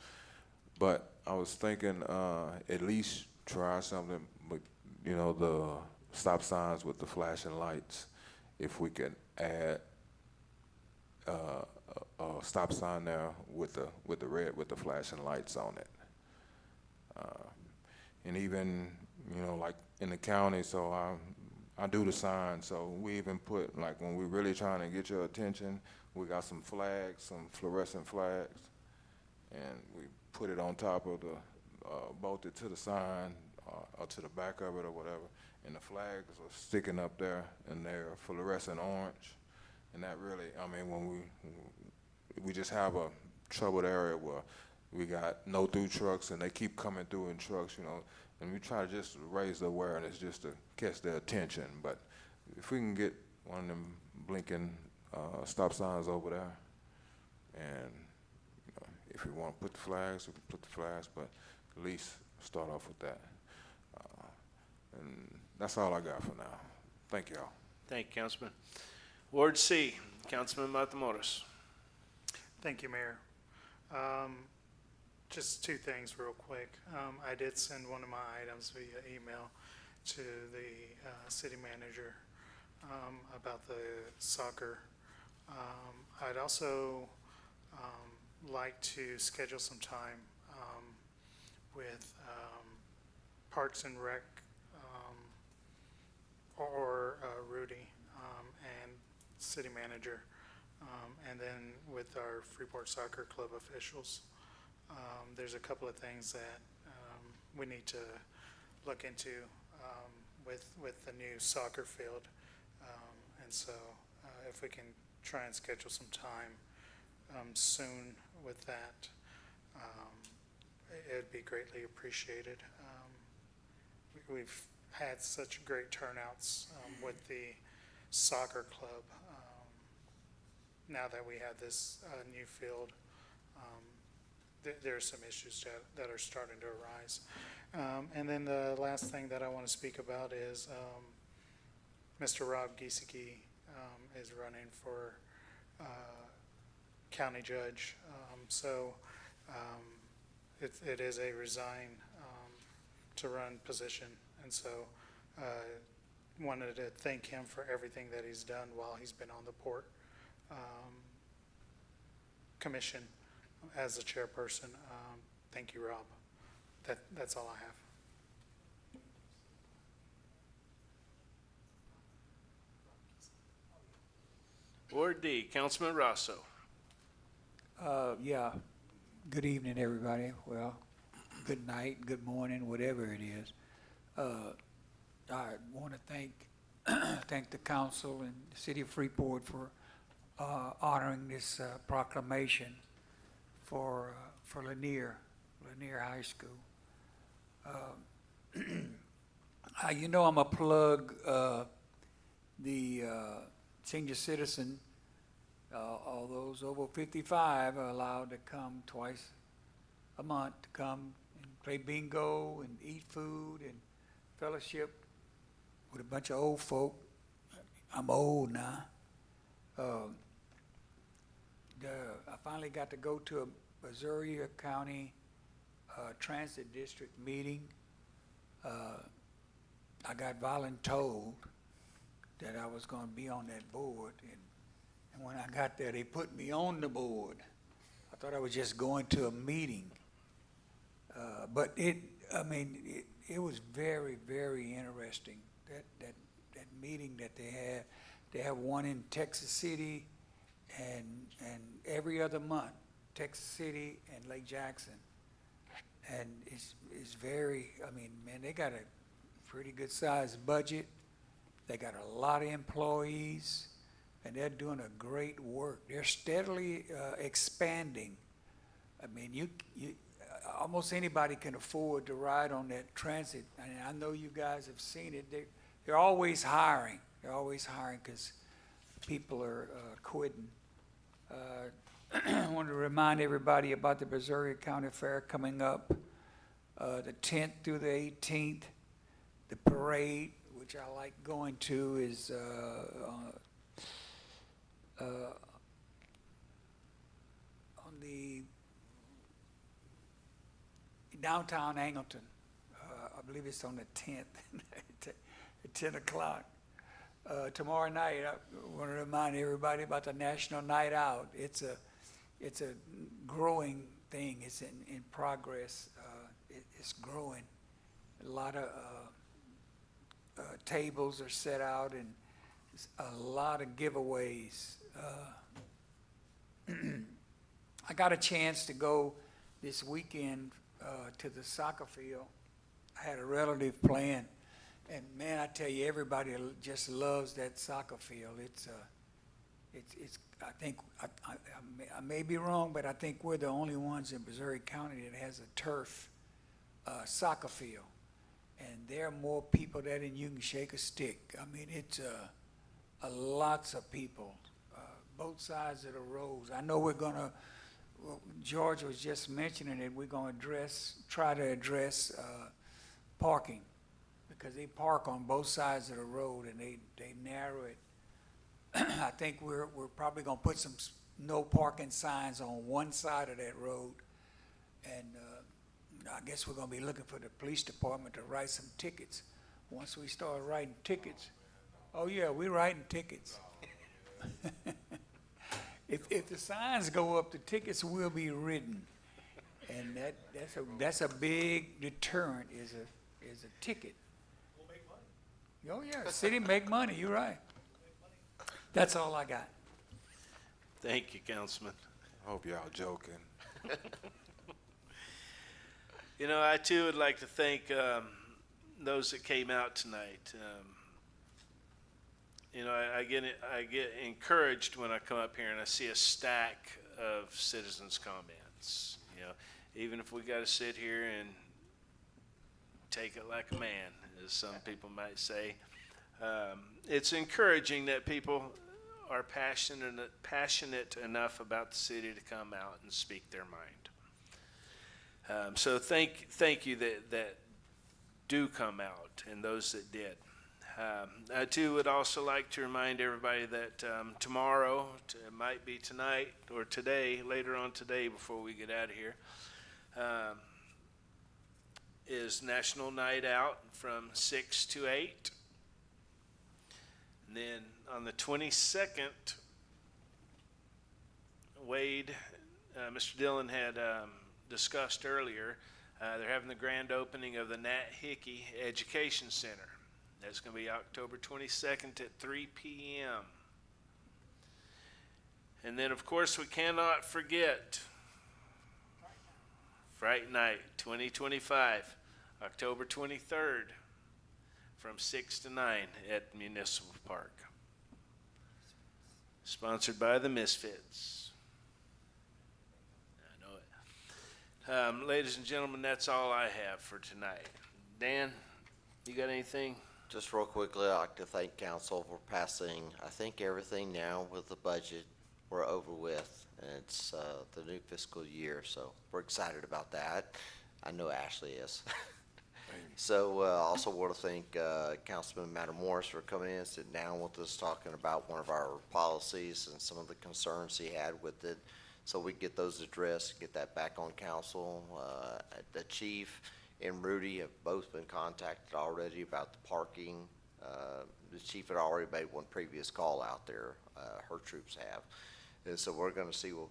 But I was thinking at least try something, but, you know, the stop signs with the flashing lights, if we could add a stop sign there with the red, with the flashing lights on it. And even, you know, like in the county, so I do the sign, so we even put, like when we're really trying to get your attention, we got some flags, some fluorescent flags, and we put it on top of the, bolted to the sign or to the back of it or whatever, and the flags are sticking up there, and they're fluorescent orange, and that really, I mean, when we just have a troubled area where we got no through trucks and they keep coming through in trucks, you know, and we try to just raise the awareness just to catch their attention. But if we can get one of them blinking stop signs over there, and you know, if we want to put the flags, we can put the flags, but at least start off with that. And that's all I got for now. Thank you all. Thank you, Councilman. Ward C, Councilman Matamoros. Thank you, Mayor. Just two things real quick. I did send one of my items via email to the city manager about the soccer. I'd also like to schedule some time with Parks and Rec or Rudy and city manager, and then with our Freeport Soccer Club officials. There's a couple of things that we need to look into with the new soccer field, and so if we can try and schedule some time soon with that, it'd be greatly appreciated. We've had such great turnouts with the soccer club. Now that we have this new field, there are some issues that are starting to arise. And then the last thing that I want to speak about is Mr. Rob Giesecke is running for county judge. So it is a resign to run position. And so wanted to thank him for everything that he's done while he's been on the Port Commission as the chairperson. Thank you, Rob. That's all I have. Ward D, Councilman Rosso. Yeah, good evening, everybody. Well, good night, good morning, whatever it is. I want to thank the council and the city of Freeport for honoring this proclamation for Lanier High School. You know, I'm a plug, the senior citizen, all those over 55 are allowed to come twice a month to come and play bingo and eat food and fellowship with a bunch of old folk. I'm old now. I finally got to go to a Missouri County Transit District meeting. I got voluntold that I was going to be on that board, and when I got there, they put me on the board. I thought I was just going to a meeting, but it was very, very interesting. That meeting that they had. They have one in Texas City, and every other month, Texas City and Lake Jackson. And it's very, man, they got a pretty good sized budget. They got a lot of employees, and they're doing a great work. They're steadily expanding. You almost anybody can afford to ride on that transit. And I know you guys have seen it. They're always hiring. They're always hiring because people are quitting. I want to remind everybody about the Missouri County Fair coming up the 10th through the 18th. The parade, which I like going to, is on the downtown Angleton. I believe it's on the 10th at 10 o'clock. Tomorrow night, I want to remind everybody about the National Night Out. It's a growing thing. It's in progress. It's growing. A lot of tables are set out and a lot of giveaways. I got a chance to go this weekend to the soccer field. I had a relative playing, and man, I tell you, everybody just loves that soccer field. It's I think I may be wrong, but I think we're the only ones in Missouri County that has a turf soccer field. And there are more people there than you can shake a stick. It's lots of people, both sides of the roads. I know we're gonna, George was just mentioning it, we're gonna try to address parking, because they park on both sides of the road and they narrow it. I think we're probably gonna put some no parking signs on one side of that road, and I guess we're gonna be looking for the police department to write some tickets. Once we start writing tickets, oh yeah, we're writing tickets. If the signs go up, the tickets will be written, and that's a big deterrent. Is a ticket. We'll make money. Oh yeah, city make money. You're right. That's all I got. Thank you, Councilman. I hope y'all joking. You know, I too would like to thank those that came out tonight. I get encouraged when I come up here and I see a stack of citizens' comments. Even if we got to sit here and take it like a man, as some people might say, it's encouraging that people are passionate enough about the city to come out and speak their mind. So thank you that do come out, and those that did. I too would also like to remind everybody that tomorrow, it might be tonight or today, later on today before we get out of here, is National Night Out from 6 to 8. And then on the 22nd, Wade, Mr. Dillon had discussed earlier, they're having the grand opening of the Nat Hickey Education Center. That's going to be October 22nd at 3 p.m. And then, of course, we cannot forget Fright Night 2025, October 23rd, from 6 to 9 at Municipal Park. Sponsored by the Misfits. I know it. Ladies and gentlemen, that's all I have for tonight. Dan, you got anything? Just real quickly, I'd like to thank council for passing, I think, everything now with the budget we're over with. And it's the new fiscal year, so we're excited about that. I know Ashley is. So I also want to thank Councilman Matamoros for coming in and sitting down with us, talking about one of our policies and some of the concerns he had with it, so we get those addressed, get that back on council. The chief and Rudy have both been contacted already about the parking. The chief had already made one previous call out there, her troops have. And so we're gonna see, we'll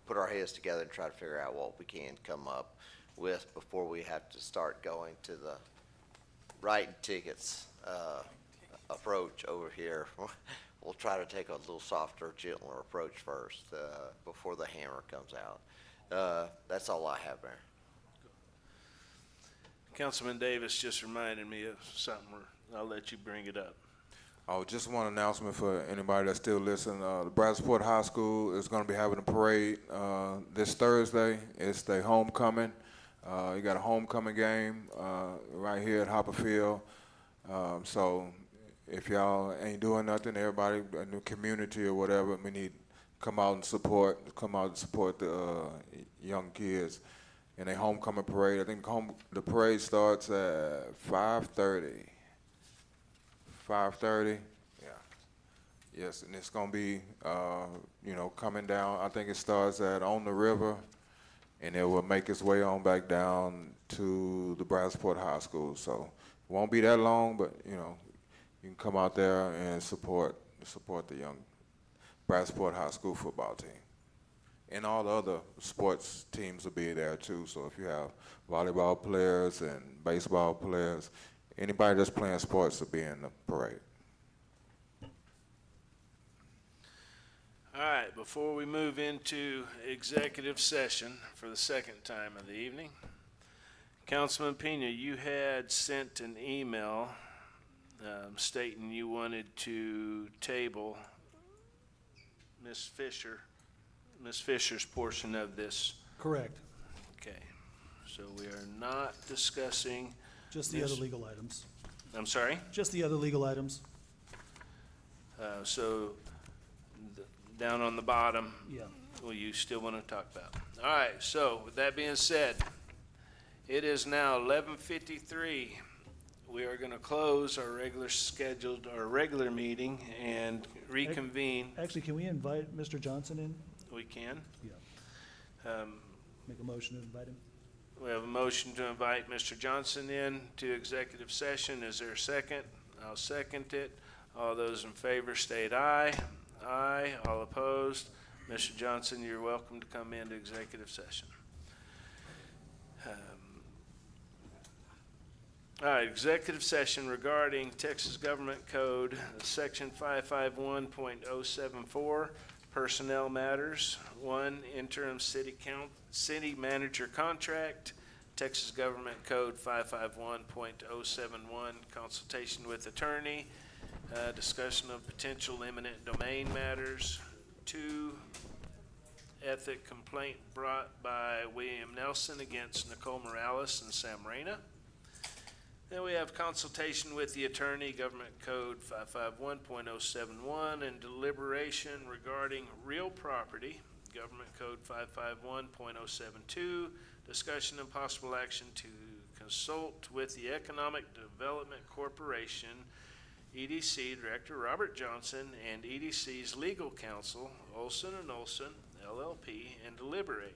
put our heads together and try to figure out what we can come up with before we have to start going to the writing tickets approach over here. We'll try to take a little softer, gentler approach first before the hammer comes out. That's all I have, Mayor. Councilman Davis just reminded me of something. I'll let you bring it up. Oh, just one announcement for anybody that's still listening. The Brazosport High School is going to be having a parade this Thursday. It's the homecoming. You got a homecoming game right here at Hopper Field. So if y'all ain't doing nothing, everybody in the community or whatever, we need to come out and support the young kids in a homecoming parade. I think the parade starts at 5:30. 5:30, yeah. Yes, and it's gonna be, coming down. I think it starts on the river, and it will make its way on back down to the Brazosport High School. So it won't be that long, but you can come out there and support the young Brazosport High School football team. And all the other sports teams will be there too. So if you have volleyball players and baseball players, anybody that's playing sports will be in the parade. All right, before we move into executive session for the second time of the evening, Councilman Pena, you had sent an email stating you wanted to table Ms. Fisher's portion of this. Correct. Okay, so we are not discussing. Just the other legal items. I'm sorry? Just the other legal items. Down on the bottom. Yeah. Well, you still want to talk about. All right, so with that being said, it is now 11:53. We are going to close our regular meeting and reconvene. Actually, can we invite Mr. Johnson in? We can. Yeah. Make a motion to invite him. We have a motion to invite Mr. Johnson in to executive session. Is there a second? I'll second it. All those in favor state aye. Aye. All opposed? Mr. Johnson, you're welcome to come into executive session. All right, executive session regarding Texas Government Code, Section 551.074, personnel matters. 1, interim city manager contract. Texas Government Code 551.071, consultation with attorney. Discussion of potential eminent domain matters. 2, ethic complaint brought by William Nelson against Nicole Morales and Sam Reyna. Then we have consultation with the attorney, Government Code 551.071, and deliberation regarding real property, Government Code 551.072, discussion and possible action to consult with the Economic Development Corporation, EDC Director Robert Johnson, and EDC's legal counsel, Olson & Olson, LLP, and deliberate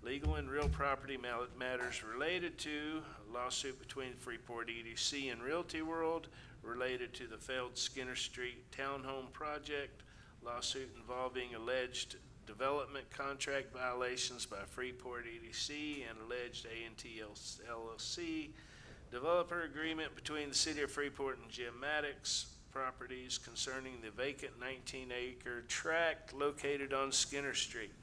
legal and real property matters related to a lawsuit between Freeport EDC and Realty World related to the failed Skinner Street Townhome project, lawsuit involving alleged development contract violations by Freeport EDC and alleged A&T LLC, developer agreement between the City of Freeport and Jim Maddox Properties concerning the vacant 19-acre tract located on Skinner Street.